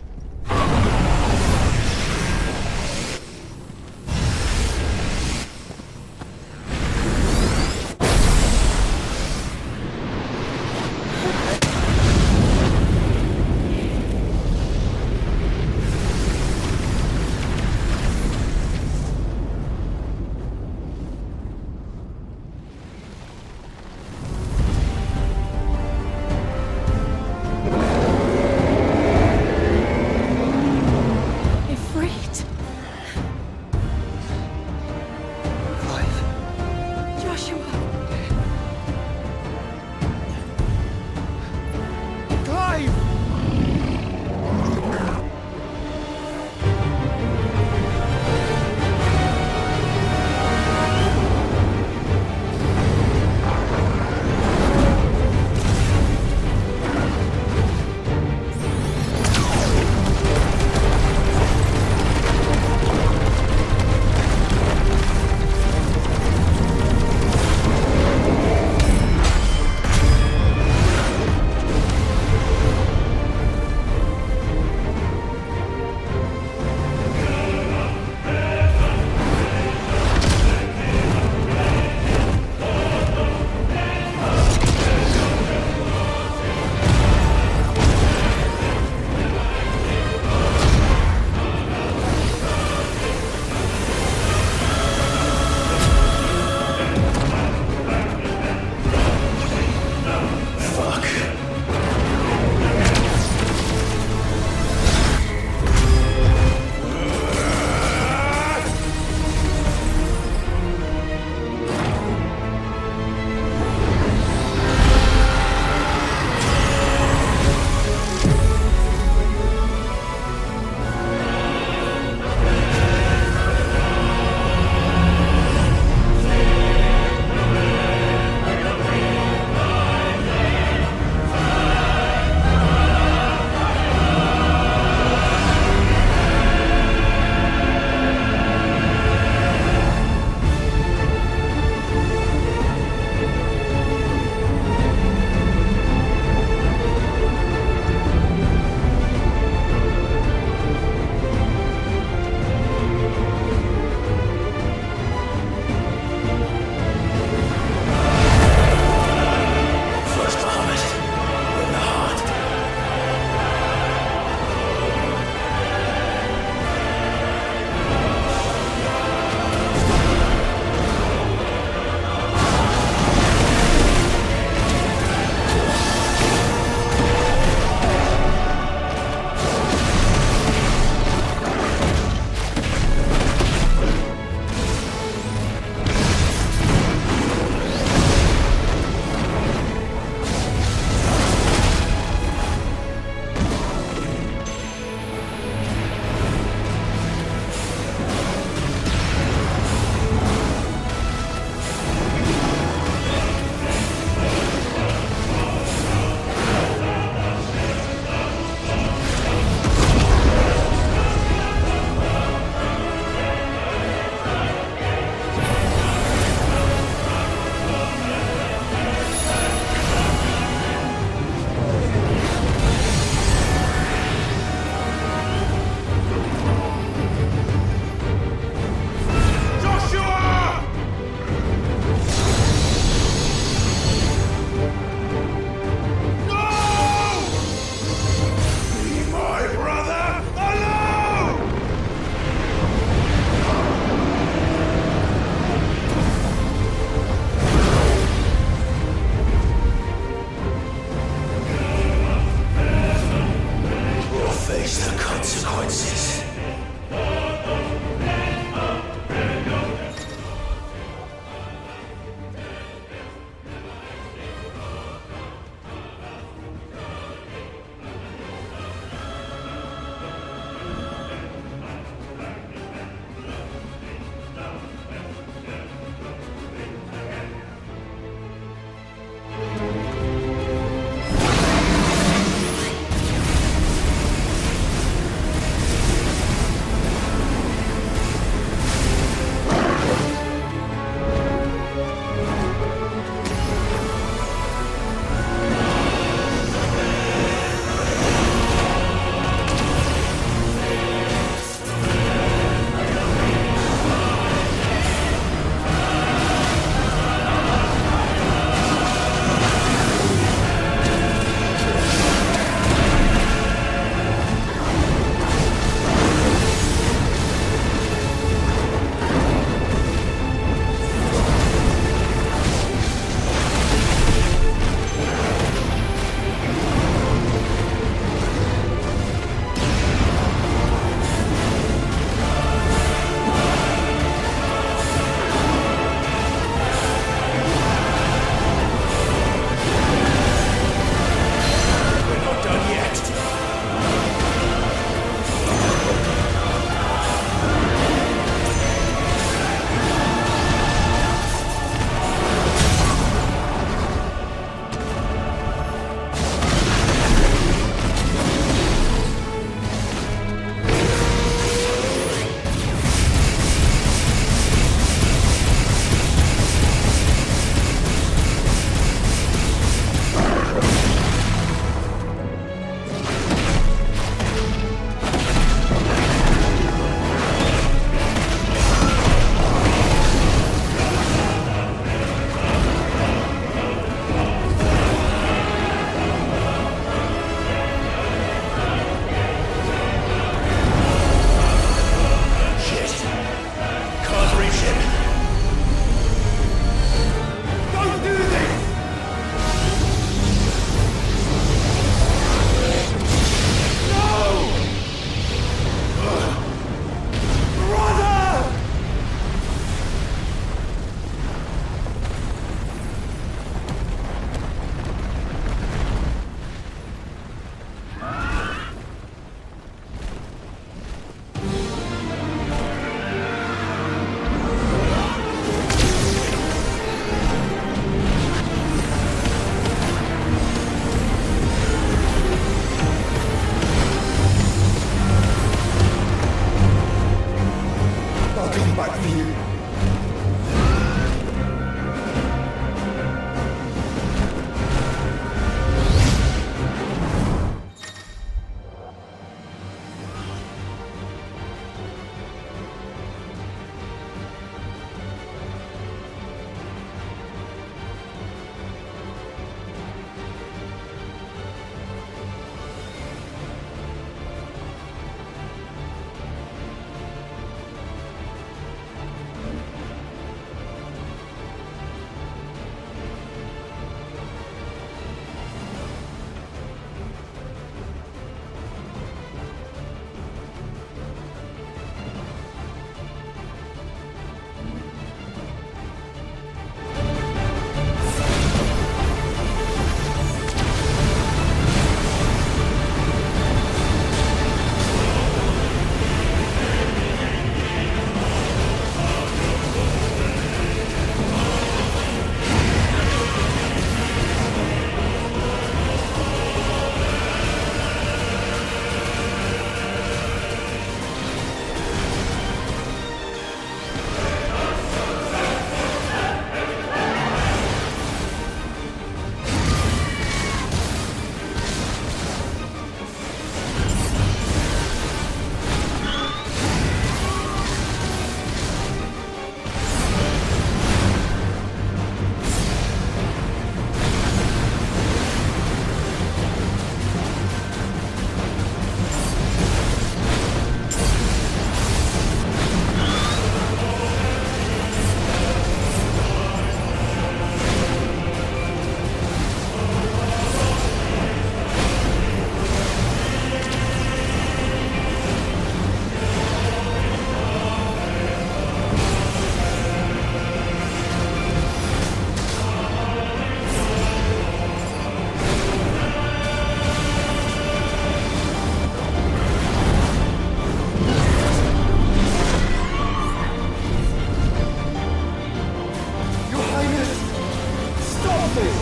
choices.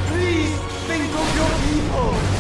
Please think of your people.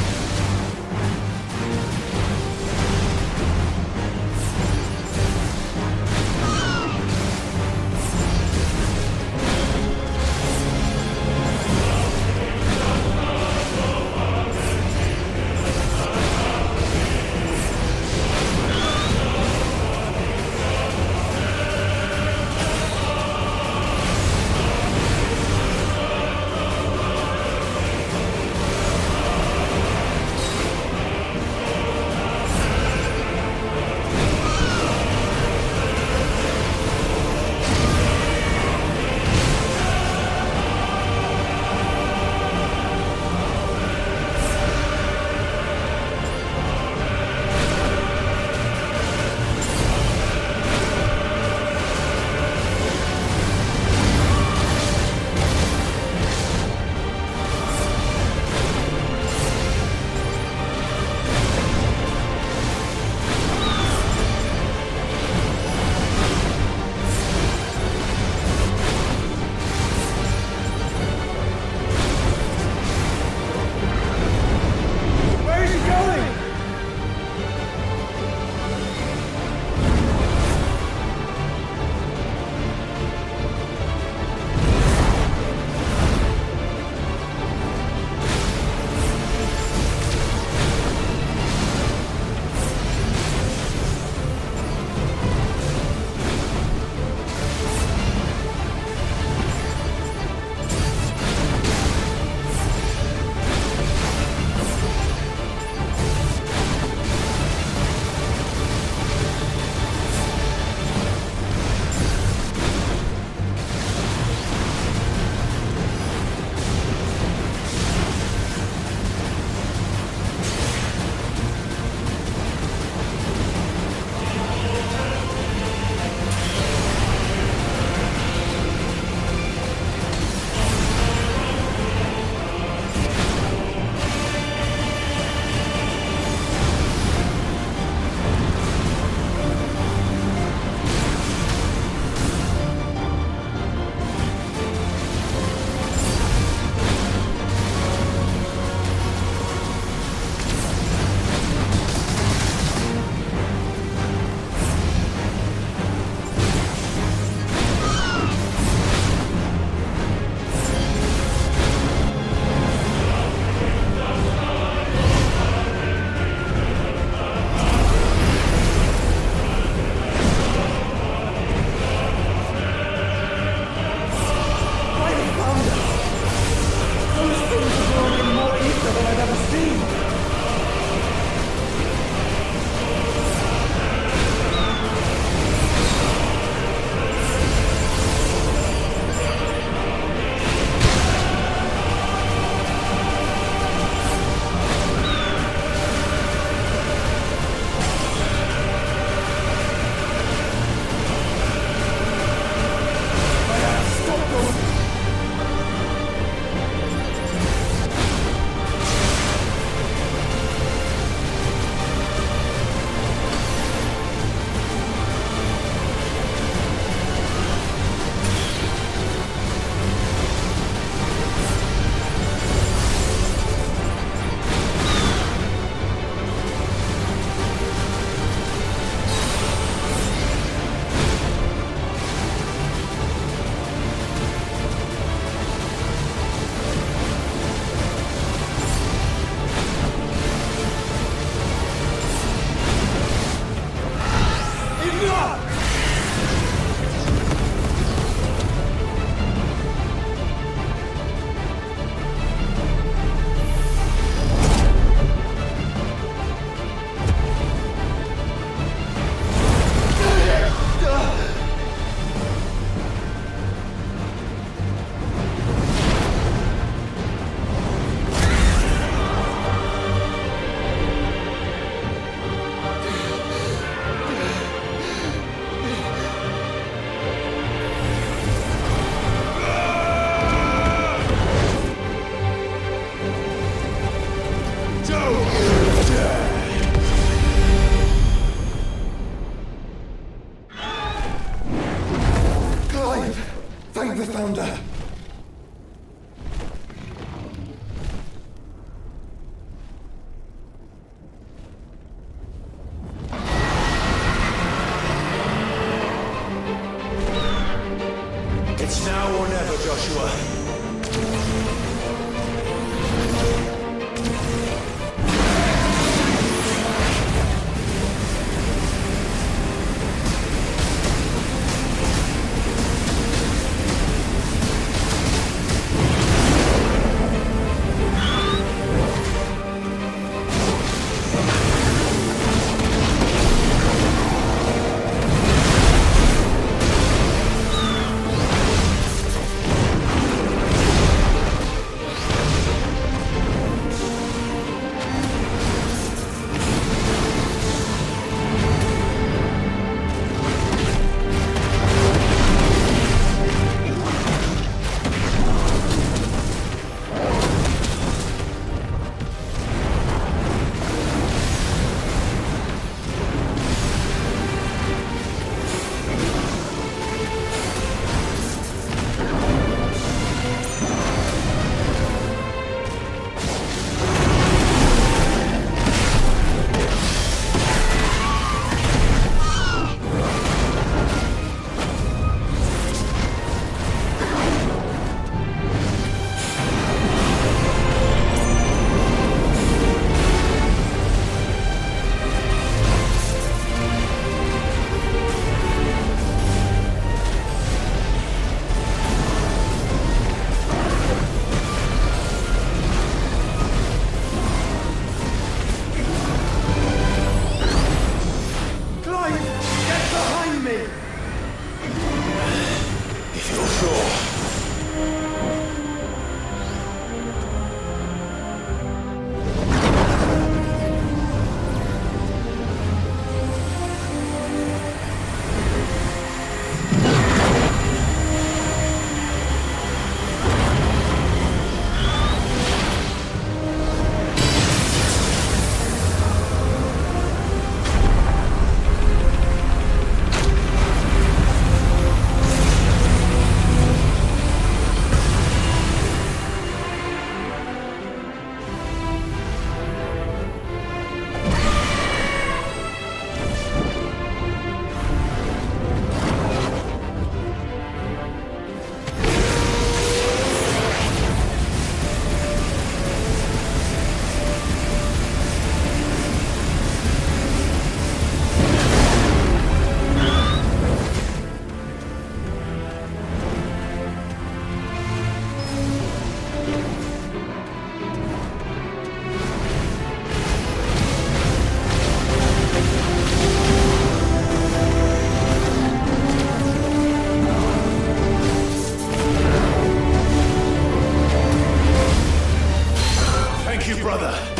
brother.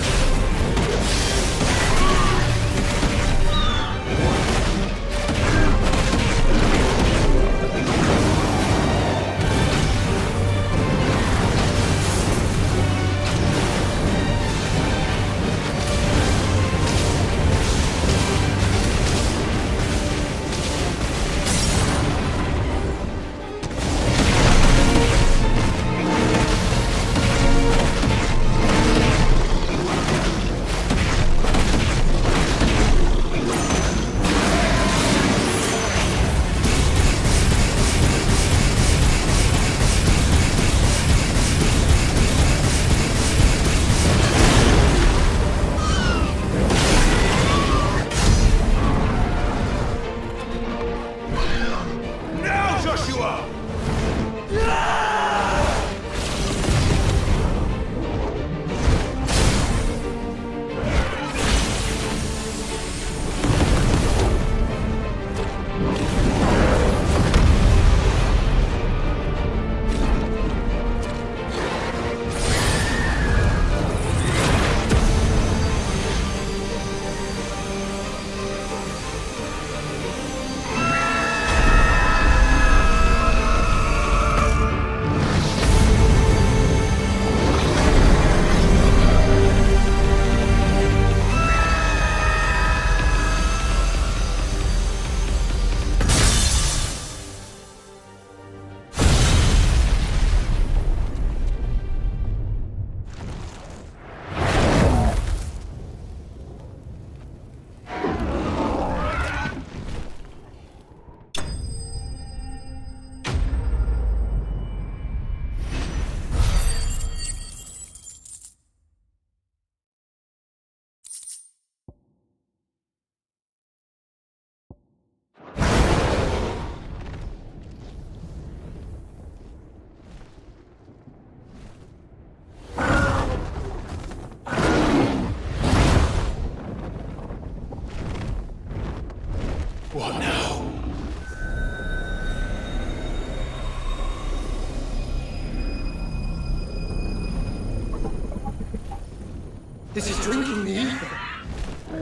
This is drinking the ether.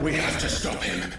We have to stop him.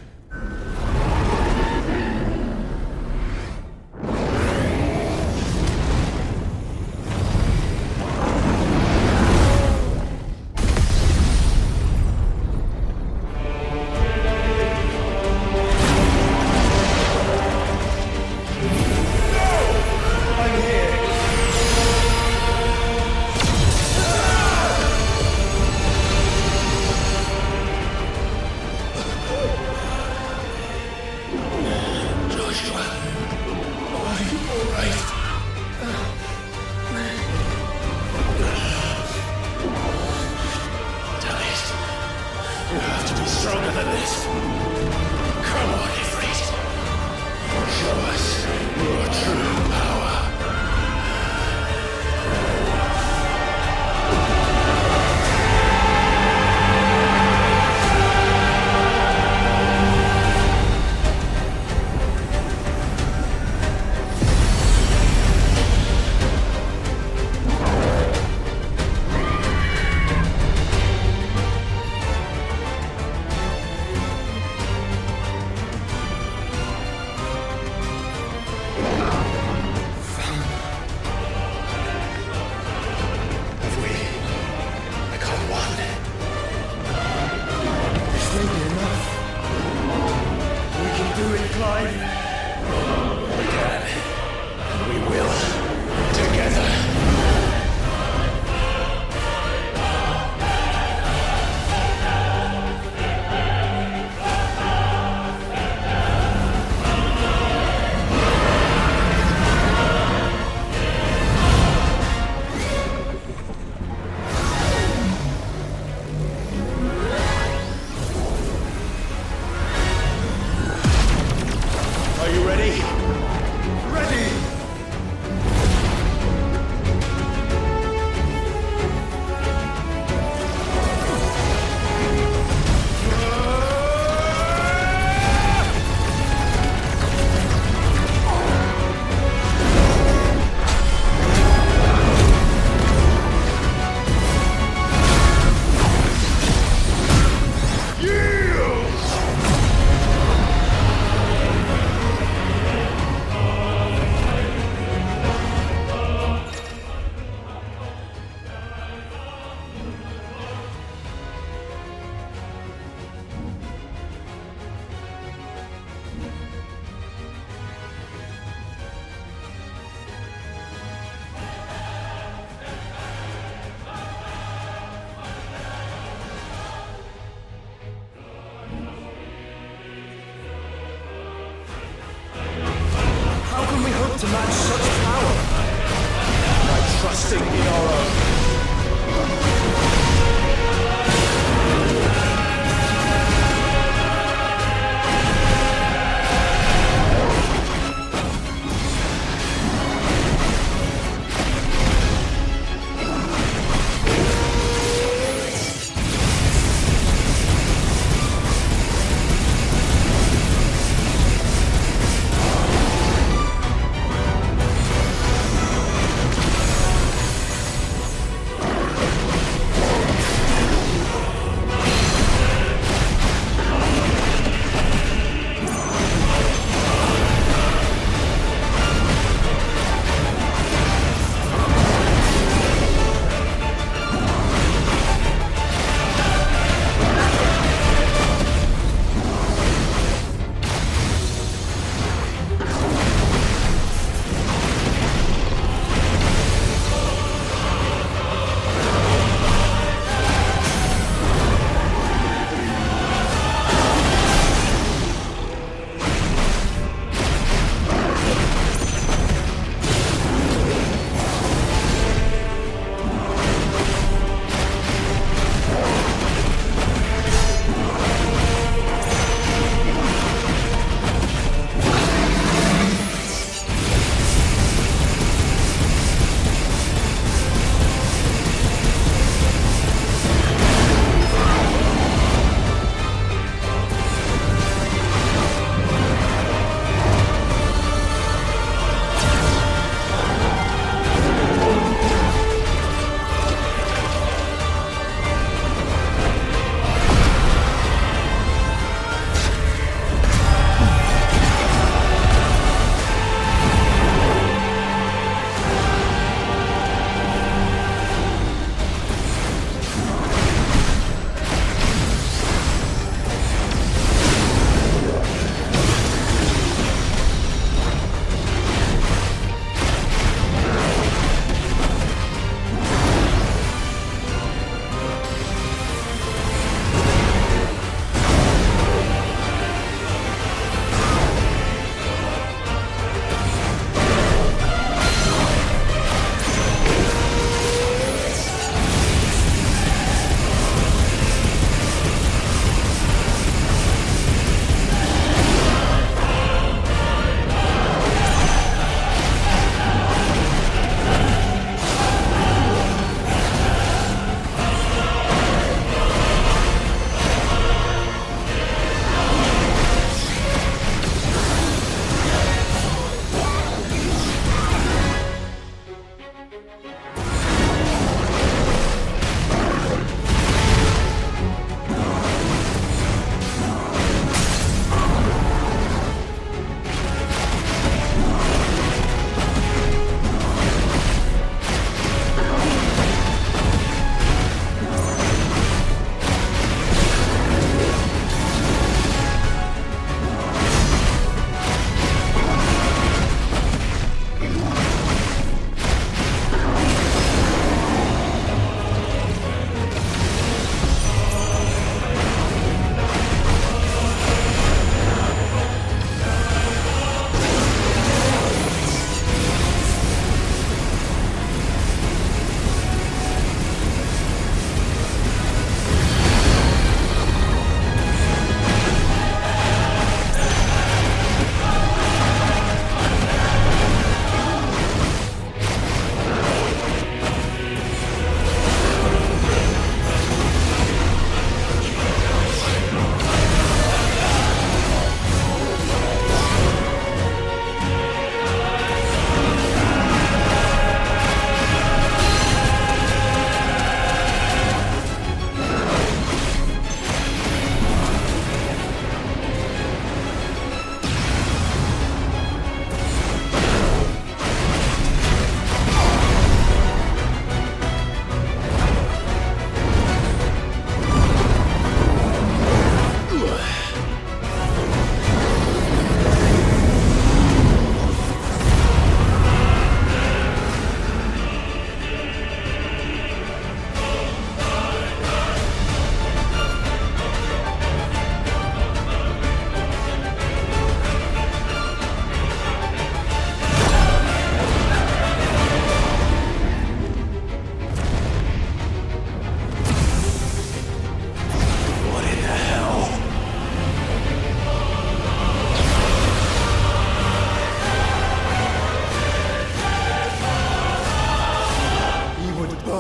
Stronger than this. Come on, Ifrit. Show us your true power. To match such power by trusting in our own.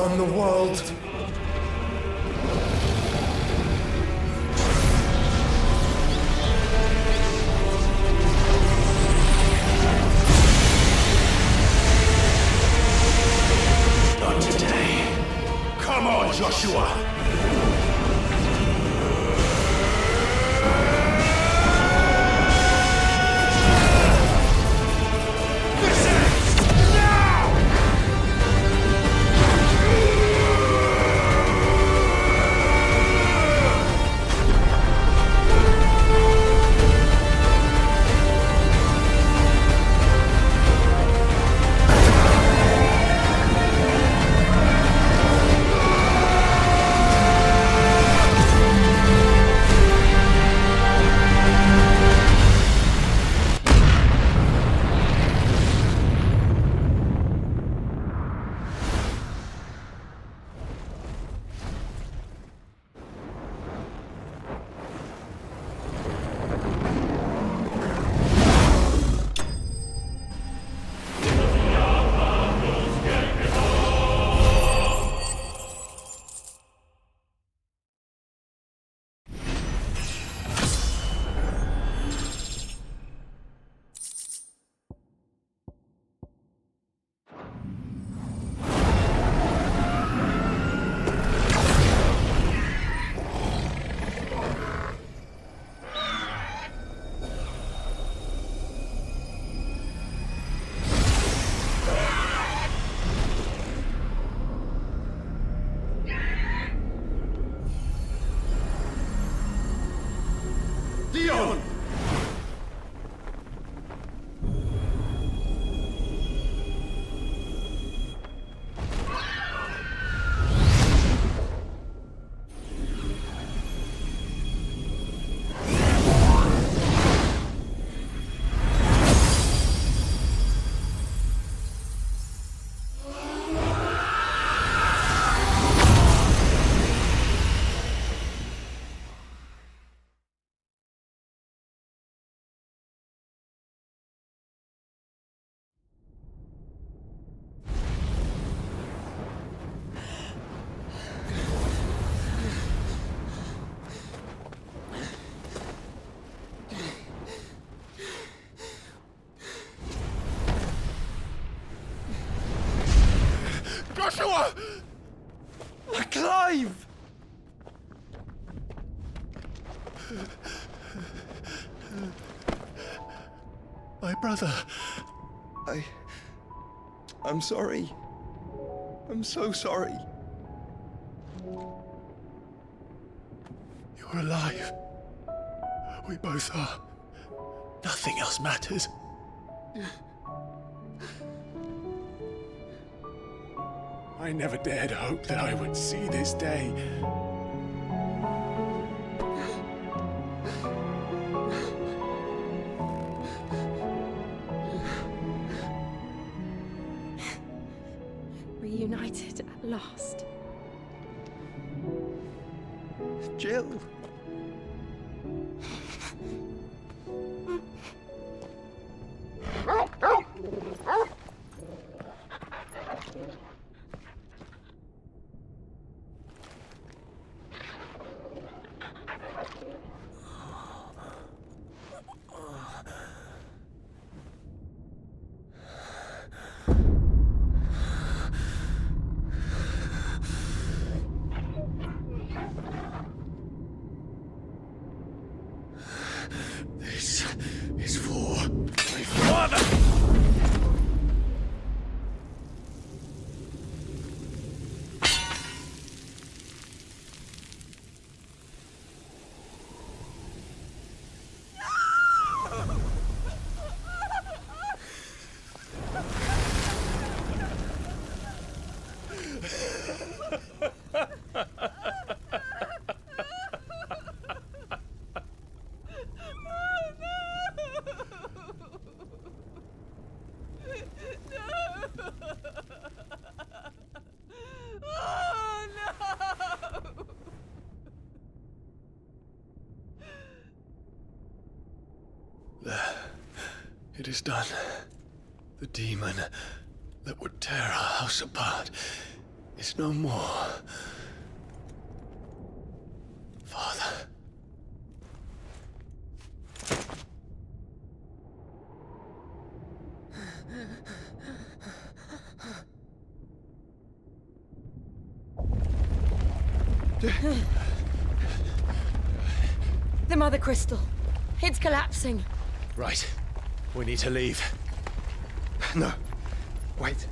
on the world. Not today. Come on, Joshua! Leon! Joshua! Clive! My brother. I'm sorry. I'm so sorry. You're alive. We both are. Nothing else matters. I never dared hope that I would see this day. Reunited at last. Jill. This is for my father! It is done. The demon that would tear our house apart is is no more. Father. The Mother Crystal. It's collapsing. Right. We need to leave. No. Wait.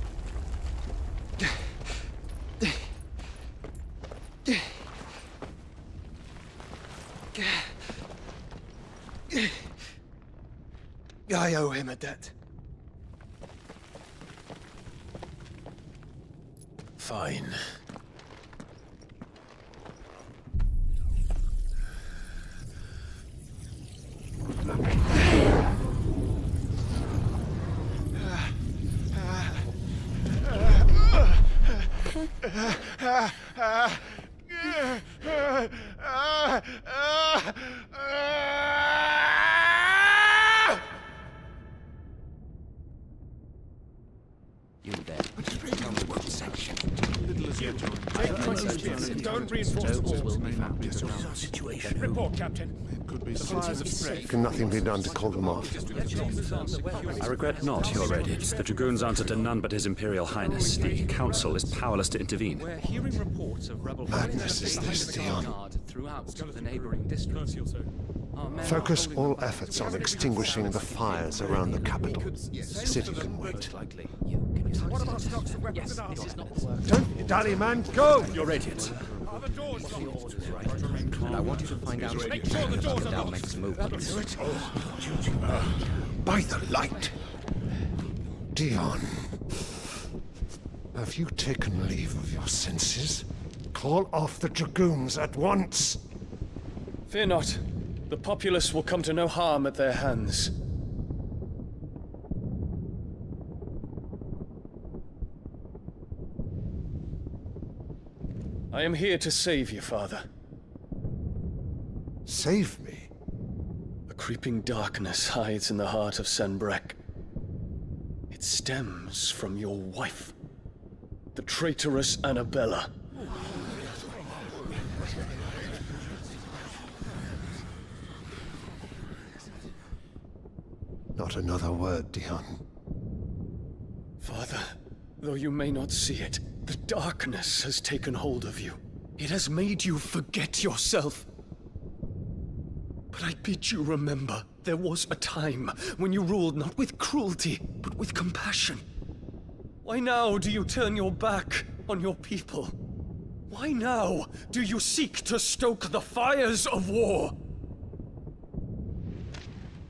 I owe him a debt. Fine. You there. Tell me what section. Don't reinforce the walls. Situation. Report, Captain. The fires have spread. Can nothing be done to call them off? I regret not, Your Radiance. The Dragoons answer to none but His Imperial Highness. The Council is powerless to intervene. We're hearing reports of rebel Madness is this, Dion. throughout the neighboring districts. Focus all efforts on extinguishing the fires around the capital. The city can wait. What about stocks of weapons and armor? Don't be dally, man. Go! Your Radiance. Are the doors locked? And I want you to find out Make sure the doors are our locked. next move. By the light. Dion. Have you taken leave of your senses? Call off the Dragoons at once. Fear not. The populace will come to no harm at their hands. I am here to save you, Father. Save me? A creeping darkness hides in the heart of Sanbrek. It stems from your wife, the traitorous Annabella. Not another word, Dion. Father, though you may not see it, the darkness has taken hold of you. It has made you forget yourself. But I bid you remember, there was a time when you ruled not with cruelty, but with compassion. Why now do you turn your back on your people? Why now do you seek to stoke the fires of war?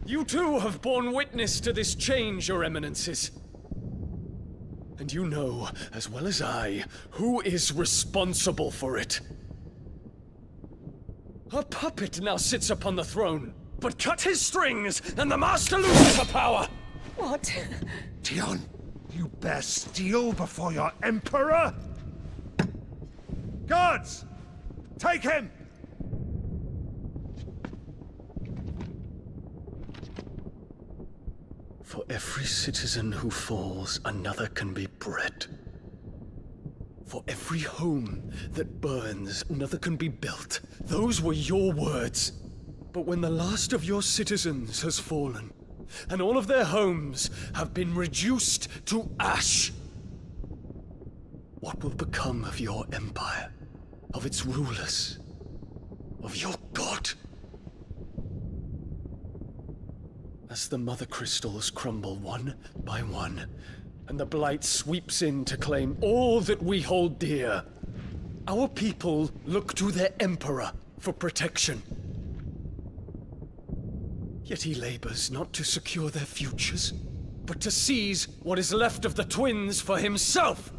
You too have borne witness to this change, Your Eminences. And you know, as well as I, who is responsible for it. A puppet now sits upon the throne, but cut his strings, and the Master loses her power! What? Dion, you bear steel before your Emperor? Guards! Take him! For every citizen who falls, another can be bred. For every home that burns, another can be built. Those were your words. But when the last of your citizens has fallen, and all of their homes have been reduced to ash, what will become of your empire, of its rulers, of your god? As the Mother Crystals crumble one by one, and the Blight sweeps in to claim all that we hold dear, our people look to their Emperor for protection. Yet he labors not to secure their futures, but to seize what is left of the twins for himself!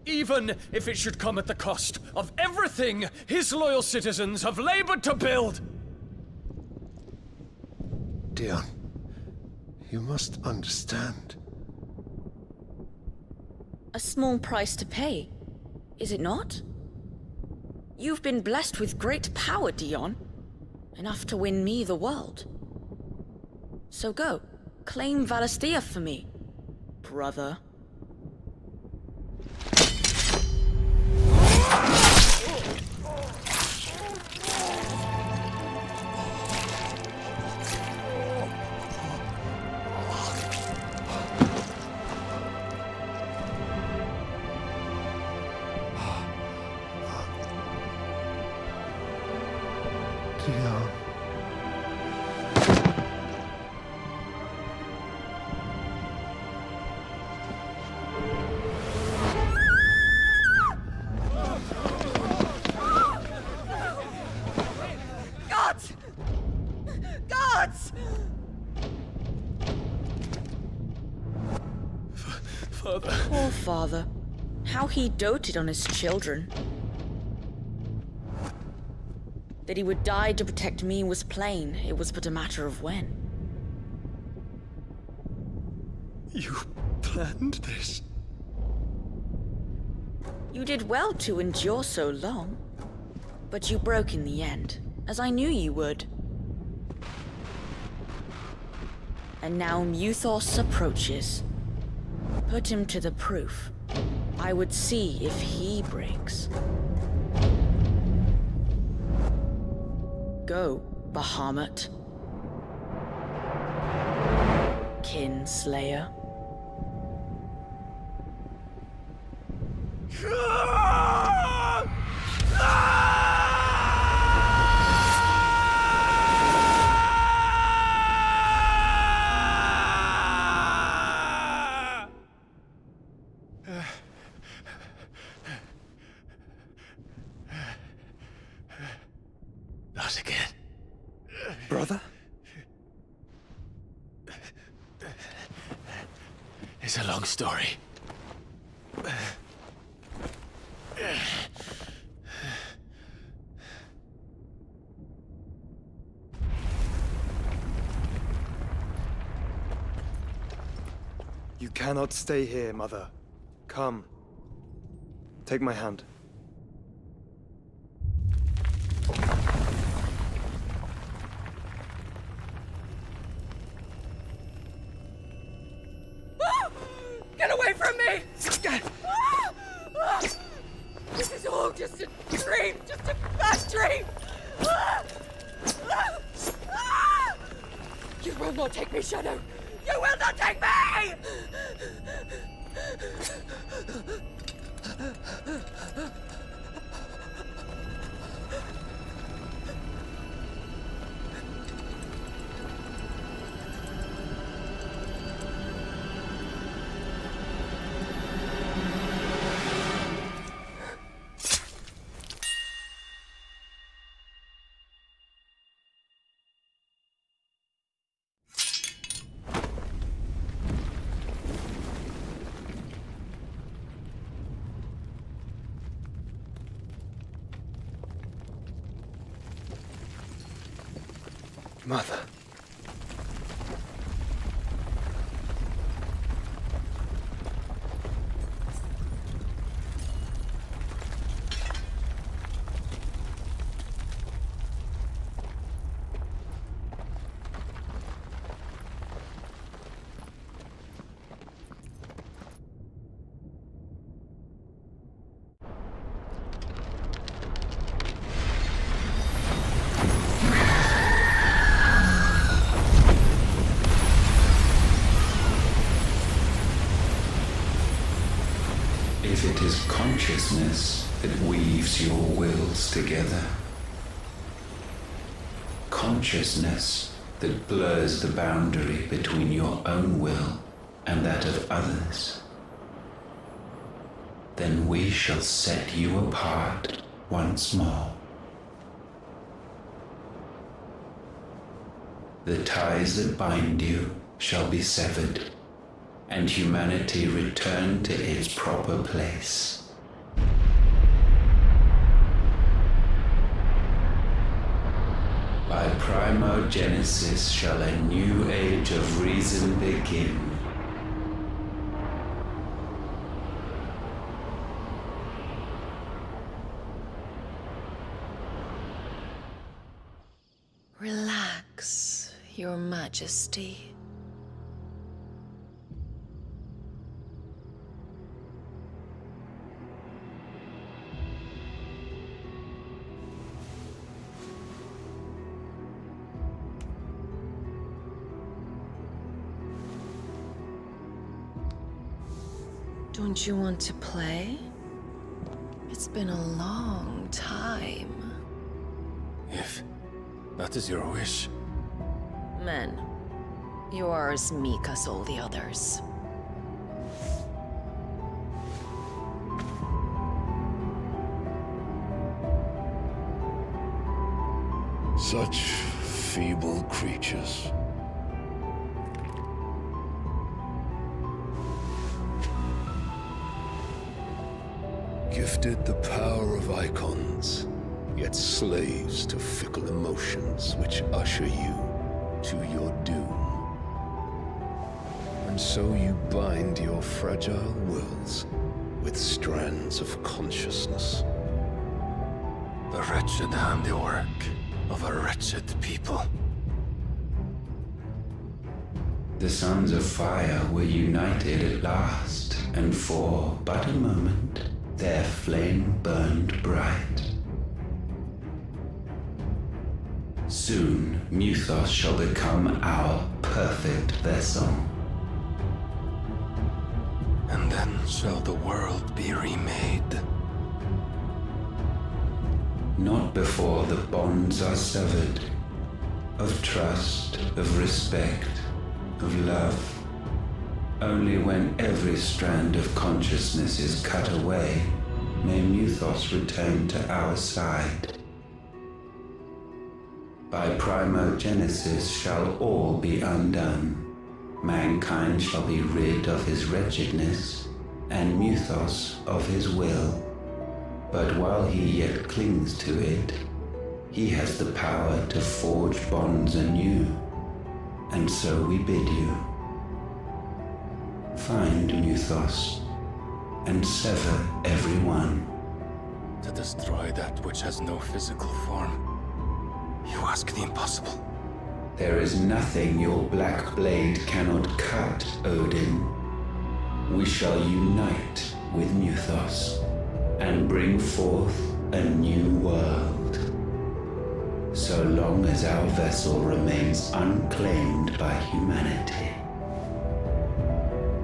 Even if it should come at the cost of everything his loyal citizens have labored to build! Dion, you must understand. A small price to pay, is it not? You've been blessed with great power, Dion. Enough to win me the world. So go, claim Valisthea for me, brother. Dion. Gods! Gods! Father. Poor father. How he doted on his children. That he would die to protect me was plain. It was but a matter of when. You planned this? You did well to endure so long. But you broke in the end, as I knew you would. And now Muthos approaches. Put him to the proof. I would see if he breaks. Go, Bahamut. Kinslayer. Not again. Brother? It's a long story. You cannot stay here, Mother. Come. Take my hand. Get away from me! This is all just a dream, just a bad dream! You will not take me, Shadow! You will not take me! Mother. If it is consciousness that weaves your wills together, consciousness that blurs the boundary between your own will and that of others, then we shall set you apart once more. The ties that bind you shall be severed, and humanity return to its proper place. By primogenesis shall a new age of reason begin. Relax, Your Majesty. Don't you want to play? It's been a long time. If That is your wish. Men, you are as meek as all the others. Such feeble creatures. Gifted the power of icons, yet slaves to fickle emotions which usher you to your doom. And so you bind your fragile wills with strands of consciousness. The wretched handiwork of a wretched people. The sons of fire were united at last, and for but a moment their flame burned bright. Soon Mythos shall become our perfect vessel. And then shall the world be remade. Not before the bonds are severed, of trust, of respect, of love. Only when every strand of consciousness is cut away, may Mythos return to our side. By primogenesis shall all be undone. Mankind shall be rid of his wretchedness, and Mythos of his will. But while he yet clings to it, he has the power to forge bonds anew. And so we bid you, find Mythos, and sever every one. To destroy that which has no physical form. You ask the impossible. There is nothing your black blade cannot cut, Odin. We shall unite with Mythos, and bring forth a new world. So long as our vessel remains unclaimed by humanity.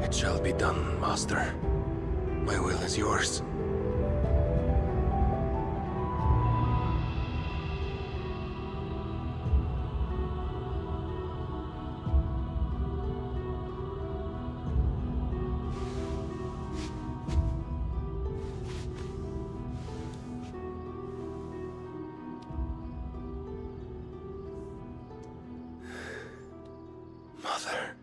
It shall be done, Master. My will is yours. Mother.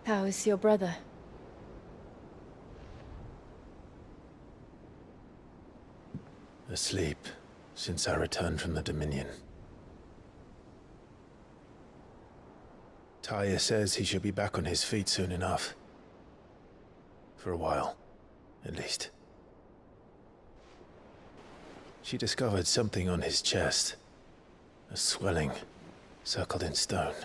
How is your brother? Asleep, since I returned from the Dominion. Talia says he should be back on his feet soon enough. For a while, at least. She discovered something on his chest. A swelling, circled in stone.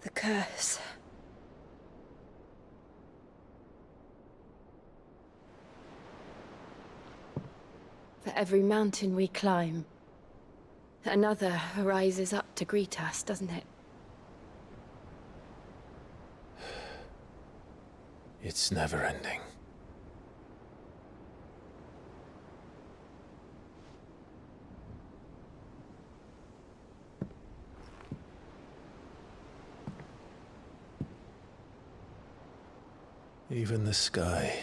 The curse. For every mountain we climb, another rises up to greet us, doesn't it? It's never ending. Even the sky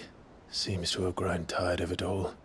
seems to have grown tired of it all.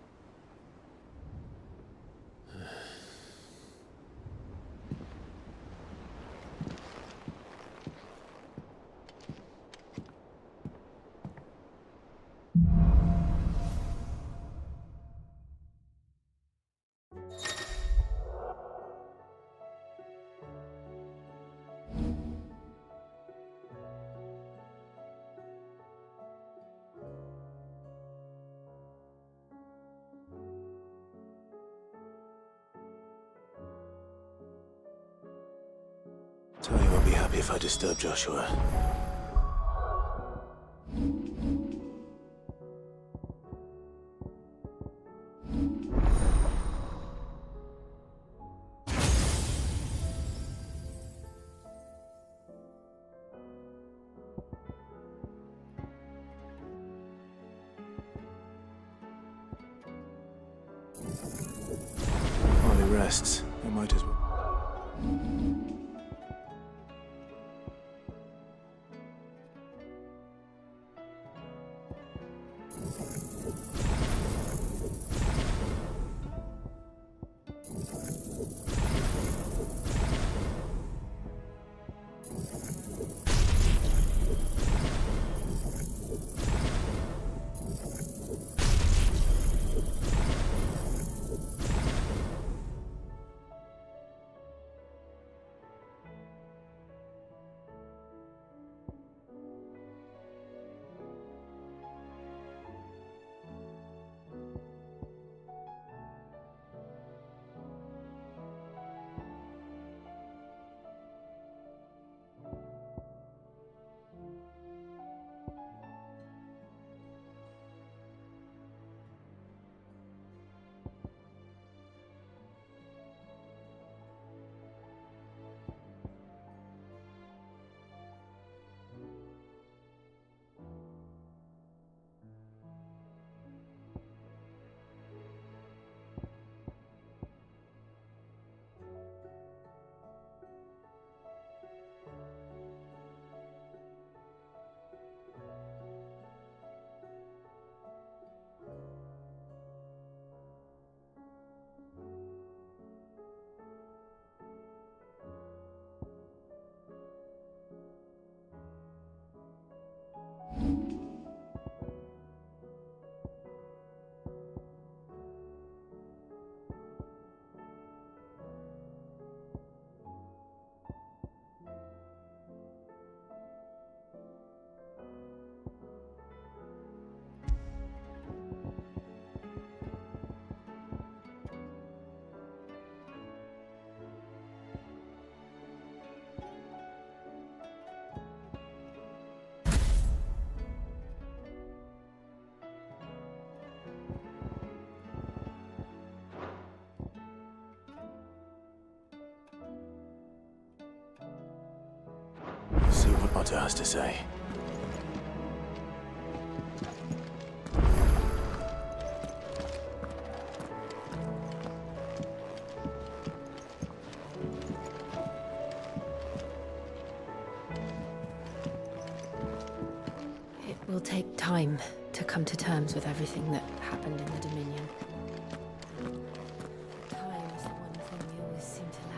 if I disturb Joshua. While he rests, I might as well. See what Otto has to say. It will take time to come to terms with everything that happened in the Dominion. Time is the one thing we always seem to lack.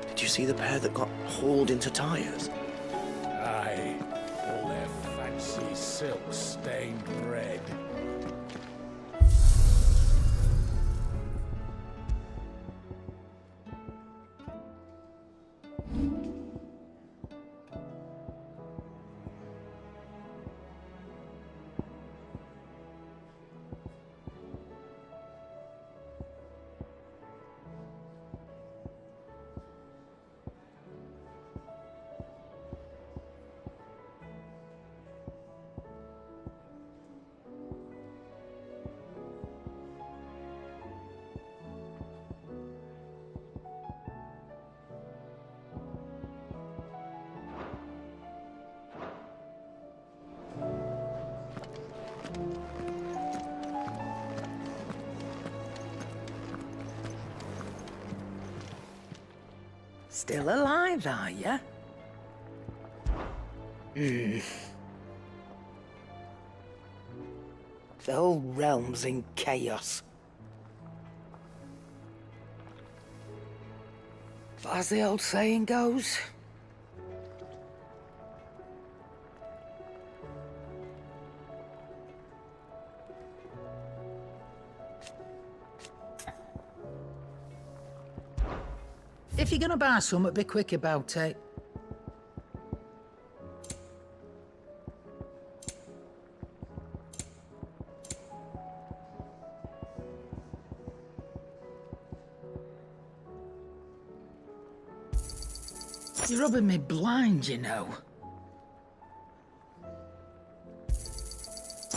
Did you see the pair that got hauled into tires? Aye, all their fancy silk stained red. Still alive, are ya? The whole realm's in chaos. But as the old saying goes, if you're gonna buy something, be quick about it. You're rubbing me blind, you know.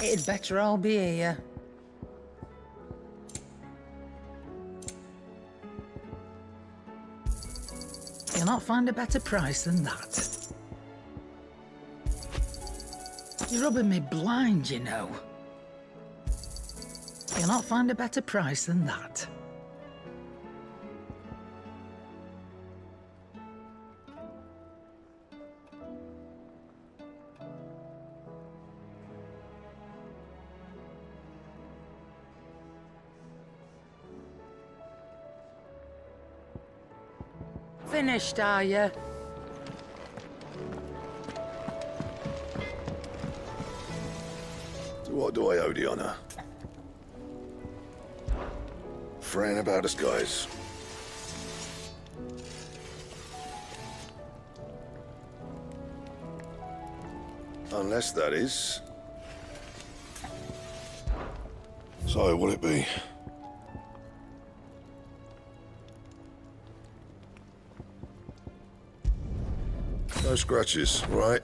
It'd better all be here. You'll not find a better price than that. You're rubbing me blind, you know. You'll not find a better price than that. Finished, are you? What do I owe the honor? Fran about us, guys. Unless that is... So, what'll it be? No scratches, right?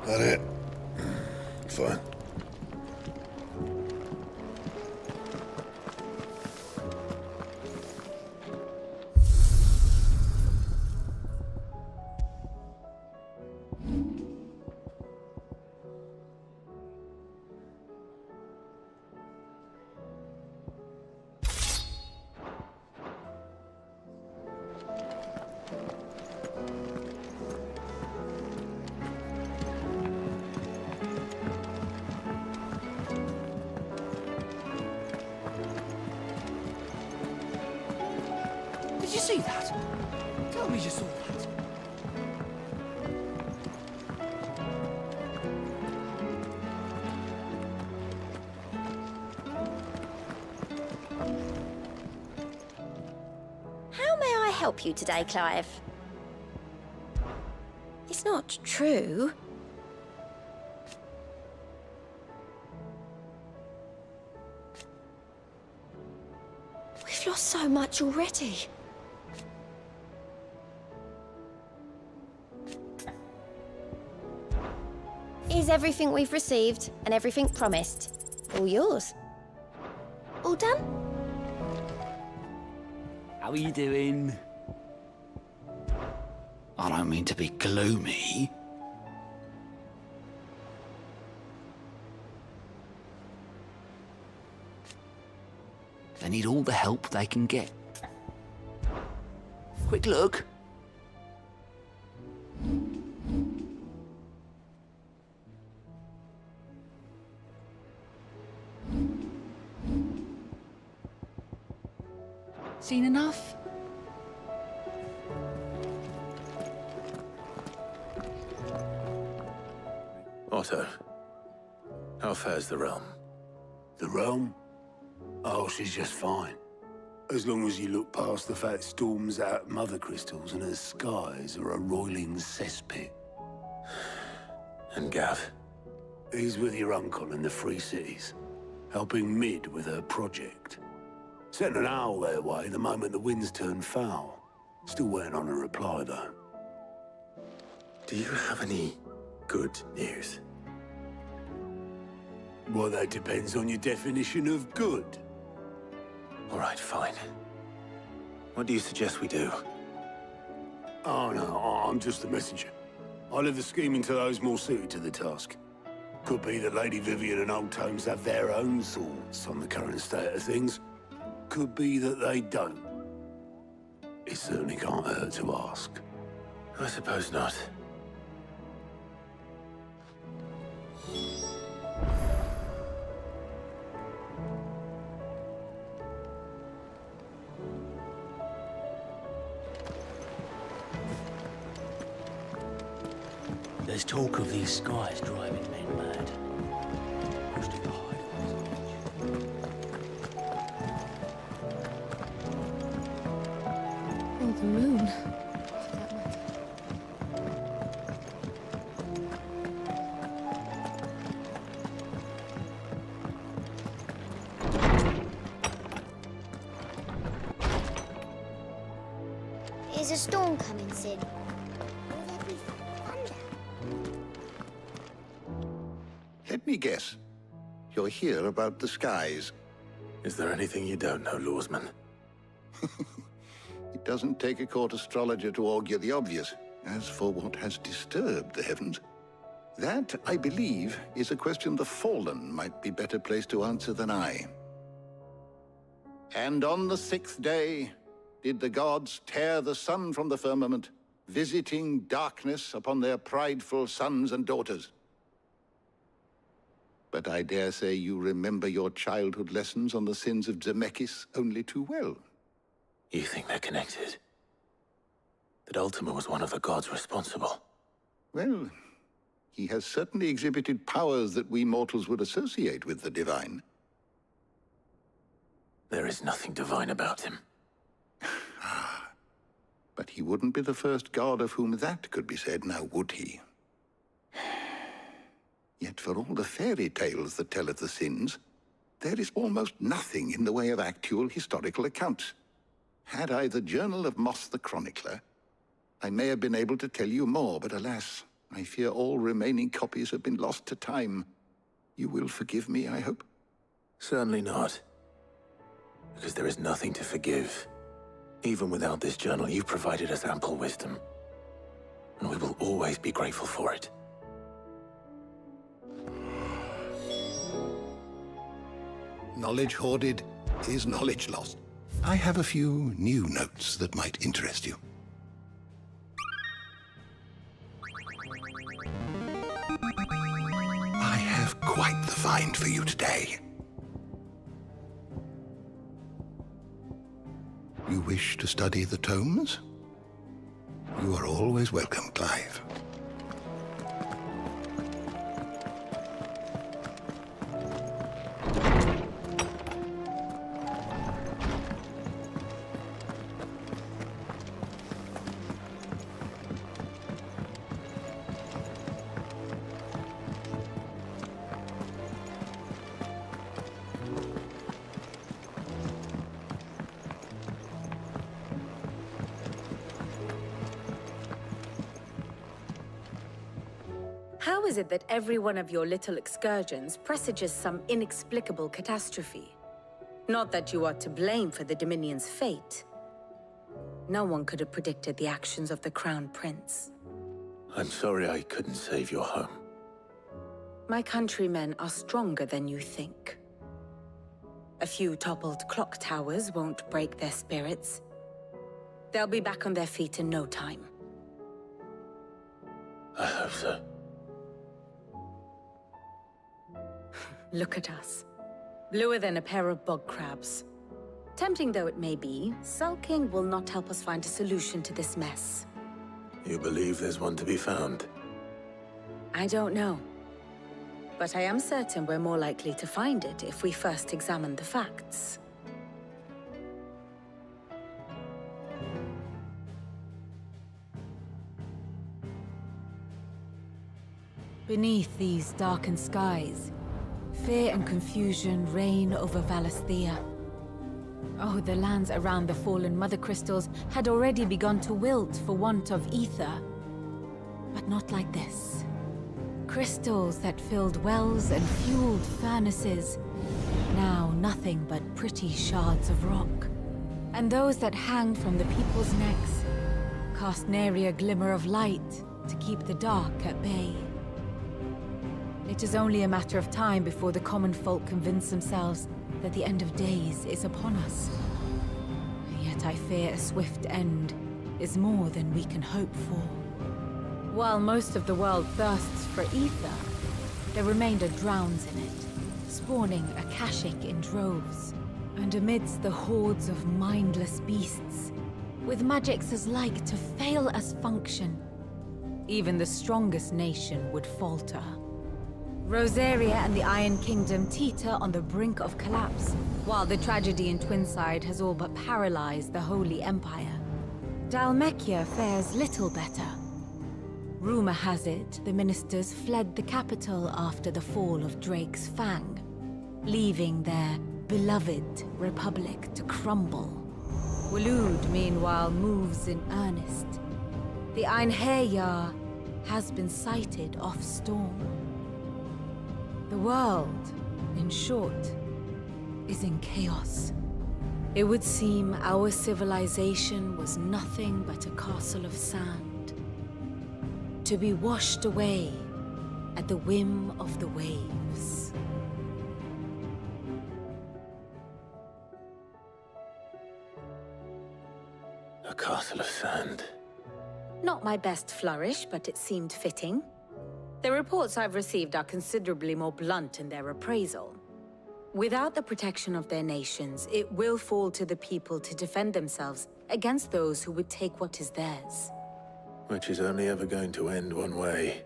That it? Fine. Did you see that? Tell me you saw that. How may I help you today, Clive? It's not true. We've lost so much already. Is everything we've received and everything promised all yours? All done? How are you doing? I don't mean to be gloomy. They need all the help they can get. Quick look. Seen enough? Otto, how fares the realm? The realm? Oh, she's just fine. As long as you look past the fat storms out mother crystals and her skies are a roiling cesspit. And Gav? He's with your uncle in the Free Cities, helping Mid with her project. Sent an owl their way the moment the winds turned foul. Still waiting on a reply, though. Do you have any good news? Well, that depends on your definition of good. All right, fine. What do you suggest we do? Oh, no, I'm just the messenger. I'll leave the scheming to those more suited to the task. Could be that Lady Vivian and Old Tomes have their own thoughts on the current state of things. Could be that they don't. It certainly can't hurt to ask. I suppose not. There's talk of these skies driving men mad. Most of the Oh, the moon. Is a storm coming, Sin? Will there be thunder? Let me guess. You're here about the skies. Is there anything you don't know, Lawsman? It doesn't take a court astrologer to augur the obvious. As for what has disturbed the heavens, that, I believe, is a question the Fallen might be better placed to answer than I. And on the 6th day did the gods tear the sun from the firmament, visiting darkness upon their prideful sons and daughters. But I dare say you remember your childhood lessons on the sins of Zemeckis only too well. You think they're connected? That Ultima was one of the gods responsible? Well, he has certainly exhibited powers that we mortals would associate with the divine. There is nothing divine about him. But he wouldn't be the first god of whom that could be said, now would he? Yet for all the fairy tales that tell of the sins, there is almost nothing in the way of actual historical accounts. Had I the Journal of Moss the Chronicler, I may have been able to tell you more, but alas, I fear all remaining copies have been lost to time. You will forgive me, I hope? Certainly not. Because there is nothing to forgive. Even without this journal, you provided us ample wisdom. And we will always be grateful for it. Knowledge hoarded is knowledge lost. I have a few new notes that might interest you. I have quite the find for you today. You wish to study the tomes? You are always welcome, Clive. How is it that every one of your little excursions presages some inexplicable catastrophe? Not that you are to blame for the Dominion's fate. No one could have predicted the actions of the Crown Prince. I'm sorry I couldn't save your home. My countrymen are stronger than you think. A few toppled clock towers won't break their spirits. They'll be back on their feet in no time. I hope so. Look at us. Bluer than a pair of bog crabs. Tempting though it may be, sulking will not help us find a solution to this mess. You believe there's one to be found? I don't know. But I am certain we're more likely to find it if we first examine the facts. Beneath these darkened skies, fear and confusion reign over Valisthea. Oh, the lands around the fallen Mother Crystals had already begun to wilt for want of ether. But not like this. Crystals that filled wells and fueled furnaces. Now nothing but pretty shards of rock. And those that hang from the people's necks cast nary a glimmer of light to keep the dark at bay. It is only a matter of time before the common folk convince themselves that the end of days is upon us. Yet I fear a swift end is more than we can hope for. While most of the world thirsts for ether, the remainder drowns in it, spawning Akashic in droves. And amidst the hordes of mindless beasts, with magics as like to fail as function, even the strongest nation would falter. Rosaria and the Iron Kingdom teeter on the brink of collapse, while the tragedy in Twinside has all but paralyzed the Holy Empire. Dhalmekia fares little better. Rumor has it the ministers fled the capital after the fall of Drake's Fang, leaving their beloved republic to crumble. Waloed, meanwhile, moves in earnest. The Einherjar has been sighted off-storm. The world, in short, is in chaos. It would seem our civilization was nothing but a castle of sand, to be washed away at the whim of the waves. A castle of sand. Not my best flourish, but it seemed fitting. The reports I've received are considerably more blunt in their appraisal. Without the protection of their nations, it will fall to the people to defend themselves against those who would take what is theirs. Which is only ever going to end one way.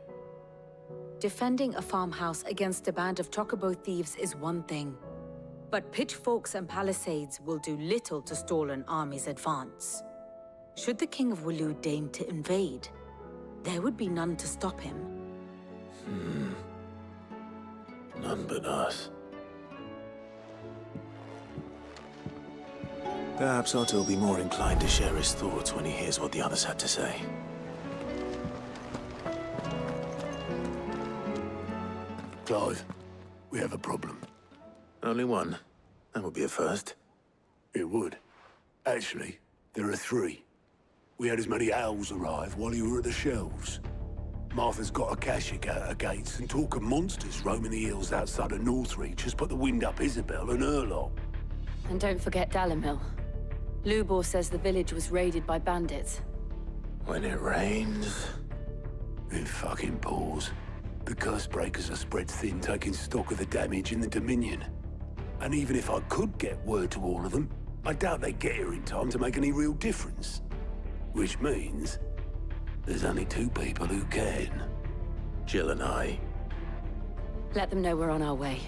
Defending a farmhouse against a band of chocobo thieves is one thing, but pitchforks and palisades will do little to stall an army's advance. Should the King of Waloed deign to invade, there would be none to stop him. None but us. Perhaps Otto will be more inclined to share his thoughts when he hears what the others had to say. Clive, we have a problem. Only one? That would be a first. It would. Actually, there are three. We had as many owls arrive while you were at the shelves. Martha's got Akashic out her gates, and talk of monsters roaming the hills outside of Northreach has put the wind up Isabel and her lot. And don't forget Dalimil. Lubor says the village was raided by bandits. When it rains... It fucking pours. The curse breakers are spread thin, taking stock of the damage in the Dominion. And even if I could get word to all of them, I doubt they'd get here in time to make any real difference. Which means there's only two people who can. Jill and I. Let them know we're on our way.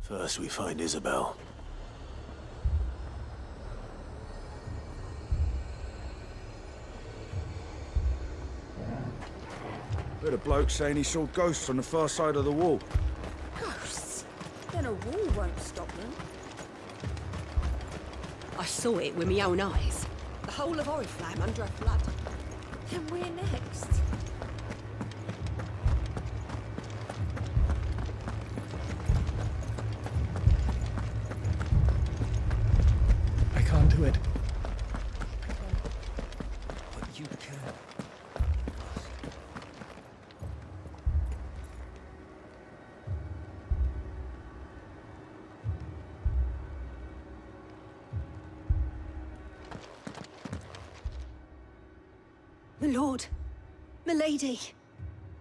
First we find Isabel. Heard a bloke saying he saw ghosts on the far side of the wall. Ghosts? Then a wall won't stop them. I saw it with my own eyes. The whole of Oriflamme under a flood. Then we're next. I can't do it. But you can. My lord. My lady.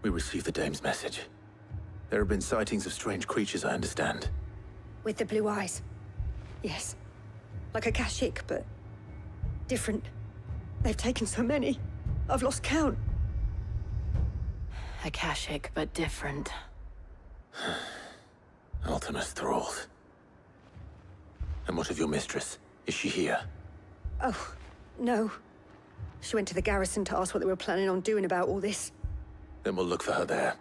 We received the dame's message. There have been sightings of strange creatures, I understand. With the blue eyes. Yes. Like a Kashik, but different. They've taken so many. I've lost count. Akashic, but different. Ultima's thralls. And what of your mistress? Is she here? Oh, no. She went to the garrison to ask what they were planning on doing about all this. Then we'll look for her there.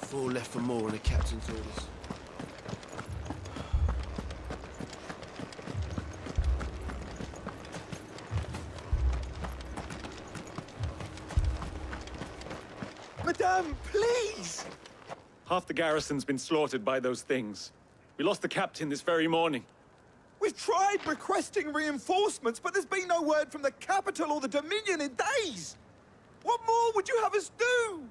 Four left for more on the captain's orders. Madame, please! Half the garrison's been slaughtered by those things. We lost the captain this very morning. We've tried requesting reinforcements, but there's been no word from the capital or the Dominion in days! What more would you have us do?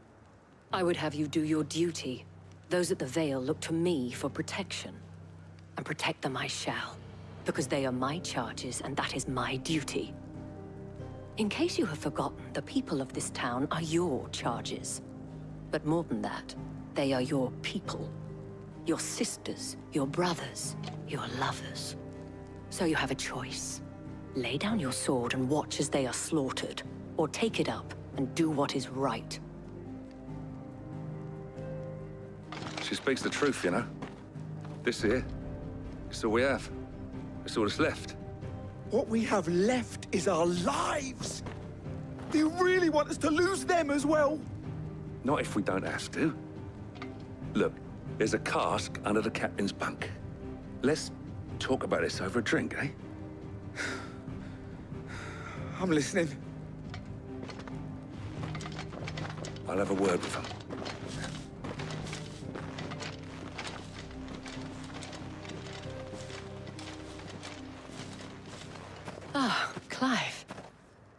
I would have you do your duty. Those at the Vale look to me for protection. And protect them I shall. Because they are my charges, and that is my duty. In case you have forgotten, the people of this town are your charges. But more than that, they are your people. Your sisters, your brothers, your lovers. So you have a choice. Lay down your sword and watch as they are slaughtered, or take it up and do what is right. She speaks the truth, you know. This here, it's all we have. It's all that's left. What we have left is our lives! Do you really want us to lose them as well? Not if we don't have to. Look, there's a cask under the captain's bunk. Let's talk about this over a drink, eh? I'm listening. I'll have a word with him. Ah, Clive.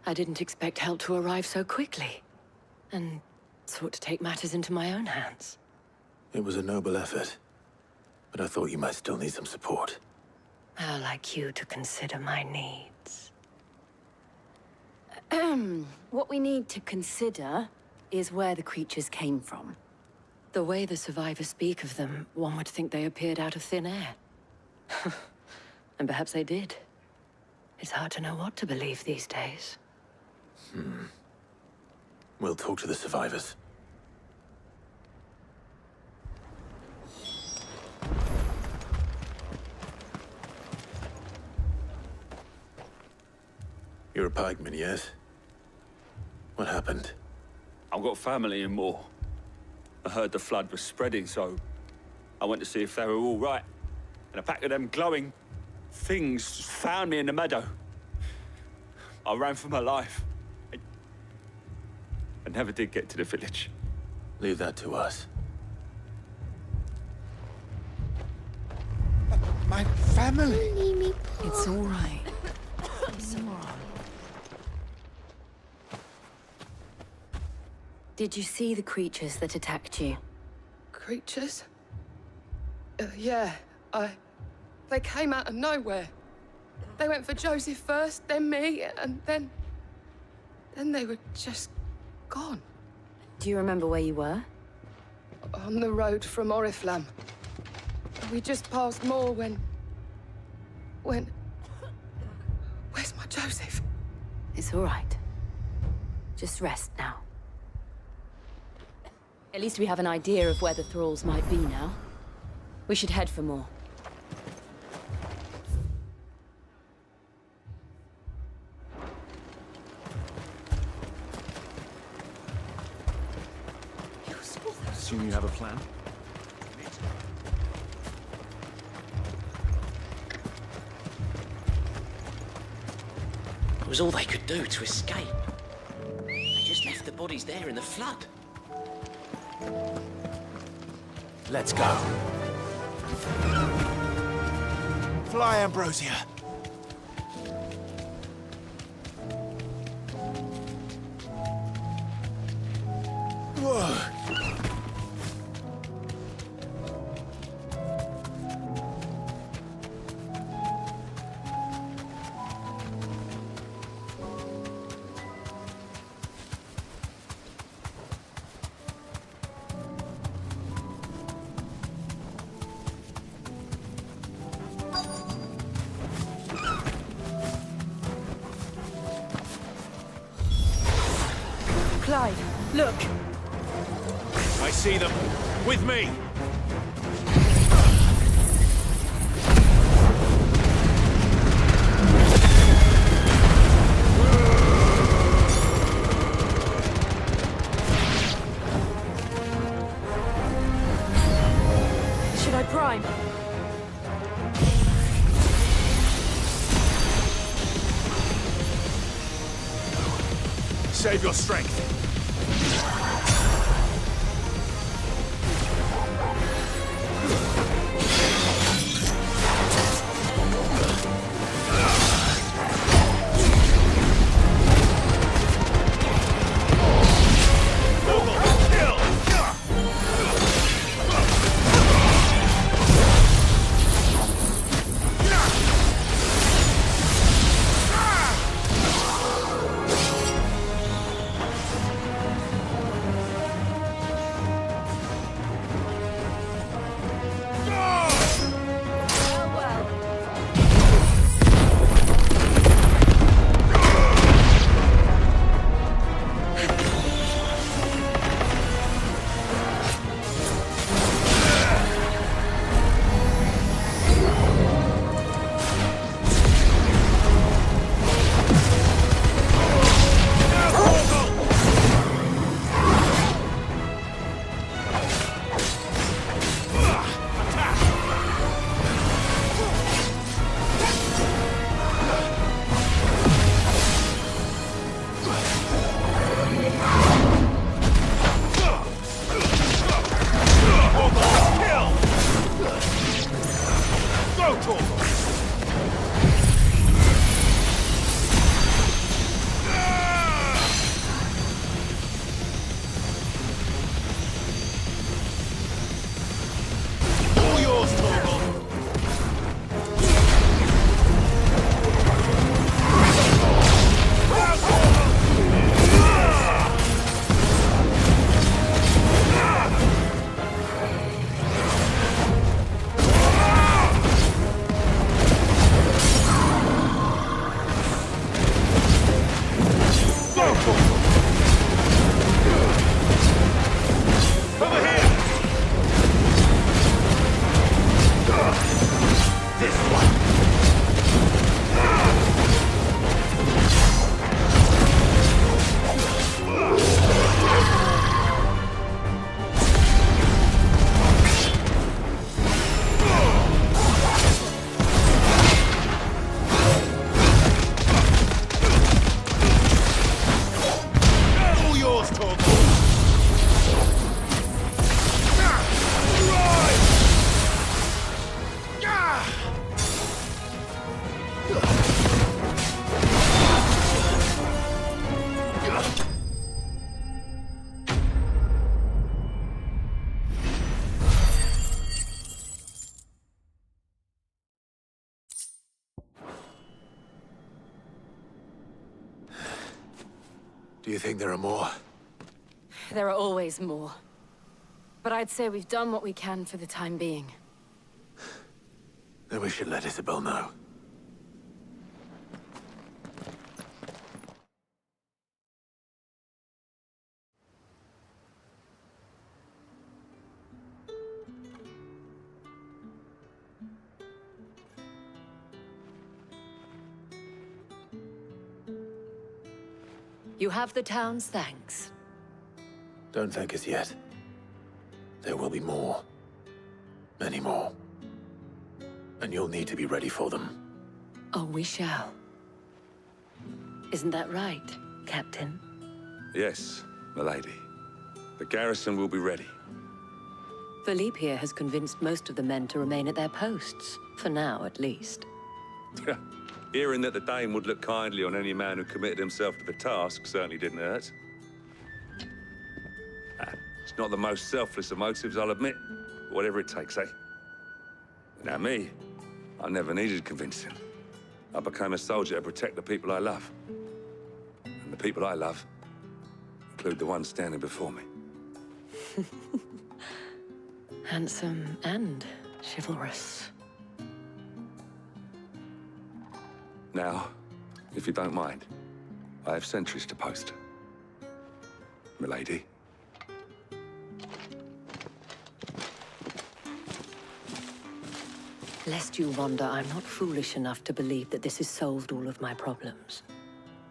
I didn't expect help to arrive so quickly. And sought to take matters into my own hands. It was a noble effort, but I thought you might still need some support. How like you to consider my needs. What we need to consider is where the creatures came from. The way the survivors speak of them, one would think they appeared out of thin air. And perhaps they did. It's hard to know what to believe these days. We'll talk to the survivors. You're a pikeman, yes? What happened? I've got family in Moor. I heard the flood was spreading, so I went to see if they were all right. And a pack of them glowing things found me in the meadow. I ran for my life. I never did get to the village. Leave that to us. My family! It's all right. It's all right. Did you see the creatures that attacked you? Creatures? Yeah, they came out of nowhere. They went for Joseph first, then me, and then they were just gone. Do you remember where you were? On the road from Oriflamme. We just passed Moor when... Where's my Joseph? It's all right. Just rest now. At least we have an idea of where the thralls might be now. We should head for more. Assume you have a plan? It was all they could do to escape. They just left the bodies there in the flood. Let's go. Fly, Ambrosia. Whoa. Clive, look! I see them. With me! Should I prime? Save your strength. Do you think there are more? There are always more. But I'd say we've done what we can for the time being. Then we should let Isabel know. You have the town's thanks. Don't thank us yet. There will be more. Many more. And you'll need to be ready for them. Oh, we shall. Isn't that right, Captain? Yes, milady. The garrison will be ready. Philippe here has convinced most of the men to remain at their posts. For now, at least. Hearing that the Dane would look kindly on any man who committed himself to the task certainly didn't hurt. It's not the most selfless of motives, I'll admit. But whatever it takes, eh? Now me, I never needed convincing. I became a soldier to protect the people I love. And the people I love include the ones standing before me. Handsome and chivalrous. Now, if you don't mind, I have sentries to post. Milady. Lest you wonder, I'm not foolish enough to believe that this has solved all of my problems.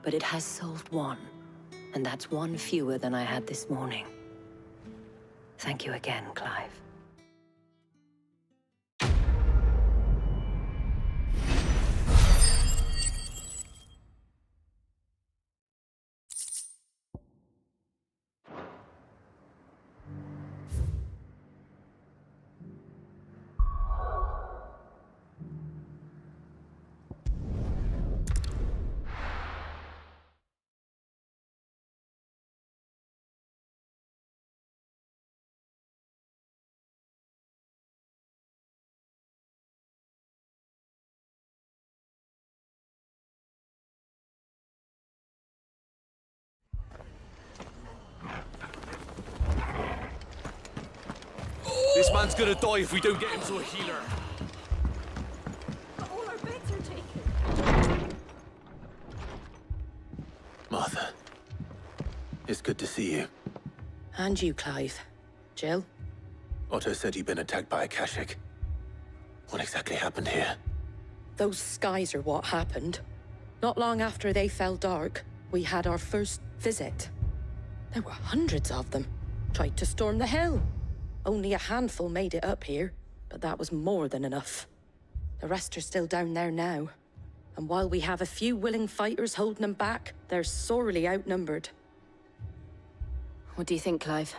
But it has solved one, and that's one fewer than I had this morning. Thank you again, Clive. This man's gonna die if we don't get him to a healer. But all our beds are taken. Martha. It's good to see you. And you, Clive. Jill? Otto said you'd been attacked by a Kashik. What exactly happened here? Those skies are what happened. Not long after they fell dark, we had our first visit. There were hundreds of them. Tried to storm the hill. Only a handful made it up here, but that was more than enough. The rest are still down there now. And while we have a few willing fighters holding them back, they're sorely outnumbered. What do you think, Clive?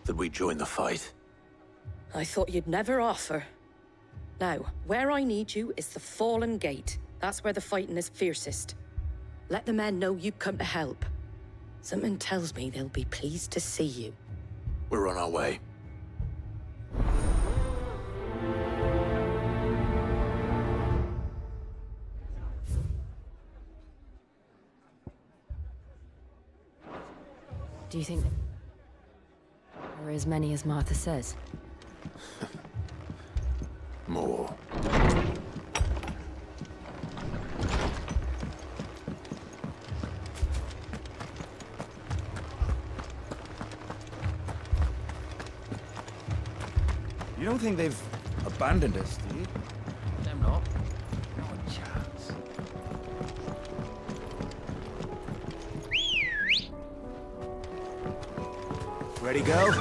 That we join the fight? I thought you'd never offer. Now, where I need you is the Fallen Gate. That's where the fighting is fiercest. Let the men know you've come to help. Something tells me they'll be pleased to see you. We're on our way. Do you think there are as many as Martha says? More. You don't think they've abandoned us, do you? Them not. Not a chance. Ready, go?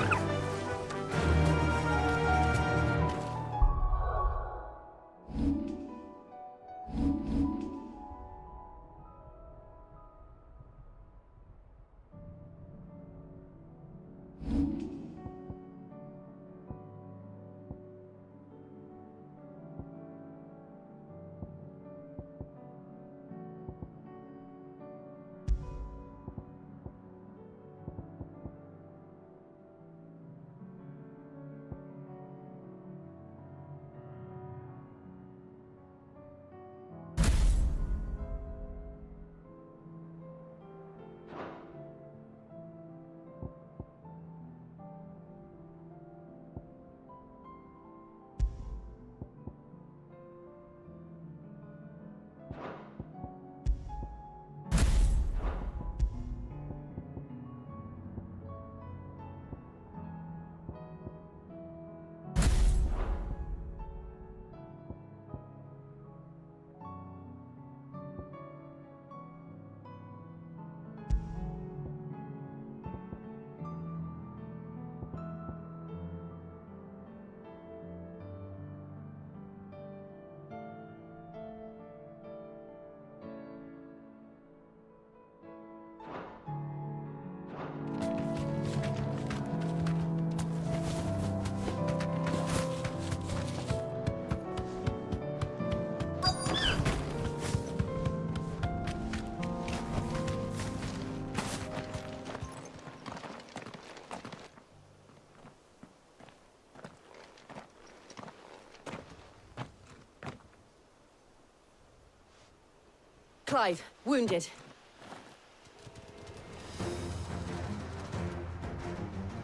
Clive, wounded.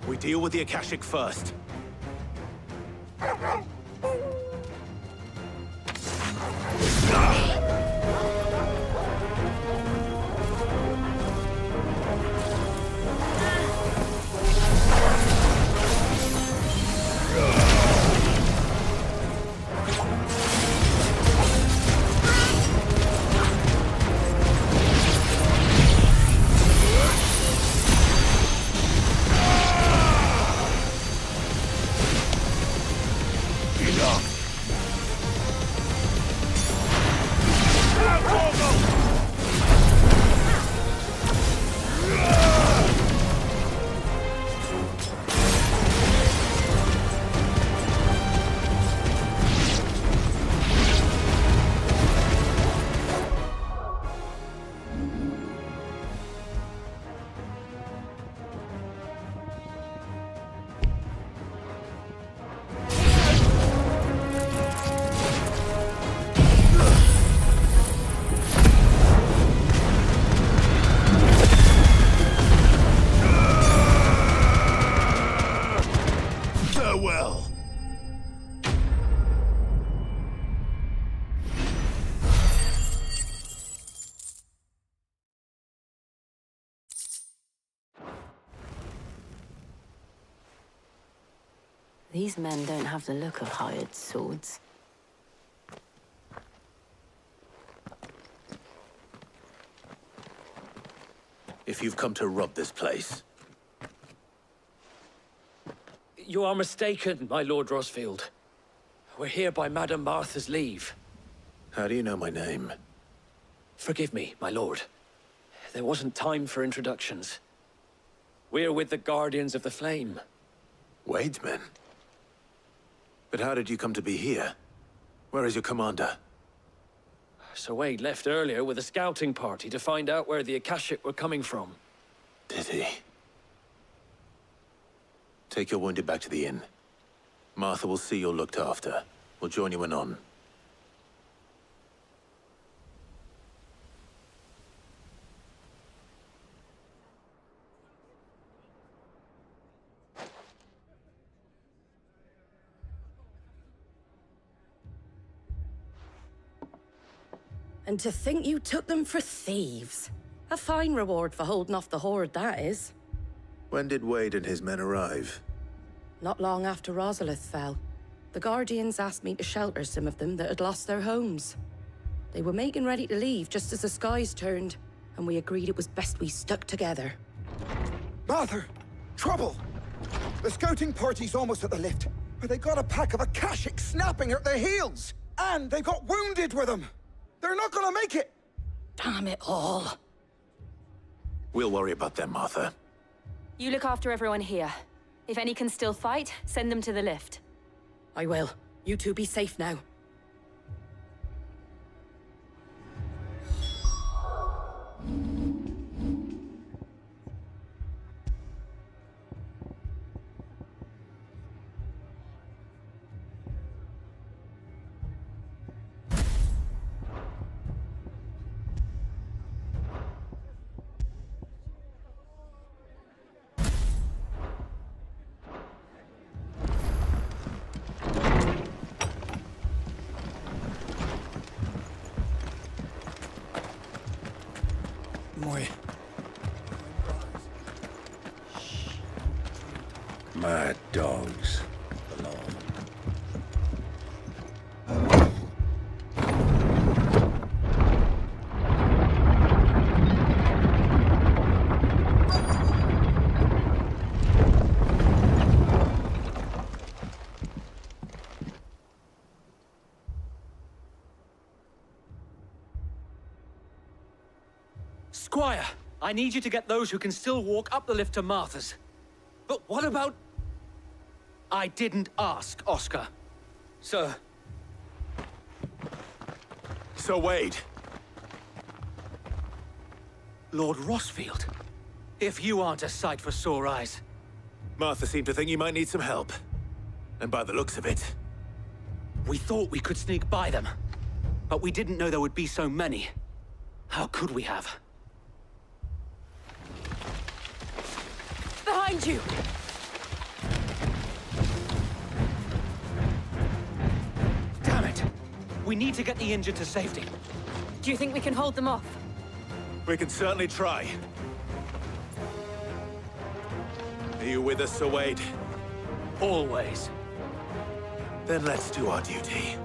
We deal with the Akashic first. Farewell. These men don't have the look of hired swords. If you've come to rob this place, You are mistaken, my Lord Rosfield. We're here by Madame Martha's leave. how do you know my name? Forgive me, my lord. There wasn't time for introductions. We're with the Guardians of the Flame. Wade's men? But how did you come to be here? Where is your commander? Sir Wade left earlier with a scouting party to find out where the Akashic were coming from. Did he? Take your wounded back to the inn. Martha will see you're looked after. We'll join you anon. And to think you took them for thieves. A fine reward for holding off the horde, that is. When did Wade and his men arrive? Not long after Rosalith fell. The Guardians asked me to shelter some of them that had lost their homes. They were making ready to leave just as the skies turned, and we agreed it was best we stuck together. Martha! Trouble! The scouting party's almost at the lift, but they got a pack of Akashic snapping at their heels! And they got wounded with them! They're not gonna make it! Damn it all. We'll worry about them, Martha. You look after everyone here. If any can still fight, send them to the lift. I will. You two be safe now. Mad dogs. Squire, I need you to get those who can still walk up the lift to Martha's. But what about... I didn't ask, Oscar. Sir. Sir Wade. Lord Rosfield. If you aren't a sight for sore eyes. Martha seemed to think you might need some help. And by the looks of it... We thought we could sneak by them. But we didn't know there would be so many. How could we have? Behind you! Damn it! We need to get the injured to safety. Do you think we can hold them off? We can certainly try. Are you with us, Sir Wade? Always. Then let's do our duty.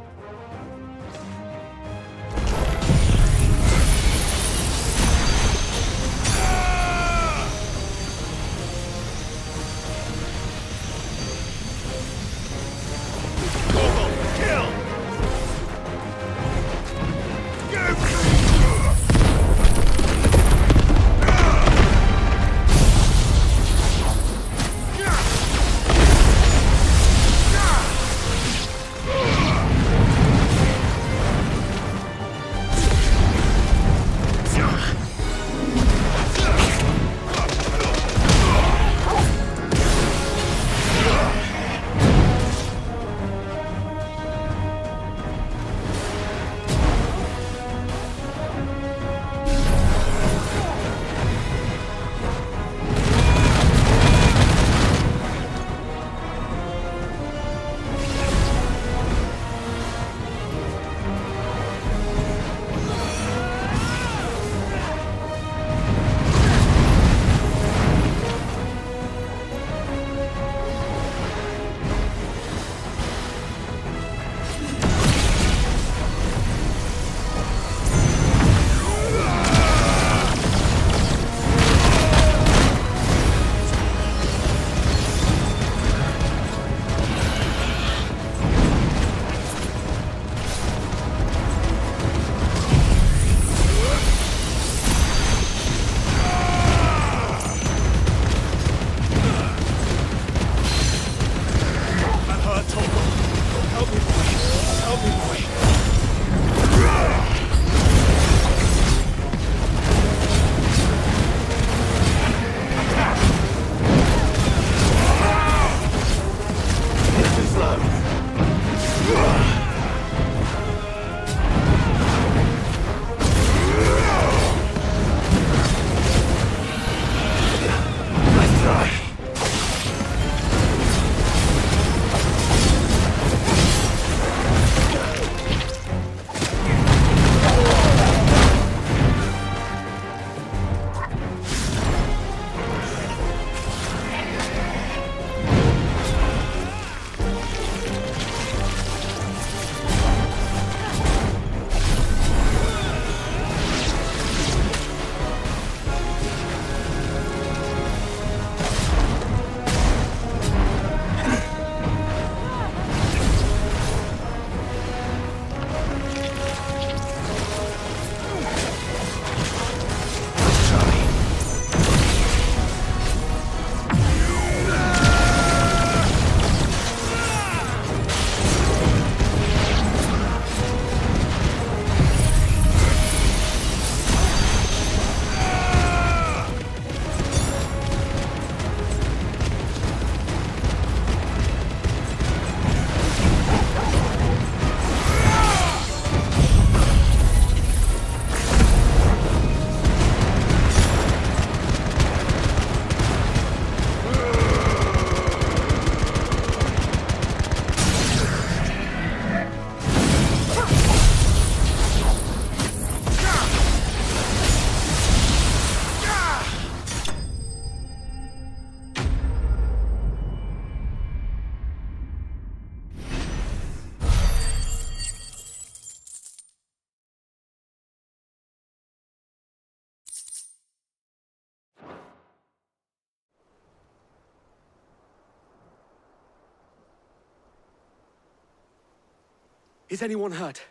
Is anyone hurt?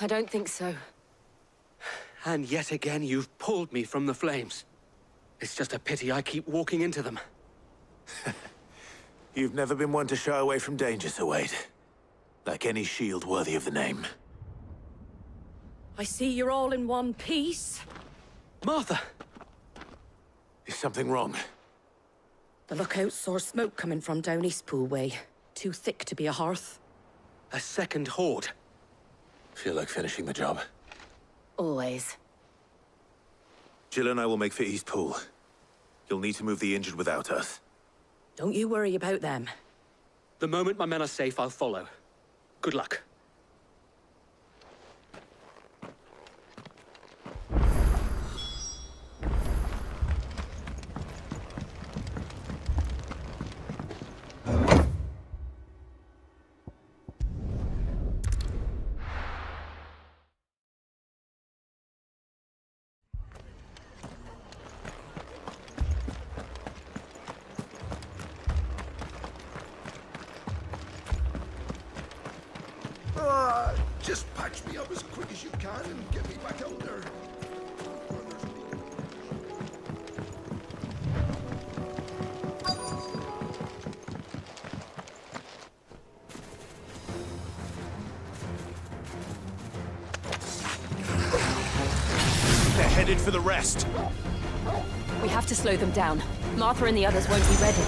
I don't think so. And yet again, you've pulled me from the flames. It's just a pity I keep walking into them. You've never been one to shy away from danger, Sir Wade. Like any shield worthy of the name. I see you're all in one piece. Martha! Is something wrong? The lookout saw smoke coming from down Eastpool way. Too thick to be a hearth. A second horde. Feel like finishing the job. Always. Jill and I will make for East Pool. You'll need to move the injured without us. Don't you worry about them. The moment my men are safe, I'll follow. Good luck. Just patch me up as quick as you can and get me back out there. They're headed for the rest. We have to slow them down. Martha and the others won't be ready.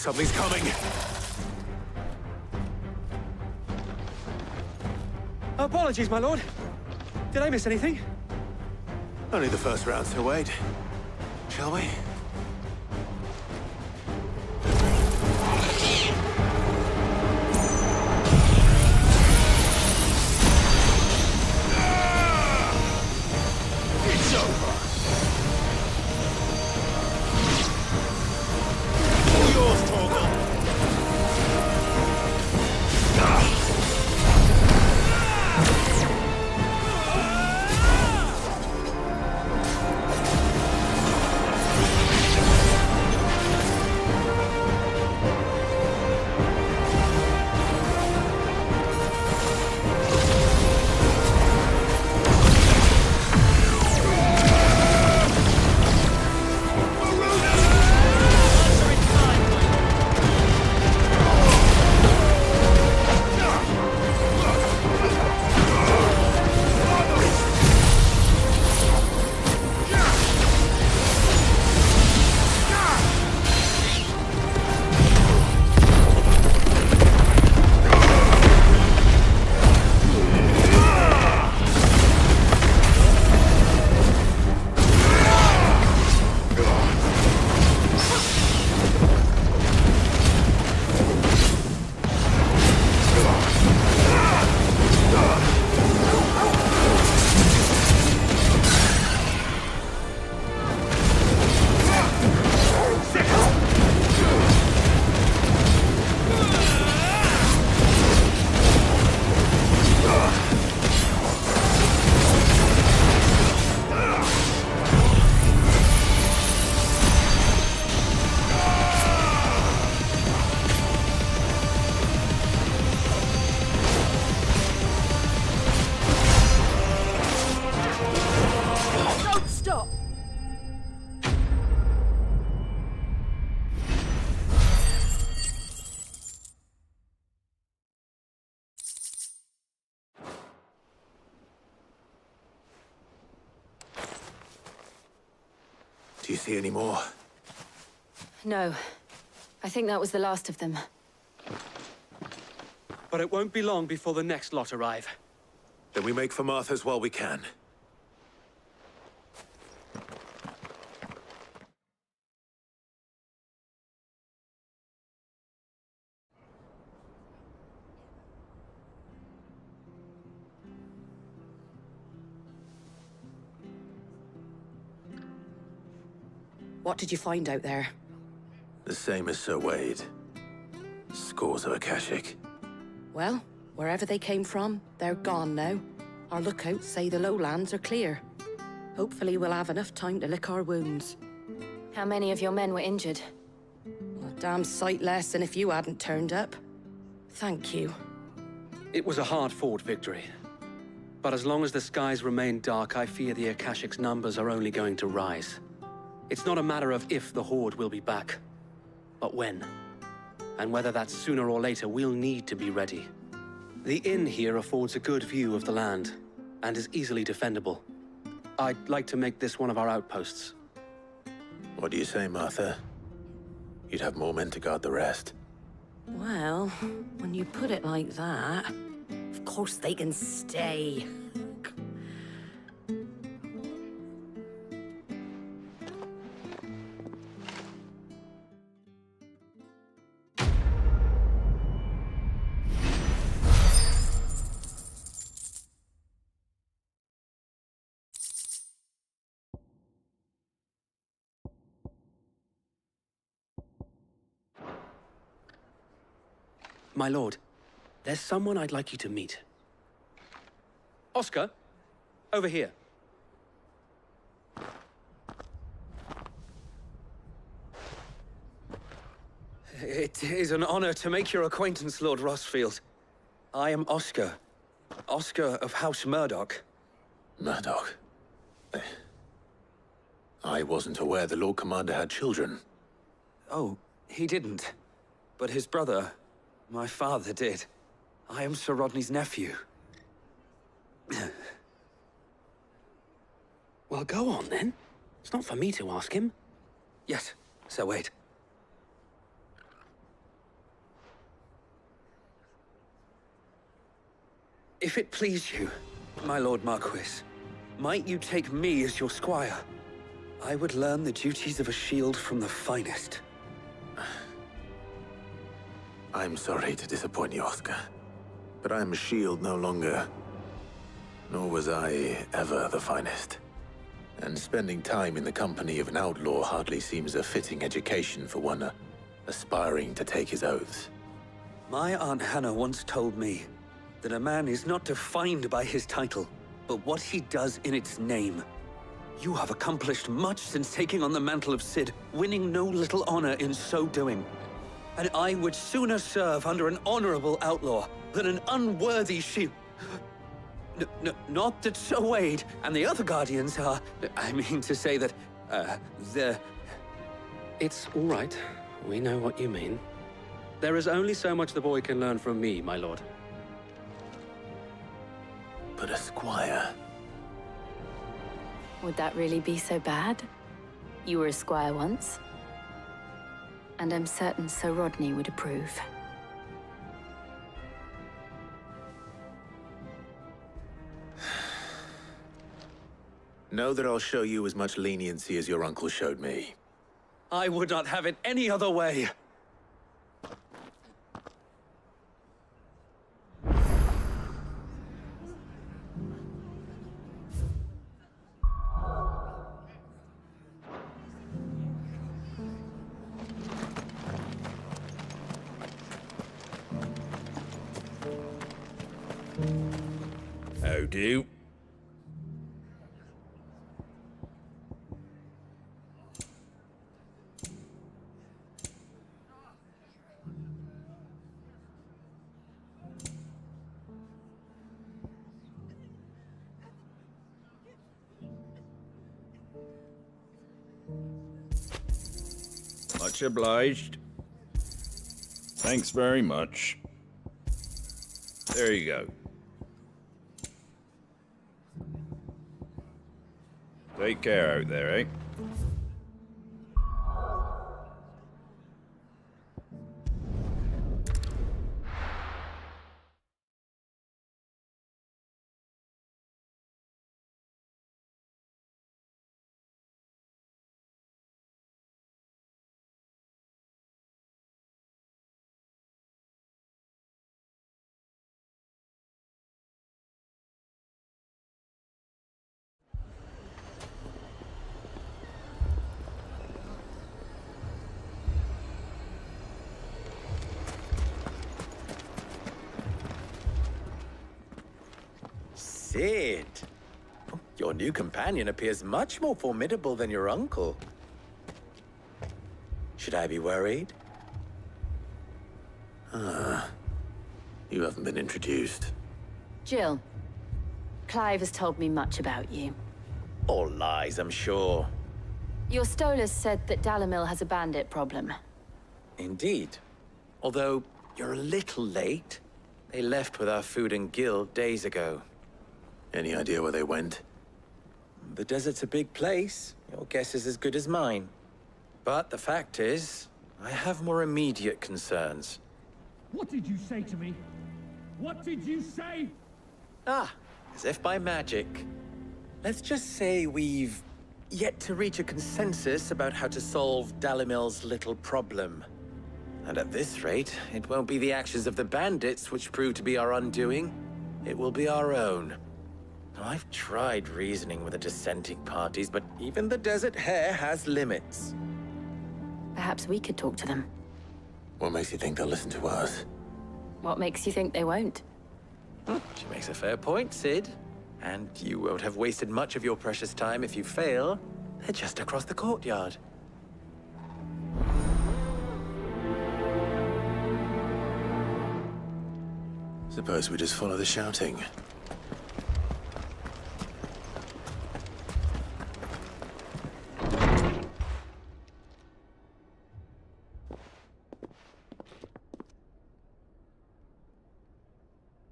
Something's coming. Apologies, my lord. Did I miss anything? Only the first round, so wait. Shall we? It's over. Yours, Torgal. Do you see any more? No. I think that was the last of them. But it won't be long before the next lot arrive. Then we make for Martha's while we can. What did you find out there? The same as Sir Wade. Scores of Akashic. Well, wherever they came from, they're gone now. Our lookouts say the lowlands are clear. Hopefully we'll have enough time to lick our wounds. How many of your men were injured? A damn sight less than if you hadn't turned up. Thank you. It was a hard-fought victory. But as long as the skies remain dark, I fear the Akashic's numbers are only going to rise. It's not a matter of if the Horde will be back, but when. And whether that's sooner or later, we'll need to be ready. The inn here affords a good view of the land, and is easily defendable. I'd like to make this one of our outposts. What do you say, Martha? You'd have more men to guard the rest. Well, when you put it like that, of course they can stay. My lord, there's someone I'd like you to meet. Oscar, over here. It is an honor to make your acquaintance, Lord Rossfield. I am Oscar. Oscar of House Murdoch. Murdoch? I wasn't aware the Lord Commander had children. Oh, he didn't. But his brother, my father, did. I am Sir Rodney's nephew. Well, go on, then. It's not for me to ask him. Yes, Sir Wade. If it please you, my Lord Marquis, might you take me as your squire? I would learn the duties of a shield from the finest. I'm sorry to disappoint you, Oscar. But I am a shield no longer. Nor was I ever the finest. And spending time in the company of an outlaw hardly seems a fitting education for one aspiring to take his oaths. My Aunt Hannah once told me that a man is not defined by his title, but what he does in its name. You have accomplished much since taking on the mantle of Cid, winning no little honor in so doing. And I would sooner serve under an honorable outlaw than an unworthy shield. Not that Sir Wade and the other Guardians are... I mean to say that, they're... It's all right. We know what you mean. There is only so much the boy can learn from me, my lord. But a squire... Would that really be so bad? You were a squire once. And I'm certain Sir Rodney would approve. Know that I'll show you as much leniency as your uncle showed me. I would not have it any other way. How do? Much obliged. Thanks very much. There you go. Take care out there, eh? Sid! Your new companion appears much more formidable than your uncle. Should I be worried? You haven't been introduced. Jill, Clive has told me much about you. All lies, I'm sure. Your Stolas said that Dalamil has a bandit problem. Indeed. Although, you're a little late. They left with our food and guild days ago. Any idea where they went? The desert's a big place. Your guess is as good as mine. But the fact is, I have more immediate concerns. What did you say to me? What did you say? Ah, as if by magic. Let's just say we've yet to reach a consensus about how to solve Dalimil's little problem. And at this rate, it won't be the actions of the bandits which prove to be our undoing. It will be our own. Now, I've tried reasoning with the dissenting parties, but even the Desert Hare has limits. Perhaps we could talk to them. What makes you think they'll listen to us? What makes you think they won't? She makes a fair point, Sid. And you won't have wasted much of your precious time if you fail. They're just across the courtyard. Suppose we just follow the shouting.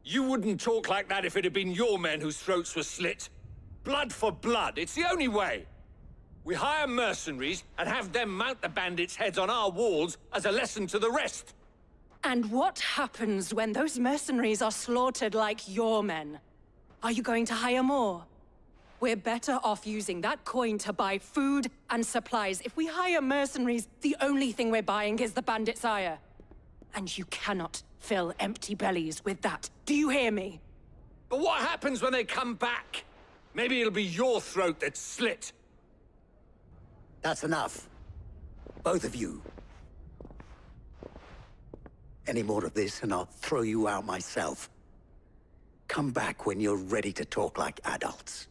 You wouldn't talk like that if it had been your men whose throats were slit. Blood for blood, it's the only way. We hire mercenaries and have them mount the bandits' heads on our walls as a lesson to the rest. And what happens when those mercenaries are slaughtered like your men? Are you going to hire more? We're better off using that coin to buy food and supplies. If we hire mercenaries, the only thing we're buying is the bandits' ire. And you cannot fill empty bellies with that. Do you hear me? But what happens when they come back? Maybe it'll be your throat that's slit. That's enough. Both of you. Any more of this and I'll throw you out myself. Come back when you're ready to talk like adults.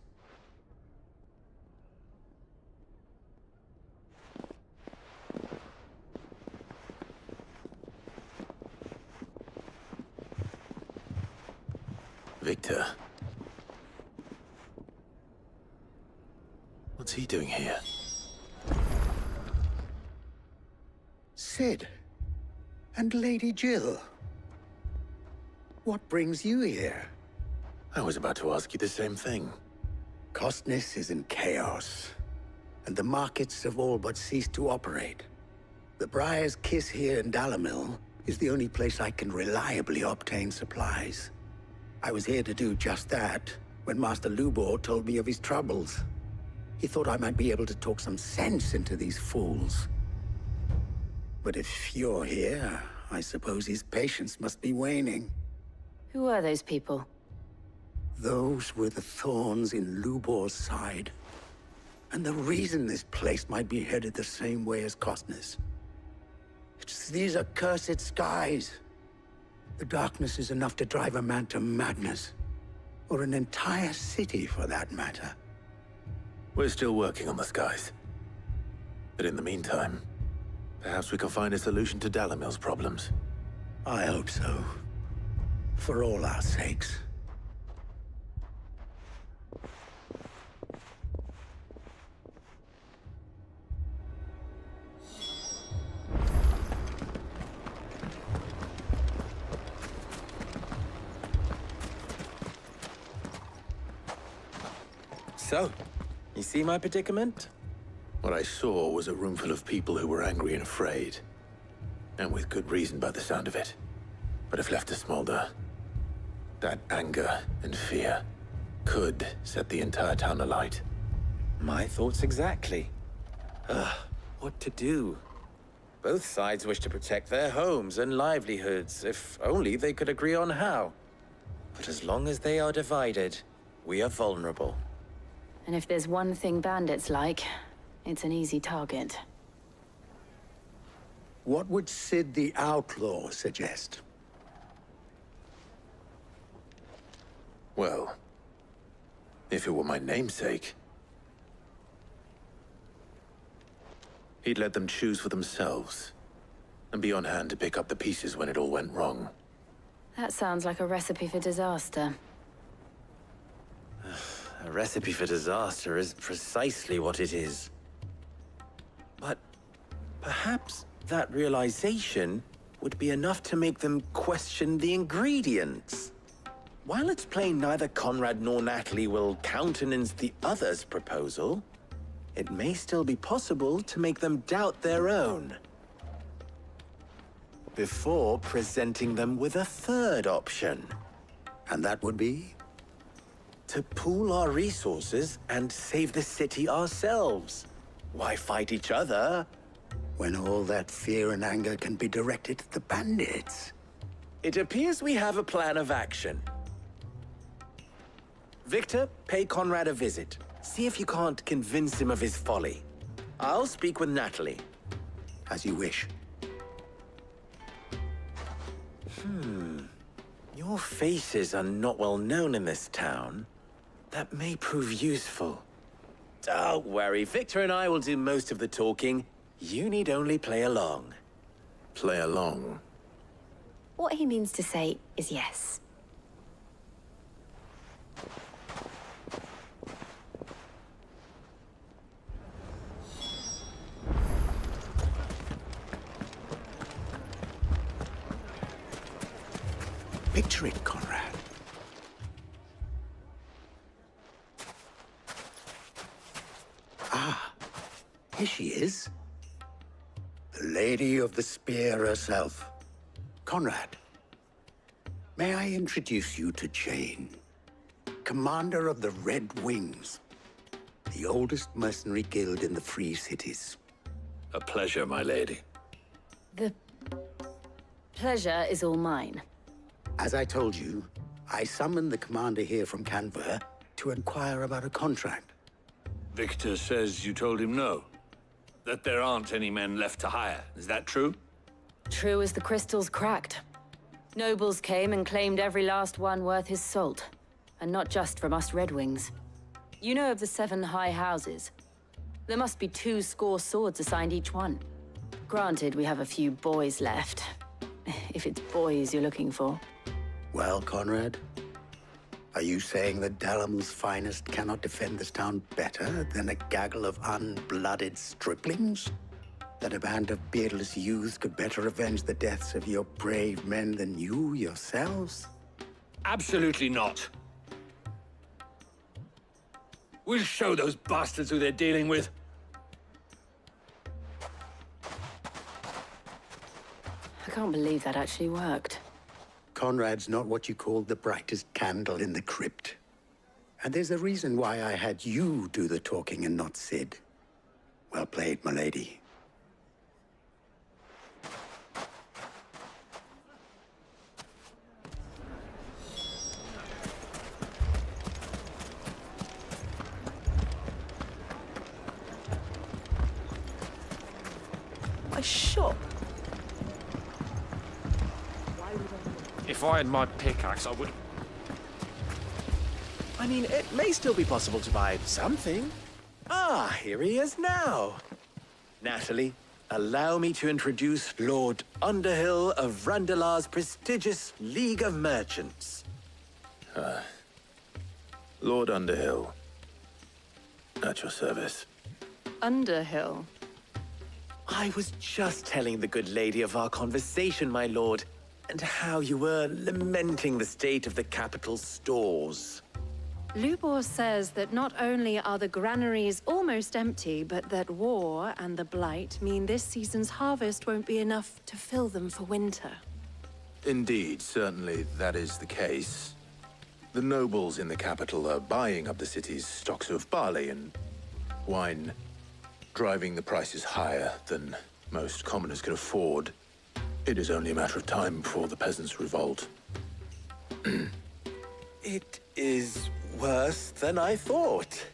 Victor. What's he doing here? Sid. And Lady Jill. What brings you here? I was about to ask you the same thing. Costness is in chaos, and the markets have all but ceased to operate. The Briar's Kiss here in Dalamil is the only place I can reliably obtain supplies. I was here to do just that when Master Lubor told me of his troubles. He thought I might be able to talk some sense into these fools. But if you're here, I suppose his patience must be waning. Who are those people? Those were the thorns in Lubor's side. And the reason this place might be headed the same way as Costness. It's these accursed skies. The darkness is enough to drive a man to madness. Or an entire city, for that matter. We're still working on the skies. But in the meantime, perhaps we can find a solution to Dalamil's problems. I hope so. For all our sakes. So, you see my predicament? What I saw was a room full of people who were angry and afraid. And with good reason by the sound of it. But if left to smolder, that anger and fear could set the entire town alight. My thoughts exactly. What to do? Both sides wish to protect their homes and livelihoods, if only they could agree on how. But as long as they are divided, we are vulnerable. And if there's one thing bandits like, it's an easy target. What would Sid the Outlaw suggest? Well, If it were my namesake. He'd let them choose for themselves, and be on hand to pick up the pieces when it all went wrong. That sounds like a recipe for disaster. A recipe for disaster is precisely what it is. But perhaps that realization would be enough to make them question the ingredients. While it's plain neither Conrad nor Natalie will countenance the other's proposal, it may still be possible to make them doubt their own before presenting them with a third option. And that would be? To pool our resources and save the city ourselves. Why fight each other? When all that fear and anger can be directed at the bandits. It appears we have a plan of action. Victor, pay Conrad a visit. See if you can't convince him of his folly. I'll speak with Natalie. As you wish. Your faces are not well known in this town. That may prove useful. Don't worry, Victor and I will do most of the talking. You need only play along. Play along? What he means to say is yes. Picture it, Conrad. Ah, here she is. The Lady of the Spear herself. Conrad, may I introduce you to Jane, commander of the Red Wings, the oldest mercenary guild in the Free Cities. A pleasure, my lady. The pleasure is all mine. As I told you, I summoned the commander here from Canberra to inquire about a contract. Victor says you told him no. That there aren't any men left to hire. Is that true? True as the crystals cracked. Nobles came and claimed every last one worth his salt. And not just from us Red Wings. You know of the 7 high houses. There must be 2 score swords assigned each one. Granted, we have a few boys left. If it's boys you're looking for. Well, Conrad, are you saying that Dalamil's finest cannot defend this town better than a gaggle of unblooded striplings? That a band of beardless youths could better avenge the deaths of your brave men than you yourselves? Absolutely not. We'll show those bastards who they're dealing with. I can't believe that actually worked. Conrad's not what you call the brightest candle in the crypt. And there's a reason why I had you do the talking and not Sid. Well played, my lady. My shop? If I had my pickaxe, I would... I mean, it may still be possible to buy something. Ah, here he is now. Natalie, allow me to introduce Lord Underhill of Randalar's prestigious League of Merchants. Lord Underhill. At your service. Underhill? I was just telling the good lady of our conversation, my lord, and how you were lamenting the state of the capital's stores. Lubor says that not only are the granaries almost empty, but that war and the Blight mean this season's harvest won't be enough to fill them for winter. Indeed, certainly that is the case. The nobles in the capital are buying up the city's stocks of barley and wine, driving the prices higher than most commoners can afford. It is only a matter of time before the peasants revolt. It is worse than I thought.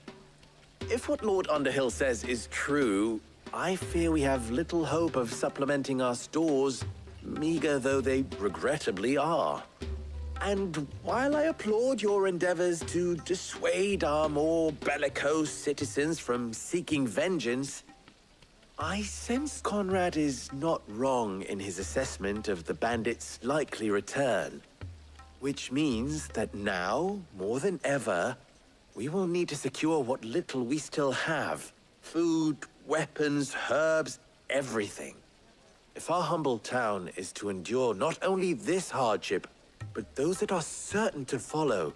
If what Lord Underhill says is true, I fear we have little hope of supplementing our stores, meager though they regrettably are. And while I applaud your endeavors to dissuade our more bellicose citizens from seeking vengeance, I sense Conrad is not wrong in his assessment of the bandits' likely return. Which means that now, more than ever, we will need to secure what little we still have. Food, weapons, herbs, everything. If our humble town is to endure not only this hardship, but those that are certain to follow,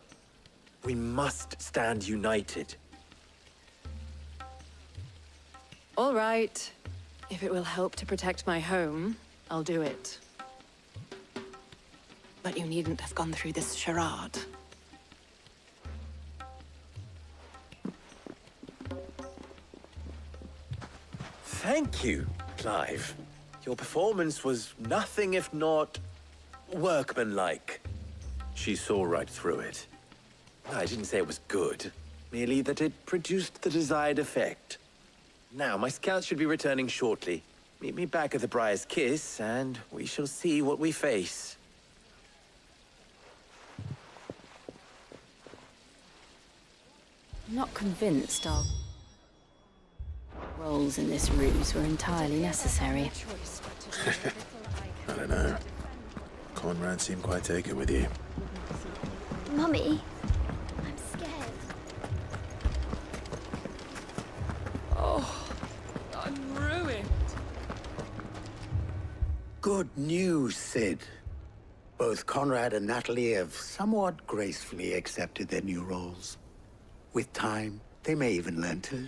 we must stand united. All right. If it will help to protect my home, I'll do it. But you needn't have gone through this charade. Thank you, Clive. Your performance was nothing if not workmanlike. She saw right through it. I didn't say it was good, merely that it produced the desired effect. Now, my scouts should be returning shortly. Meet me back at the Briar's Kiss, and we shall see what we face. I'm not convinced our roles in this ruse were entirely necessary. I don't know. Conrad seemed quite taken with you. Mummy, I'm scared. Oh, I'm ruined. Good news, Sid. Both Conrad and Natalie have somewhat gracefully accepted their new roles. With time, they may even learn to...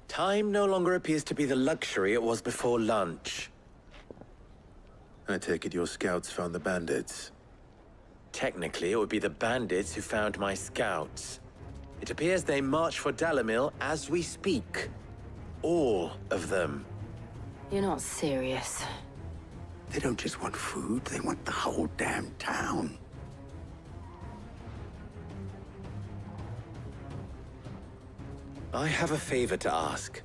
Time no longer appears to be the luxury it was before lunch. I take it your scouts found the bandits. Technically, it would be the bandits who found my scouts. It appears they march for Dalimil as we speak. All of them. You're not serious. They don't just want food, they want the whole damn town. I have a favor to ask.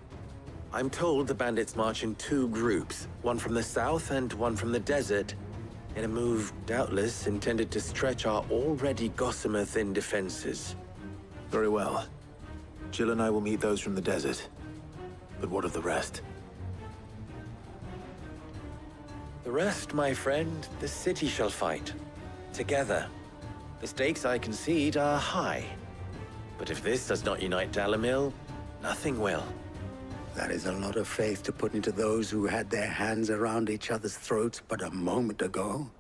I'm told the bandits march in two groups, one from the south and one from the desert, in a move doubtless intended to stretch our already gossamer-thin defenses. Very well. Jill and I will meet those from the desert. But what of the rest? The rest, my friend, the city shall fight. Together. The stakes, I concede, are high. But if this does not unite Dalimil, nothing will. That is a lot of faith to put into those who had their hands around each other's throats but a moment ago.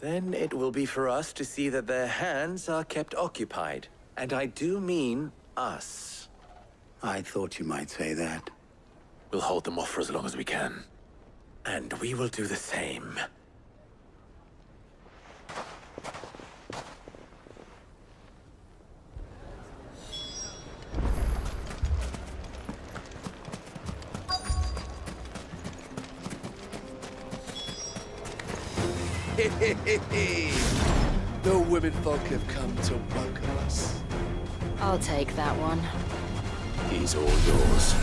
Then it will be for us to see that their hands are kept occupied. And I do mean us. I thought you might say that. We'll hold them off for as long as we can. And we will do the same. The women folk have come to welcome us. I'll take that one. He's all yours.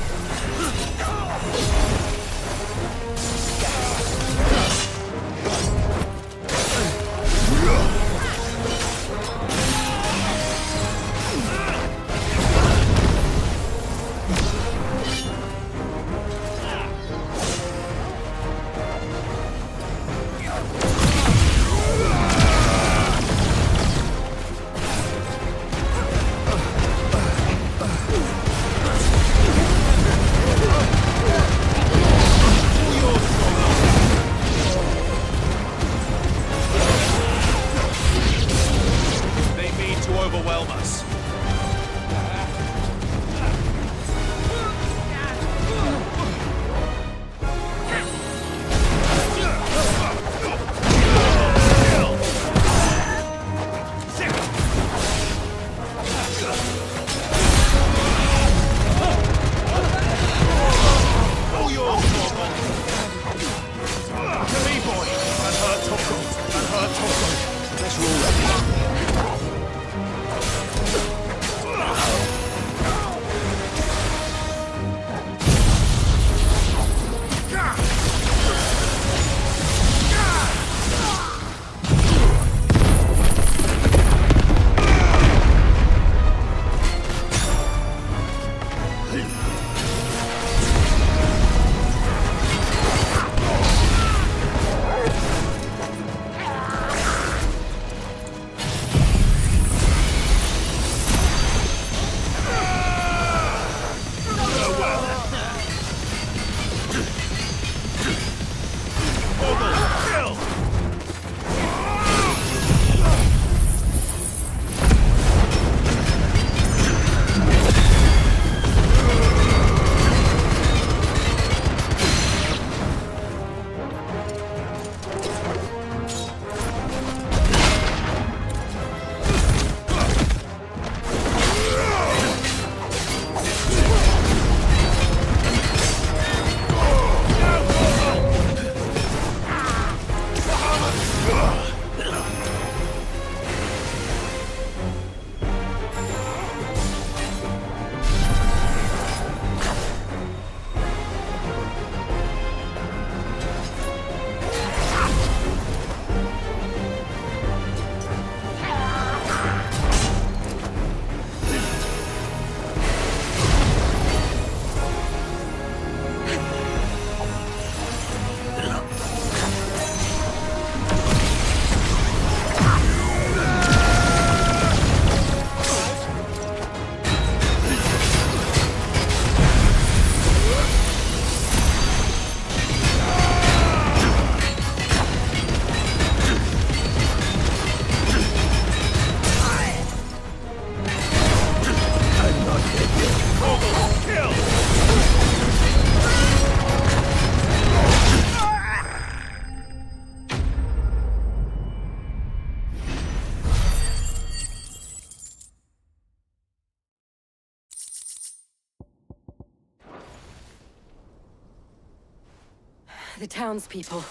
The townspeople.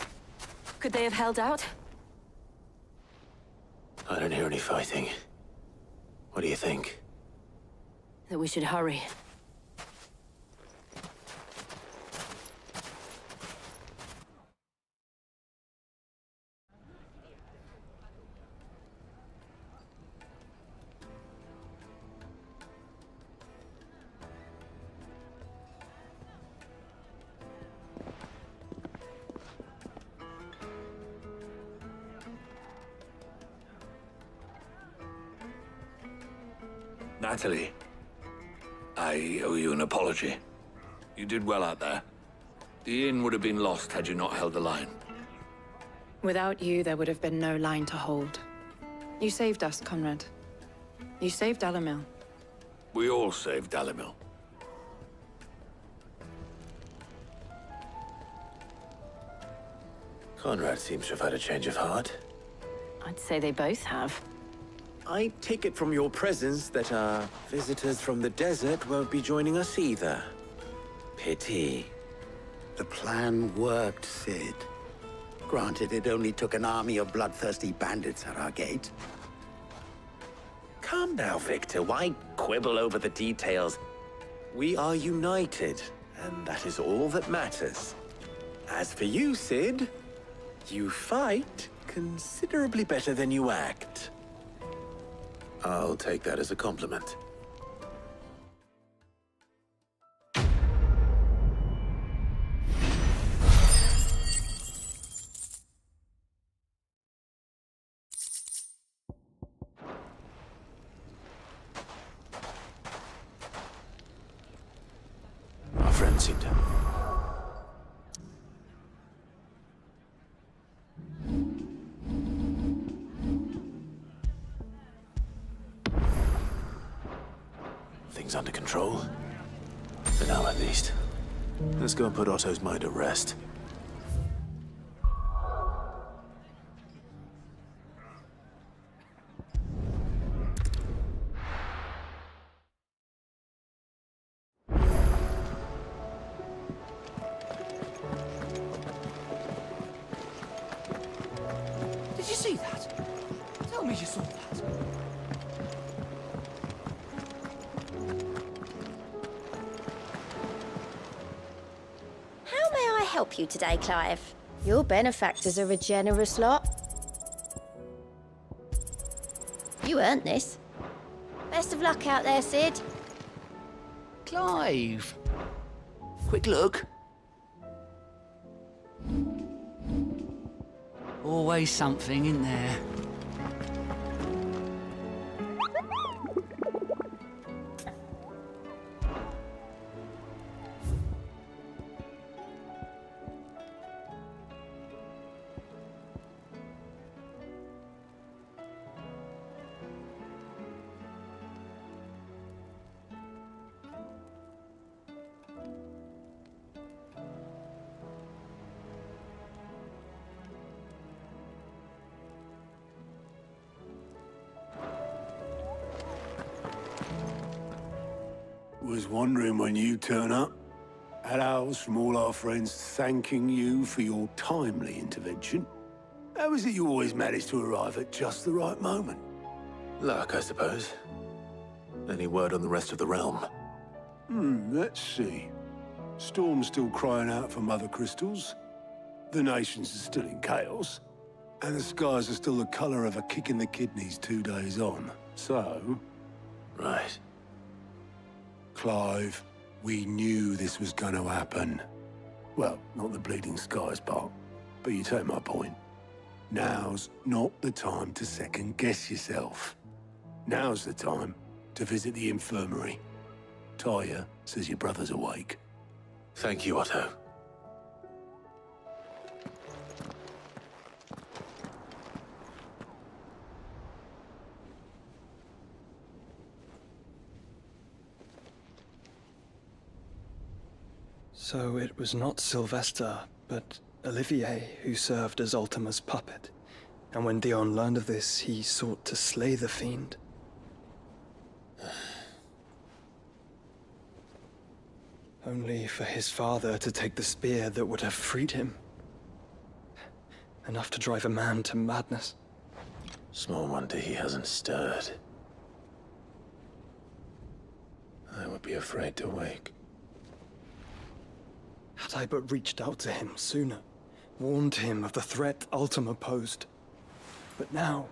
Could they have held out? I don't hear any fighting. What do you think? That we should hurry. Natalie, I owe you an apology. You did well out there. The inn would have been lost had you not held the line. Without you, there would have been no line to hold. You saved us, Conrad. You saved Dalimil. We all saved Dalimil. Conrad seems to have had a change of heart. I'd say they both have. I take it from your presence that our visitors from the desert won't be joining us either. Pity. The plan worked, Sid. Granted, it only took an army of bloodthirsty bandits at our gate. Calm now, Victor. Why quibble over the details? We are united, and that is all that matters. As for you, Sid, you fight considerably better than you act. I'll take that as a compliment. Our friends seem to... Things under control? For now, at least. Let's go and put Otto's mind at rest. Did you see that? Tell me you saw that. How may I help you today, Clive? Your benefactors are a generous lot. You earned this. Best of luck out there, Sid. Clive. Quick look. Always something in there. Was wondering when you turn up. Hellos from all our friends thanking you for your timely intervention. How is it you always manage to arrive at just the right moment? Luck, I suppose. Any word on the rest of the realm? Let's see. Storm's still crying out for mother crystals. The nations are still in chaos. And the skies are still the color of a kick in the kidneys 2 days on. So... Right. Clive, we knew this was going to happen. Well, not the bleeding skies part, but you take my point. Now's not the time to second-guess yourself. Now's the time to visit the infirmary. Talia says your brother's awake. Thank you, Otto. So it was not Sylvester, but Olivier who served as Ultima's puppet. And when Dion learned of this, he sought to slay the fiend. Only for his father to take the spear that would have freed him. enough to drive a man to madness. Small wonder he hasn't stirred. I would be afraid to wake. Had I but reached out to him sooner, warned him of the threat Ultima posed. But now,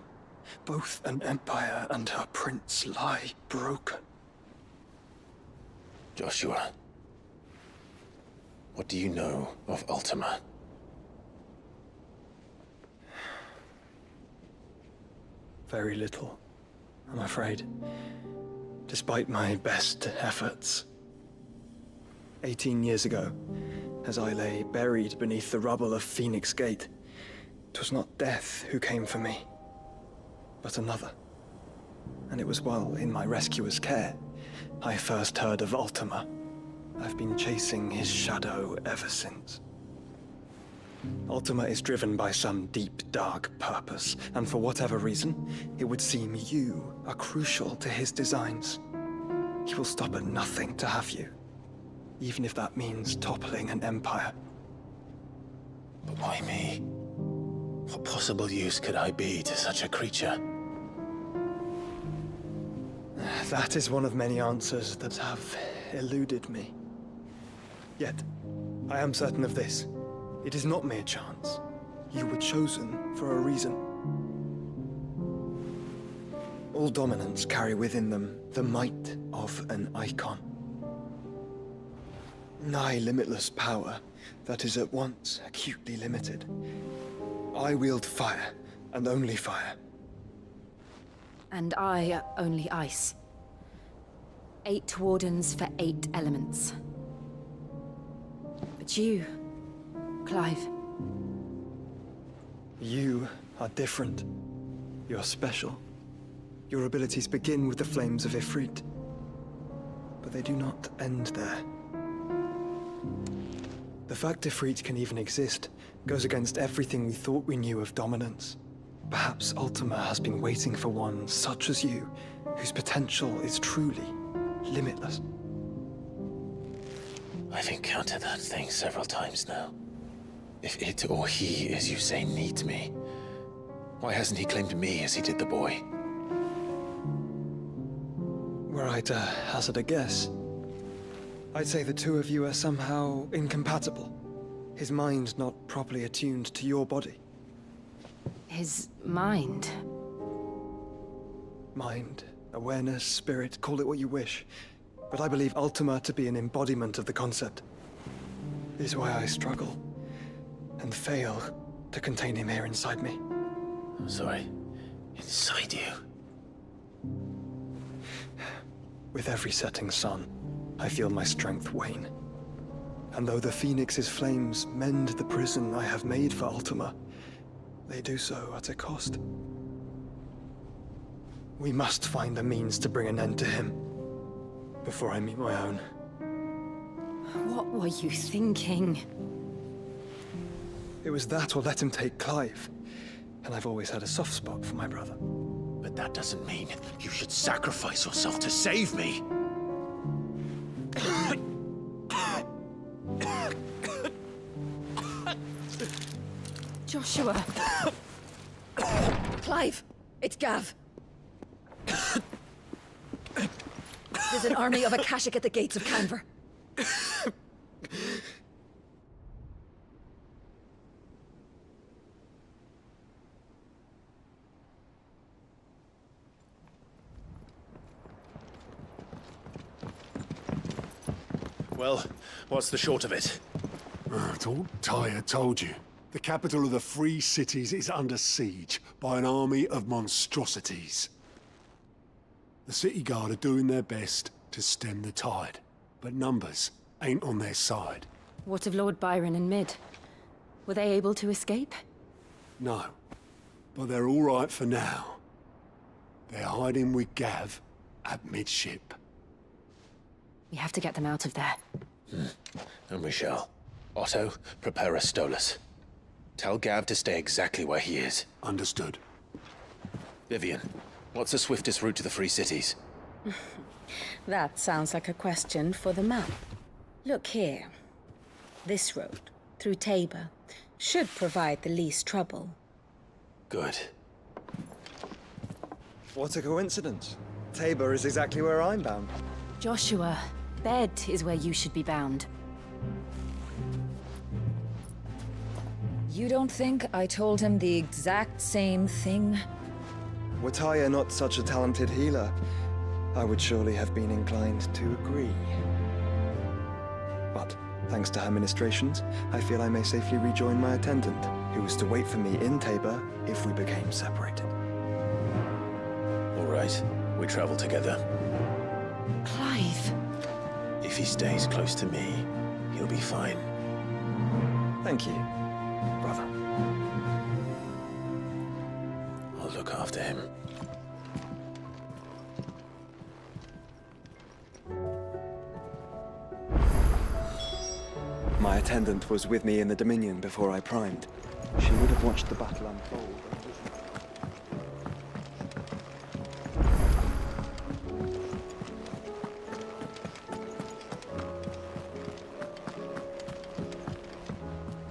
both an empire and her prince lie broken. Joshua, what do you know of Ultima? Very little, I'm afraid. Despite my best efforts. 18 years ago, as I lay buried beneath the rubble of Phoenix Gate, 'twas not death who came for me, but another. And it was while in my rescuer's care, I first heard of Ultima. I've been chasing his shadow ever since. Ultima is driven by some deep, dark purpose, and for whatever reason, it would seem you are crucial to his designs. He will stop at nothing to have you, even if that means toppling an empire. But why me? What possible use could I be to such a creature? That is one of many answers that have eluded me. Yet, I am certain of this. It is not mere chance. You were chosen for a reason. All dominants carry within them the might of an icon. Nigh limitless power that is at once acutely limited. I wield fire, and only fire. And I only ice. 8 wardens for 8 elements. But you, Clive. You are different. You're special. Your abilities begin with the flames of Ifrit. But they do not end there. The fact Ifrit can even exist goes against everything we thought we knew of dominance. Perhaps Ultima has been waiting for one such as you, whose potential is truly limitless. I've encountered that thing several times now. If it or he, as you say, needs me, why hasn't he claimed me as he did the boy? Were I to hazard a guess, I'd say the two of you are somehow incompatible. His mind not properly attuned to your body. His mind? Mind, awareness, spirit, call it what you wish. But I believe Ultima to be an embodiment of the concept. It is why I struggle and fail to contain him here inside me. I'm sorry. Inside you? With every setting sun, I feel my strength wane. And though the Phoenix's flames mend the prison I have made for Ultima, they do so at a cost. We must find a means to bring an end to him before I meet my own. What were you thinking? It was that or let him take Clive. And I've always had a soft spot for my brother. But that doesn't mean you should sacrifice yourself to save me. Joshua! Clive! It's Gav! There's an army of Akashic at the gates of Canver. Well, what's the short of it? It's all Tyre told you. The capital of the Free Cities is under siege by an army of monstrosities. The city guard are doing their best to stem the tide, but numbers ain't on their side. What of Lord Byron and Mid? Were they able to escape? No, but they're all right for now. They're hiding with Gav at midship. We have to get them out of there. And we shall. Otto, prepare a Stolas. Tell Gav to stay exactly where he is. Understood. Vivian, what's the swiftest route to the Free Cities? That sounds like a question for the map. Look here. This road. through Tabor. Should provide the least trouble. Good. What a coincidence. Tabor is exactly where I'm bound. Joshua, bed is where you should be bound. You don't think I told him the exact same thing? Were Tyre not such a talented healer, I would surely have been inclined to agree. But, thanks to her ministrations, I feel I may safely rejoin my attendant, who was to wait for me in Tabor if we became separated. All right, we travel together. Clive. If he stays close to me, he'll be fine. Thank you, brother. I'll look after him. My attendant was with me in the Dominion before I primed. She would have watched the battle unfold.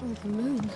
Oh, the moon.